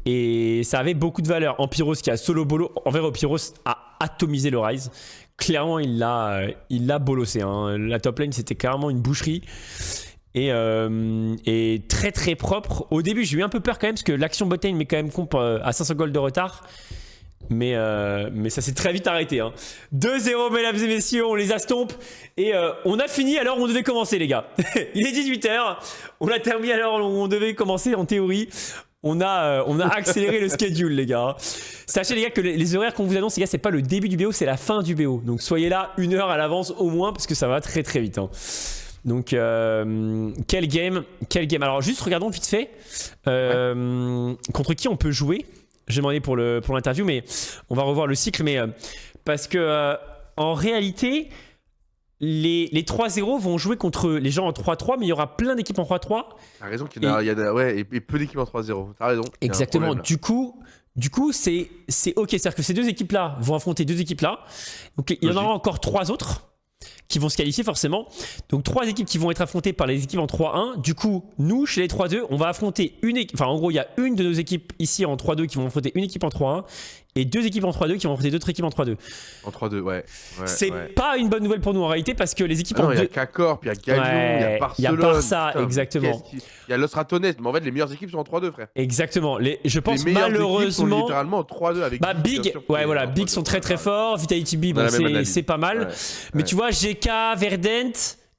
Et ça avait beaucoup de valeur. Empyros qui a solo bolo. En vrai, Empyros a atomisé le Ryze. Clairement, il l'a bolossé. Hein. La top lane, c'était clairement une boucherie. Et très propre. Au début j'ai eu un peu peur quand même parce que l'action botlane met quand même comp à 500 gold de retard. Mais ça s'est très vite arrêté hein. 2-0 mesdames et messieurs, on les estompe. Et on a fini à l'heure où on devait commencer les gars. Il est 18 h, on a terminé à l'heure où on devait commencer en théorie. On a accéléré le schedule les gars. Sachez les gars que les horaires qu'on vous annonce les gars, c'est pas le début du BO, c'est la fin du BO. Donc soyez là 1 heure à l'avance au moins parce que ça va très vite hein. Donc quel game. Alors juste regardons vite fait contre qui on peut jouer. J'ai demandé pour l'interview mais on va revoir le cycle mais parce que en réalité les 3-0 vont jouer contre les gens en 3-3 mais il y aura plein d'équipes en 3-3. T'as raison qu'il y a, et peu d'équipes en 3-0. T'as raison. Exactement. Du coup c'est ok, c'est-à-dire que ces deux équipes là vont affronter deux équipes là. Donc il y en aura encore 3 autres. qui vont se qualifier forcément. Donc 3 équipes qui vont être affrontées par les équipes en 3-1. Du coup, nous, chez les 3-2, on va affronter une équipe. Enfin, en gros, il y a une de nos équipes ici en 3-2 qui vont affronter une équipe en 3-1 et 2 équipes en 3-2 qui vont affronter d'autres équipes en 3-2. En 3-2, ouais. C'est pas une bonne nouvelle pour nous en réalité parce que les équipes non, en 2. Il y a Cacor, puis il y a Galion, il y a Barcelone. Il y a Barça, exactement. Il y a Los Ratones, mais en fait, les meilleures équipes sont en 3-2, frère. Exactement. Je pense les malheureusement. Sont littéralement en 3-2 avec Big, ouais, voilà. Big sont très très forts. Vitality B, bon, c'est pas mal. Ouais, mais tu vois, GK, Verdant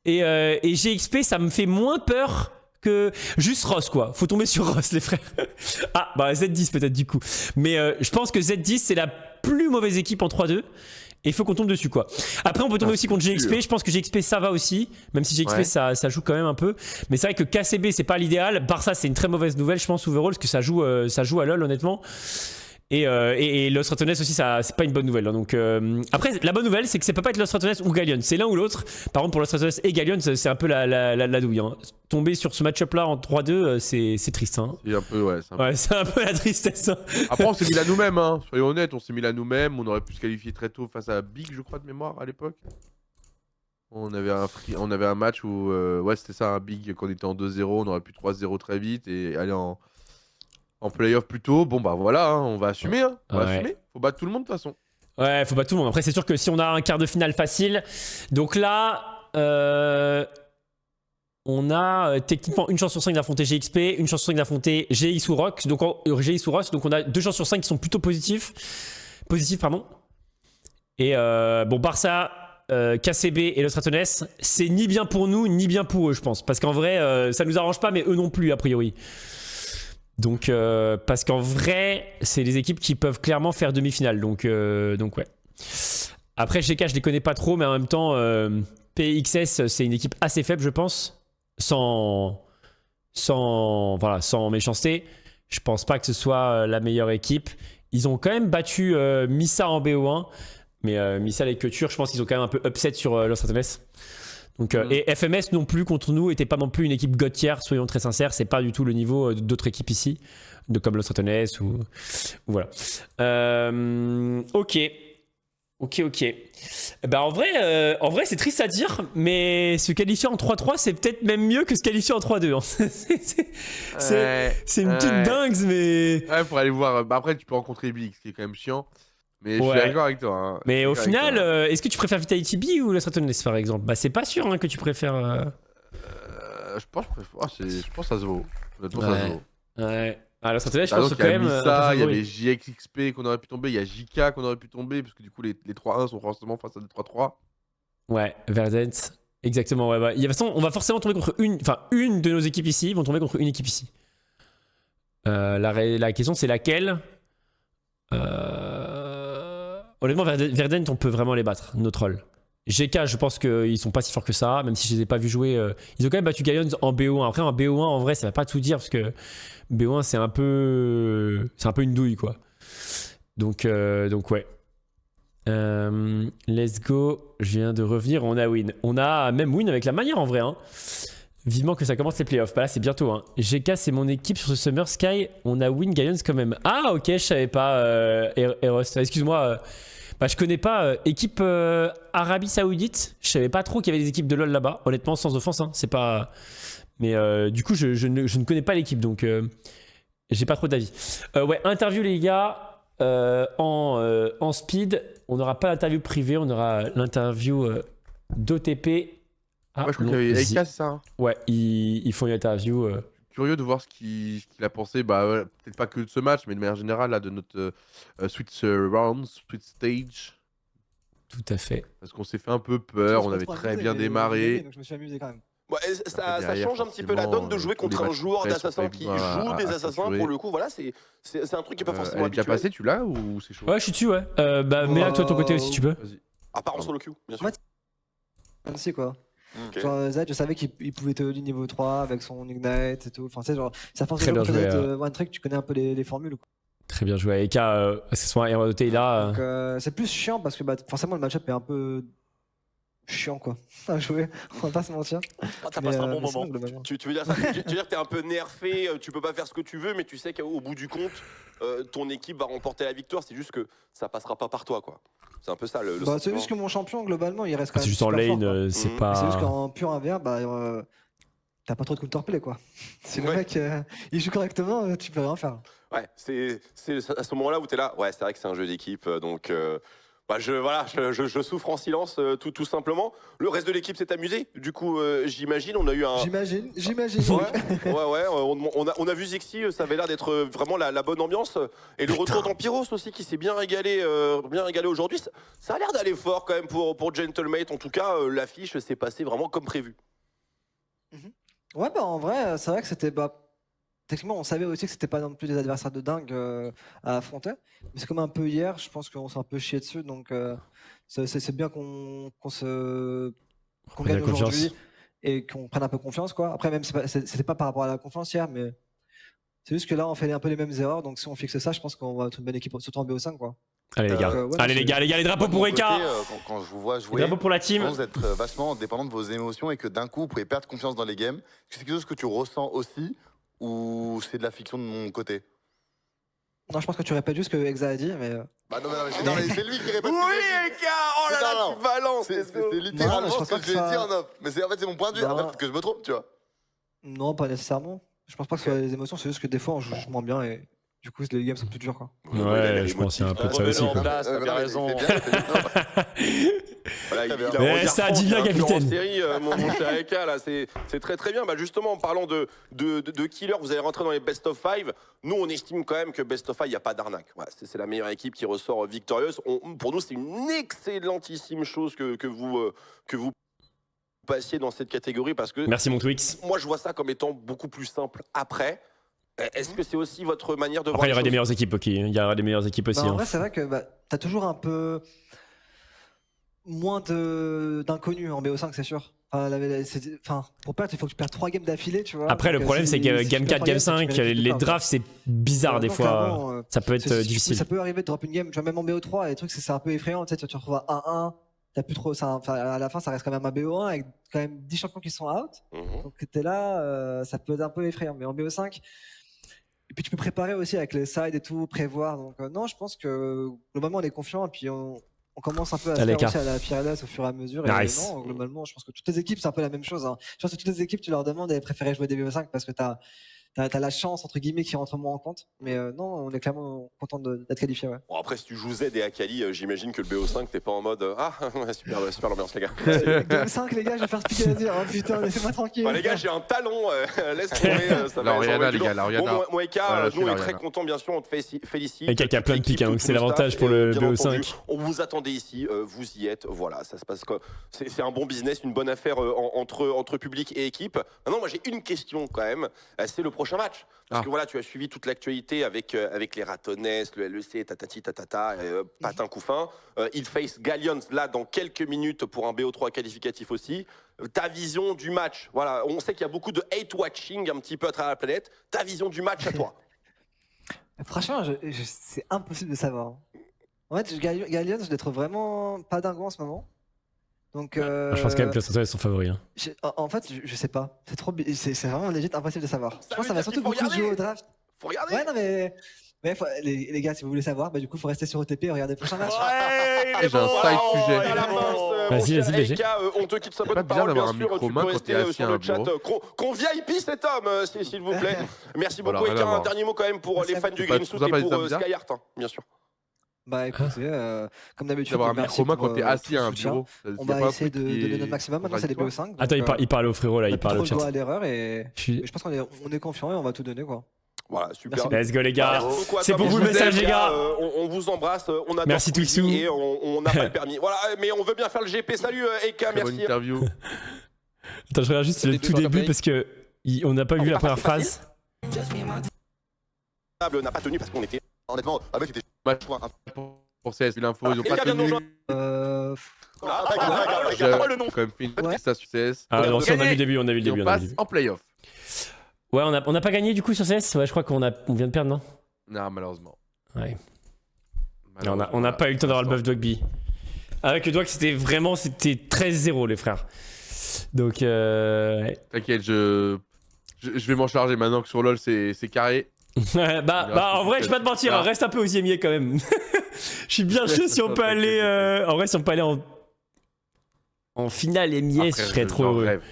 et GXP, ça me fait moins peur que juste Ross, quoi. Faut tomber sur Ross, les frères. Ah, bah Z10 peut-être du coup. Mais je pense que Z10, c'est la plus mauvaise équipe en 3-2. Et il faut qu'on tombe dessus, quoi. Après, on peut tomber aussi contre GXP. Je pense que GXP, ça va aussi. Même si GXP, ça joue quand même un peu. Mais c'est vrai que KCB, c'est pas l'idéal. Barça, c'est une très mauvaise nouvelle, je pense, overall, parce que ça joue à LoL, honnêtement. Et Los Ratones aussi, c'est pas une bonne nouvelle. Donc, après, la bonne nouvelle, c'est que ça peut pas être Los Ratones ou Gallion. C'est l'un ou l'autre. Par contre, pour Los Ratones et Gallion, c'est un peu la douille. Hein. Tomber sur ce match-up-là en 3-2, c'est triste. Hein. C'est un peu, c'est un peu la tristesse. Hein. Après, on s'est mis là nous-mêmes. Hein. Soyons honnêtes, on s'est mis là nous-mêmes. On aurait pu se qualifier très tôt face à Big, je crois, de mémoire, à l'époque. On avait un match où, c'était ça, un Big, quand on était en 2-0. On aurait pu 3-0 très vite et aller en playoff plus tôt. Bon, bah voilà, hein, on va assumer. Hein. On va assumer. Faut battre tout le monde de toute façon. Ouais, faut battre tout le monde. Après, c'est sûr que si on a un quart de finale facile. Donc là, on a techniquement une chance sur 5 d'affronter GXP, une chance sur 5 d'affronter GX ou Rock. Donc, GX ou Ross. Donc, on a 2 chances sur 5 qui sont plutôt positifs. Pardon. Et bon, Barça. KCB et Los Ratones, c'est ni bien pour nous ni bien pour eux, je pense. Parce qu'en vrai, ça nous arrange pas, mais eux non plus, a priori. Donc, parce qu'en vrai, c'est des équipes qui peuvent clairement faire demi-finale. Donc ouais. Après, GK, je les connais pas trop, mais en même temps, PXS, c'est une équipe assez faible, je pense. Sans méchanceté. Je pense pas que ce soit la meilleure équipe. Ils ont quand même battu Missa en BO1. Mais Missa et Couture, je pense qu'ils ont quand même un peu upset sur Los Ratones. Donc, et FMS non plus contre nous était pas non plus une équipe gotière, soyons très sincères, c'est pas du tout le niveau d'autres équipes ici, comme Los Ratones ou voilà. Ok. Bah en vrai c'est triste à dire, mais se qualifier en 3-3 c'est peut-être même mieux que se qualifier en 3-2. Hein. c'est une petite dingue, mais. Ouais, pour aller voir. Bah après tu peux rencontrer Big, ce qui est quand même chiant. Mais je suis d'accord avec toi. Hein. Mais au final, est-ce que tu préfères Vitality B ou Los Ratones par exemple? Bah c'est pas sûr hein, que tu préfères. Je pense que ça se vaut. Honnêtement, ça se vaut. Ouais. Ah, Los Ratones, je pense que quand même. Il y avait JXXP qu'on aurait pu tomber, il y a JK qu'on aurait pu tomber, parce que du coup les 3-1 sont forcément face à des 3-3. Ouais, Verdant. Exactement, ouais. De toute façon, on va forcément tomber contre une de nos équipes ici, vont tomber contre une équipe ici. La question c'est laquelle? Honnêtement, Verdant, on peut vraiment les battre, nos trolls. GK, je pense qu'ils sont pas si forts que ça, même si je les ai pas vus jouer. Ils ont quand même battu Gallions en BO1. Après, en BO1, en vrai, ça va pas tout dire, parce que BO1, c'est un peu une douille, quoi. Donc ouais. Let's go. Je viens de revenir, on a win. On a même win avec la manière, en vrai. Hein. Vivement que ça commence les playoffs. Bah là, c'est bientôt. Hein. GK, c'est mon équipe sur ce Summer Sky. On a win Gallions quand même. Ah, ok, je savais pas. Eros. Excuse-moi. Bah, je connais pas équipe Arabie Saoudite. Je savais pas trop qu'il y avait des équipes de LoL là-bas. Honnêtement, sans offense, hein, c'est pas. Mais du coup, je ne connais pas l'équipe, donc j'ai pas trop d'avis. Ouais, interview les gars en speed. On n'aura pas l'interview privée, on aura l'interview d'OTP. Ah, ouais, je crois qu'il y avait Eka, c'est ça. Hein. Ouais, ils font une interview. Curieux de voir ce qu'il a pensé, bah, peut-être pas que de ce match, mais de manière générale là, de notre Sweet Round, Sweet Stage. Tout à fait. Parce qu'on s'est fait un peu peur, on avait très bien démarré. Donc je me suis amusé quand même. Ouais, ça change un petit peu la donne de jouer contre un joueur d'assassin qui joue des assassins. Pour le coup, voilà, c'est un truc qui est pas forcément habituel. Elle est déjà passée, tu l'as ou c'est chaud? Ouais, je suis dessus, ouais. Bah, mets-la toi de ton côté aussi, si tu peux. À part en solo queue, bien sûr. Merci quoi. Okay. Genre Z, je savais qu'il pouvait te du niveau 3 avec son Ignite et tout. Enfin, c'est genre, ça force de connaître One Trick, tu connais un peu les formules. Quoi. Très bien joué. Eka, accessoirement ROT là. Donc, c'est plus chiant parce que bah, forcément le match-up est un peu chiant quoi à jouer, on va pas se mentir. T'as passé un bon moment. Tu veux dire ça? Tu veux dire que t'es un peu nerfé, tu peux pas faire ce que tu veux, mais tu sais qu'au bout du compte, ton équipe va remporter la victoire, c'est juste que ça passera pas par toi, quoi. C'est un peu ça le c'est juste que mon champion, globalement, il reste quand même. C'est juste en lane, c'est pas. C'est juste qu'en pur 1v1, t'as pas trop de counterplay quoi. Si le mec il joue correctement, tu peux rien faire. Ouais, c'est à ce moment-là où t'es là, ouais, c'est vrai que c'est un jeu d'équipe, donc. Je souffre en silence tout simplement. Le reste de l'équipe s'est amusé. Du coup, j'imagine, on a eu un... J'imagine. Ouais, on a vu Zixi, ça avait l'air d'être vraiment la bonne ambiance. Et le retour d'Ampiros aussi qui s'est bien régalé aujourd'hui. Ça a l'air d'aller fort quand même pour Gentlemate. En tout cas, l'affiche s'est passée vraiment comme prévu. Ouais, en vrai, c'est vrai que c'était... Techniquement, on savait aussi que c'était pas non plus des adversaires de dingue à affronter. Mais c'est comme un peu hier, je pense qu'on s'est un peu chié dessus. Donc c'est bien qu'on gagne aujourd'hui et qu'on prenne un peu confiance, quoi. Après, même, c'était pas par rapport à la confiance hier, mais c'est juste que là, on fait un peu les mêmes erreurs. Donc si on fixe ça, je pense qu'on va être une bonne équipe, surtout en BO5, quoi. Allez les gars, les drapeaux pour Eka. Quand je vous vois jouer, drapeaux pour la team. Vous êtes vachement dépendant de vos émotions et que d'un coup, vous pouvez perdre confiance dans les games. Est-ce que c'est quelque chose que tu ressens aussi ou c'est de la fiction de mon côté? Non, je pense que tu répètes juste ce que Exa a dit, mais... Bah non, mais c'est lui qui répète. Oui, Eka. Oh là là, tu balances. C'est littéralement ce que je lui ai dit en off. Mais en fait, c'est mon point de vue. Après, peut-être que je me trompe, tu vois. Non, pas nécessairement. Je pense pas que ce soit les émotions, c'est juste que des fois, on joue moins bien et... Du coup, les games sont plus durs, quoi. Ouais, je pense qu'il y a un peu de ça aussi. T'as raison. Ça a dit bien, capitaine. Mon cher Eka, là, c'est très très bien. Bah, justement, en parlant de killer, vous allez rentrer dans les best of 5. Nous, on estime quand même que best of 5, il n'y a pas d'arnaque. Voilà, c'est la meilleure équipe qui ressort victorieuse. Pour nous, c'est une excellentissime chose que vous passiez dans cette catégorie parce que... Merci, mon Twix. Moi, je vois ça comme étant beaucoup plus simple après. Est-ce que c'est aussi votre manière de voir? Après, il y aura des meilleures équipes, ok. Il y aura des meilleures équipes aussi. En vrai, c'est vrai que t'as toujours un peu moins d'inconnus en BO5, c'est sûr. Pour perdre, il faut que tu perds 3 games d'affilée, tu vois. Après, le problème, c'est que Game 4, Game 5, les drafts, c'est bizarre des fois. Ça peut être difficile. Ça peut arriver de drop une game, tu vois, même en BO3, les trucs, c'est un peu effrayant. Tu sais, tu te retrouves à 1-1. T'as plus trop, à la fin, ça reste quand même un BO1 avec quand même 10 champions qui sont out. Donc, t'es là, ça peut être un peu effrayant. Mais en BO5, et puis tu peux préparer aussi avec les sides et tout, prévoir. Donc non, je pense que globalement on est confiant et puis on commence un peu à se faire aussi à la Pyrelas au fur et à mesure. Nice. Et non, globalement, je pense que toutes les équipes c'est un peu la même chose. Hein. Je pense que toutes les équipes, tu leur demandes d'aller préférer jouer des BO5 parce que t'as la chance entre guillemets qui rentre moins en compte. Mais non, on est clairement content d'être qualifié. Ouais. Bon, après, si tu joues Z et Akali, j'imagine que le BO5, t'es pas en mode super l'ambiance, les gars. BO5, les gars, je vais faire expliquer à dire. Hein, putain, laissez-moi tranquille. Les gars, j'ai un talon. Laisse tomber. Ça va L'Oriana, les gars, l'Oriana. Bon, moi, Eka, nous, on est très contents, bien sûr. On te félicite. Eka qui a plein de pics, donc c'est l'avantage pour le BO5. On vous attendait ici. Vous y êtes. Voilà, ça se passe comme. C'est un bon business, une bonne affaire entre public et équipe. Maintenant, moi, j'ai une question quand même. C'est le prochain match. Parce que voilà, tu as suivi toute l'actualité avec les Ratonnes, le LEC, tatati tatata, patin couffin. Il face Gallions là dans quelques minutes pour un BO3 qualificatif aussi. Ta vision du match, voilà, on sait qu'il y a beaucoup de hate watching un petit peu à travers la planète. Ta vision du match à toi? Franchement, c'est impossible de savoir. En fait, Gallions, je les trouve vraiment pas dingos en ce moment. Donc, je pense quand même que les sont favoris. Hein. En fait, je sais pas. C'est vraiment légit impossible de savoir. Je pense que ça va surtout beaucoup jouer au draft. Faut regarder. Ouais, non mais les gars, si vous voulez savoir, du coup, faut rester sur OTP et regarder le prochain match. Ouais, j'ai un side sujet. Vas-y, BG. On te quitte sa bonne parole, bien sûr. Tu peux rester sur le chat. Qu'on VIP cet homme, s'il vous plaît. Merci beaucoup, Eka. Un dernier mot quand même pour les fans du Green Suit et pour Skyheart, bien sûr. Bah écoutez, comme d'habitude, d'avoir un micro main quand t'es assis à un bureau. On va essayer de donner notre maximum. Maintenant, c'est les BO5. Attends, il parle au frérot là, il parle au chat. On à l'erreur et je pense qu'on est confiant et on va tout donner, quoi. Voilà, super. Let's go les gars. C'est pour vous le message, les gars. On vous embrasse. On adore. Merci Twixou. Et on n'a pas le permis. Voilà, mais on veut bien faire le GP. Salut Eka, merci. Bonne interview. Attends, je regarde juste le tout début parce que on n'a pas vu la première phrase. On n'a pas tenu parce qu'on était. Honnêtement, avec était pour CS, l'info, ils ont pas tenu. J'ai quand même fait une petite sur CS. Ah non, si, on a vu le début, On passe en playoff. Ouais, on n'a pas gagné du coup sur CS. Ouais, je crois qu'on vient de perdre, non? Non, malheureusement. Ouais. On n'a pas eu le temps d'avoir le buff Dogby. Avec le doigt que c'était 13-0 les frères. Donc T'inquiète, je vais m'en charger maintenant que sur LoL c'est carré. bah en vrai je vais pas te mentir, reste un peu aux IMIA quand même. Je suis bien chaud si on peut aller en vrai si on peut aller en finale MIS, je serais trop heureux. Rêve.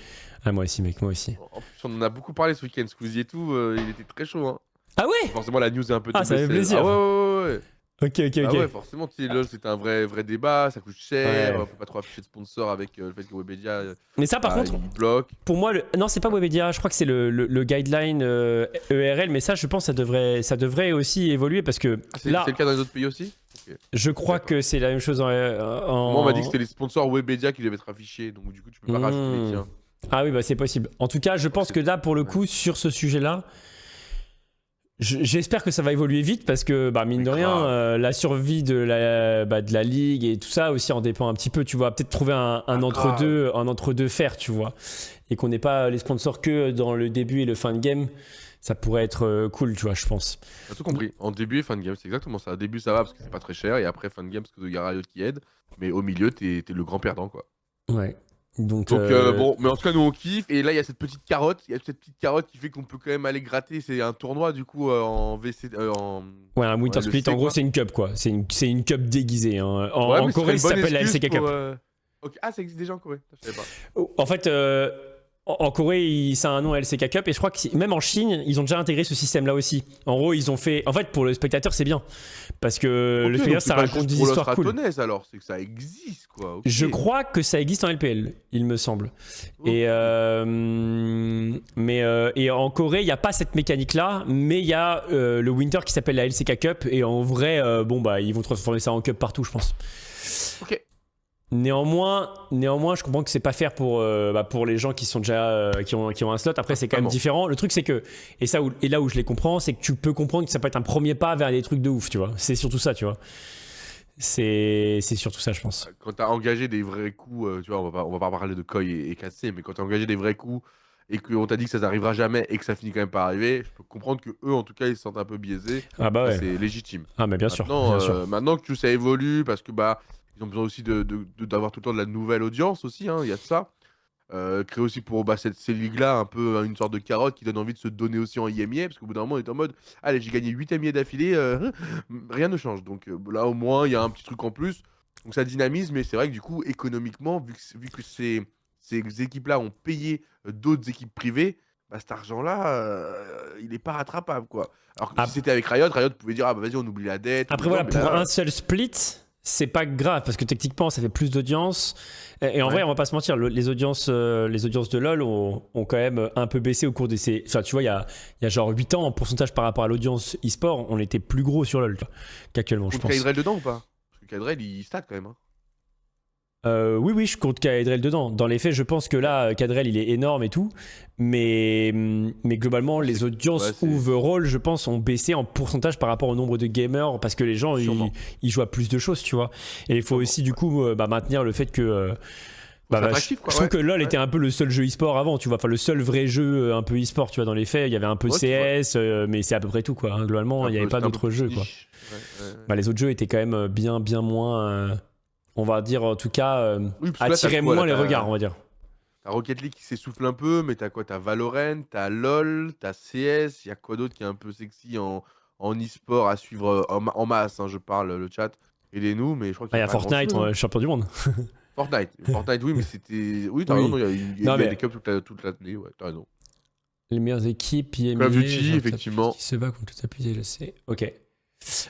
Ah moi aussi mec, moi aussi. En plus on en a beaucoup parlé ce week-end, Squeezie et tout, il était très chaud hein. Ah ouais. Forcément la news est un peu ça fait plaisir. Ah ouais. Ok. Ah ouais, forcément, tu sais, LoL c'était un vrai débat, ça coûte cher, faut pas trop afficher de sponsor avec le fait que Webedia. Mais ça, par contre, il bloque. Pour moi, non, c'est pas Webedia, je crois que c'est le guideline ERL, mais ça, je pense que ça devrait aussi évoluer parce que. C'est le cas dans les autres pays aussi okay. Je crois que c'est la même chose en. Moi, on m'a dit que c'était les sponsors Webedia qui devaient être affichés, donc du coup, tu peux pas rajouter les tiens. Ah oui, bah c'est possible. En tout cas, je pense que là, pour le coup, sur ce sujet-là. J'espère que ça va évoluer vite parce que mine de rien la survie de la ligue et tout ça aussi en dépend un petit peu, tu vois, peut-être trouver un entre-deux faire, tu vois, et qu'on n'ait pas les sponsors que dans le début et le fin de game, ça pourrait être cool, tu vois, je pense. T'as tout compris, en début et fin de game, c'est exactement ça. Au début ça va parce que c'est pas très cher et après fin de game parce qu'il y a Riot qui aide, mais au milieu t'es le grand perdant quoi. Ouais. Donc bon, mais en tout cas nous on kiffe et là il y a cette petite carotte, qui fait qu'on peut quand même aller gratter, c'est un tournoi du coup en VC ouais, un Winter Split en gros c'est une cup quoi, c'est une cup déguisée hein. En Corée ça s'appelle la LCK Cup. Okay. Ah ça existe déjà en Corée, je savais pas. En fait en Corée, ça a un nom LCK Cup et je crois que même en Chine, ils ont déjà intégré ce système-là aussi. En gros, ils ont fait. En fait, pour le spectateur, c'est bien parce que le spectateur, ça raconte des histoires cool. Alors, c'est que ça existe quoi. Okay. Je crois que ça existe en LPL, il me semble. Okay. Et en Corée, il n'y a pas cette mécanique-là, mais il y a le Winter qui s'appelle la LCK Cup et en vrai, ils vont transformer ça en cup partout, je pense. Ok. Néanmoins, je comprends que c'est pas fair pour les gens qui sont déjà qui ont un slot. Après, c'est quand même différent. Le truc, c'est que et là où je les comprends, c'est que tu peux comprendre que ça peut être un premier pas vers des trucs de ouf, tu vois. C'est surtout ça, tu vois. C'est surtout ça, je pense. Quand t'as engagé des vrais coups, tu vois, on va pas parler de Koi et KC, mais quand t'as engagé des vrais coups et qu'on t'a dit que ça n'arrivera jamais et que ça finit quand même par arriver, je peux comprendre que eux, en tout cas, ils se sentent un peu biaisés. Ah bah ouais. C'est légitime. Ah mais bien sûr. Maintenant que tout ça évolue, parce que ils ont besoin aussi d'avoir tout le temps de la nouvelle audience aussi, hein, il y a de ça. Créer aussi pour ces ligues-là un peu une sorte de carotte qui donne envie de se donner aussi en IMIA, parce qu'au bout d'un moment on est en mode allez j'ai gagné 8 IMIA d'affilée, rien ne change. Donc là au moins il y a un petit truc en plus, donc ça dynamise, mais c'est vrai que du coup économiquement, vu que ces équipes-là ont payé d'autres équipes privées, cet argent-là, il n'est pas rattrapable quoi. Alors que si c'était avec Riot pouvait dire vas-y on oublie la dette. Après voilà, pour un seul split, c'est pas grave parce que techniquement ça fait plus d'audience et en vrai on va pas se mentir, les audiences de LoL ont quand même un peu baissé au cours de ces. Enfin tu vois il y a genre 8 ans en pourcentage par rapport à l'audience e-sport, on était plus gros sur LoL qu'actuellement, je pense. Kaedrel dedans ou pas? Parce que Kaedrel il stat quand même hein. Oui, je compte Kaedrel dedans. Dans les faits, je pense que là, Kaedrel, il est énorme et tout. Mais globalement, les audiences overall, je pense, ont baissé en pourcentage par rapport au nombre de gamers parce que les gens, ils jouent à plus de choses, tu vois. Et il faut aussi, du coup, maintenir le fait que... je trouve que LoL était un peu le seul jeu e-sport avant, tu vois. Enfin, le seul vrai jeu un peu e-sport, tu vois. Dans les faits, il y avait un peu CS, mais c'est à peu près tout, quoi. Globalement, il n'y avait pas d'autres jeux, quoi. Les autres jeux étaient quand même bien moins... on va dire en tout cas attirer moins les regards, on va dire. T'as Rocket League qui s'essouffle un peu, mais t'as quoi? T'as Valorant, t'as LoL, t'as CS, il y a quoi d'autre qui est un peu sexy en e-sport à suivre en masse, hein, je parle le chat, aidez-nous, mais je crois qu'il y a Fortnite, champion du monde. Fortnite, oui, mais c'était... Oui, t'as raison, il y a des cups toute l'année, ouais, t'as raison. Les meilleures équipes, Call of Duty, effectivement. Qui se bat contre tout appuyé, je sais. Ok.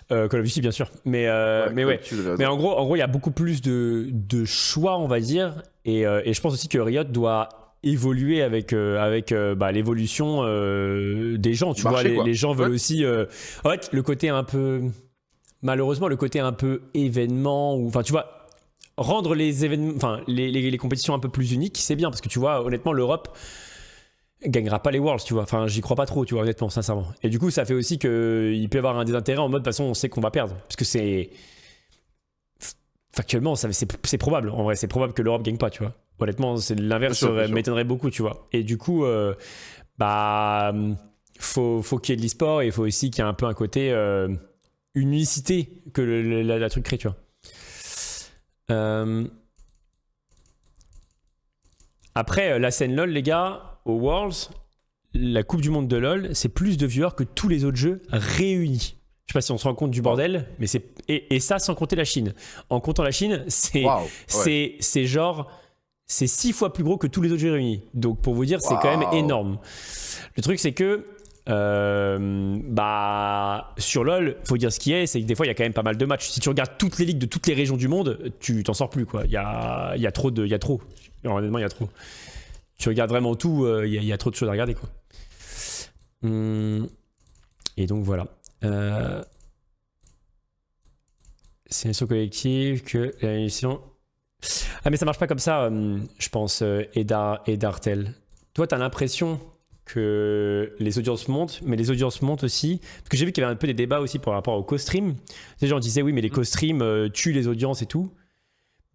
Call of Duty bien sûr, mais en gros il y a beaucoup plus de choix, on va dire, et je pense aussi que Riot doit évoluer avec l'évolution des gens, tu vois, les gens veulent aussi en fait le côté un peu, malheureusement le côté un peu événement, ou enfin tu vois, rendre les événements, enfin les compétitions un peu plus uniques, c'est bien, parce que tu vois honnêtement l'Europe gagnera pas les Worlds, tu vois. Enfin, j'y crois pas trop, tu vois, honnêtement, sincèrement. Et du coup, ça fait aussi qu'il peut y avoir un désintérêt en mode, de toute façon, on sait qu'on va perdre. Parce que c'est... Factuellement, c'est probable. En vrai, c'est probable que l'Europe gagne pas, tu vois. Honnêtement, c'est l'inverse, m'étonnerait beaucoup, tu vois. Et du coup, faut qu'il y ait de l'e-sport, et il faut aussi qu'il y ait un peu un côté unicité que la truc crée, tu vois. Après, la scène LoL, les gars, au Worlds, la Coupe du Monde de LoL, c'est plus de viewers que tous les autres jeux réunis. Je sais pas si on se rend compte du bordel, mais c'est et ça sans compter la Chine. En comptant la Chine, c'est genre c'est 6 fois plus gros que tous les autres jeux réunis. Donc pour vous dire, c'est quand même énorme. Le truc c'est que sur LoL, faut dire ce qui est, c'est que des fois il y a quand même pas mal de matchs. Si tu regardes toutes les ligues de toutes les régions du monde, tu t'en sors plus quoi. Il y a trop. Honnêtement, il y a trop. Tu regardes vraiment tout, il y a trop de choses à regarder quoi. Et donc voilà. C'est une mission collective que la mission. Ah mais ça marche pas comme ça, je pense, Edartel. Toi t'as l'impression que les audiences montent, mais les audiences montent aussi. Parce que j'ai vu qu'il y avait un peu des débats aussi par rapport aux co-streams. Les gens disaient oui mais les co-streams tuent les audiences et tout.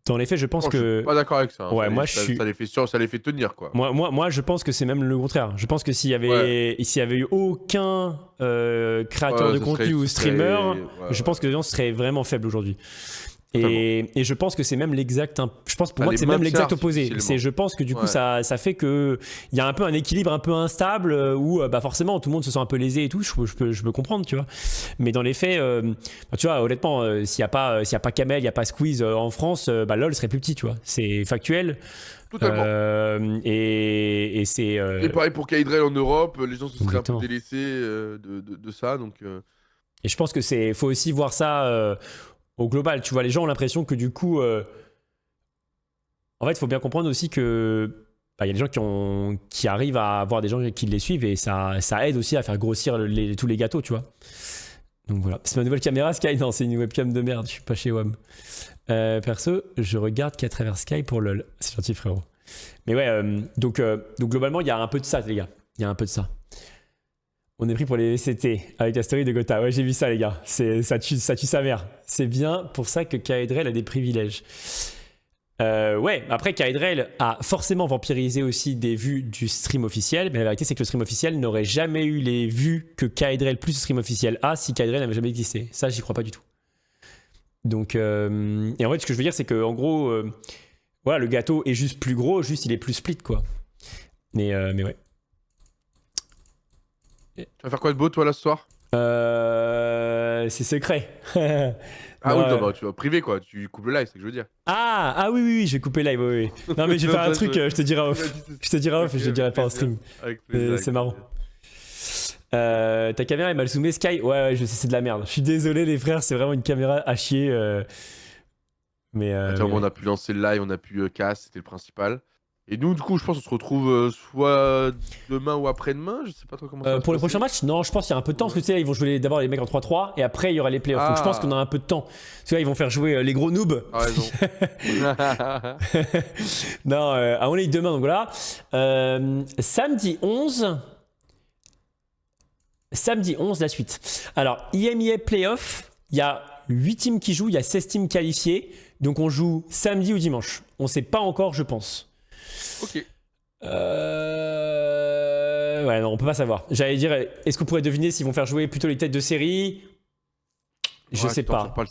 Dans les faits, je pense que. Je suis pas d'accord avec ça. Hein. Ouais, Ça les fait tenir, quoi. Moi, je pense que c'est même le contraire. Je pense que s'il y avait eu aucun créateur de contenu ou streamer, je pense que l'audience serait vraiment faible aujourd'hui. Et je pense que c'est même l'exact. Je pense pour moi que c'est même l'exact opposé. Je pense que du coup, ça fait que il y a un peu un équilibre un peu instable où forcément tout le monde se sent un peu lésé et tout. Je peux comprendre, tu vois. Mais dans les faits, tu vois, honnêtement, s'il y a pas Kamel, il n'y a pas Squeeze en France, LoL serait plus petit, tu vois. C'est factuel. Totalement. Et c'est. Et pareil pour Kaydrel en Europe, les gens se seraient un peu délaissés de ça, donc. Et je pense que faut aussi voir ça. Au global, tu vois, les gens ont l'impression que du coup... En fait, il faut bien comprendre aussi que y a des gens qui arrivent à avoir des gens qui les suivent et ça aide aussi à faire grossir tous les gâteaux, tu vois. Donc voilà. C'est ma nouvelle caméra Sky? Non, c'est une webcam de merde, je suis pas chez WAM. Perso, je regarde qu'à travers Sky pour LOL. C'est gentil, frérot. Mais ouais, donc globalement, il y a un peu de ça, les gars. Il y a un peu de ça. On est pris pour les VCT avec la story de Gotha. Ouais, j'ai vu ça, les gars. Ça tue sa mère. C'est bien pour ça que Kaedrel a des privilèges. Ouais, après, Kaedrel a forcément vampirisé aussi des vues du stream officiel. Mais la vérité, c'est que le stream officiel n'aurait jamais eu les vues que Kaedrel plus le stream officiel a si Kaedrel n'avait jamais existé. Ça, j'y crois pas du tout. Donc, et en fait, ce que je veux dire, c'est que en gros, voilà, le gâteau est juste plus gros, juste il est plus split, quoi. Mais ouais. Tu vas faire quoi de beau, toi, là, ce soir? C'est secret. Tu vas privé, quoi. Tu coupes le live, c'est ce que je veux dire. Ah oui, je vais couper live, oui. Non, mais je vais faire un truc, je te dirai off. Je te dirai off et je te dirai pas en stream. C'est marrant. Ta caméra est mal zoomée, Sky? Ouais, je sais, c'est de la merde. Je suis désolé, les frères, c'est vraiment une caméra à chier. Mais on a pu lancer le live, on a pu casse, c'était le principal. Et nous, du coup, je pense qu'on se retrouve soit demain ou après-demain. Je sais pas trop comment ça va pour les prochains matchs, non, je pense qu'il y a un peu de temps. Parce que tu sais, ils vont jouer d'abord les mecs en 3-3 et après il y aura les playoffs. Donc je pense qu'on a un peu de temps. Parce que là, ils vont faire jouer les gros noobs. Ah, raison. Non, on est demain, donc voilà. Samedi 11, la suite. Alors, IMEA Playoff, il y a 8 teams qui jouent, il y a 16 teams qualifiés. Donc on joue samedi ou dimanche. On sait pas encore, je pense. Ok. Ouais, non, on peut pas savoir. J'allais dire, est-ce qu'on pourrait deviner s'ils vont faire jouer plutôt les têtes de série? Je sais pas. Tu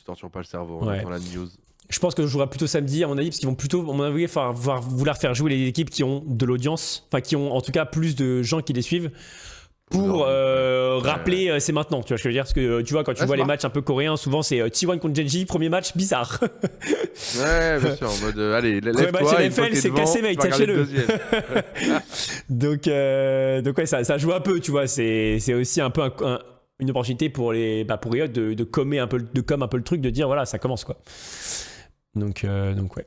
tortures pas le cerveau, on attend la news. Je pense que je jouerai plutôt samedi, à mon avis, parce qu'ils vont plutôt, à mon avis, vouloir faire jouer les équipes qui ont de l'audience, enfin qui ont en tout cas plus de gens qui les suivent. Pour rappeler c'est maintenant, tu vois ce que je veux dire, parce que tu vois quand tu vois les matchs un peu coréens, souvent c'est T1 contre Genji, premier match bizarre. Ouais, bien sûr, en mode allez, lève-toi, match NFL, c'est cassé mec, sachez-le. Donc ouais, ça joue un peu, tu vois, c'est aussi un peu une opportunité pour Riot de commer un peu le truc, de dire voilà, ça commence quoi. Donc ouais.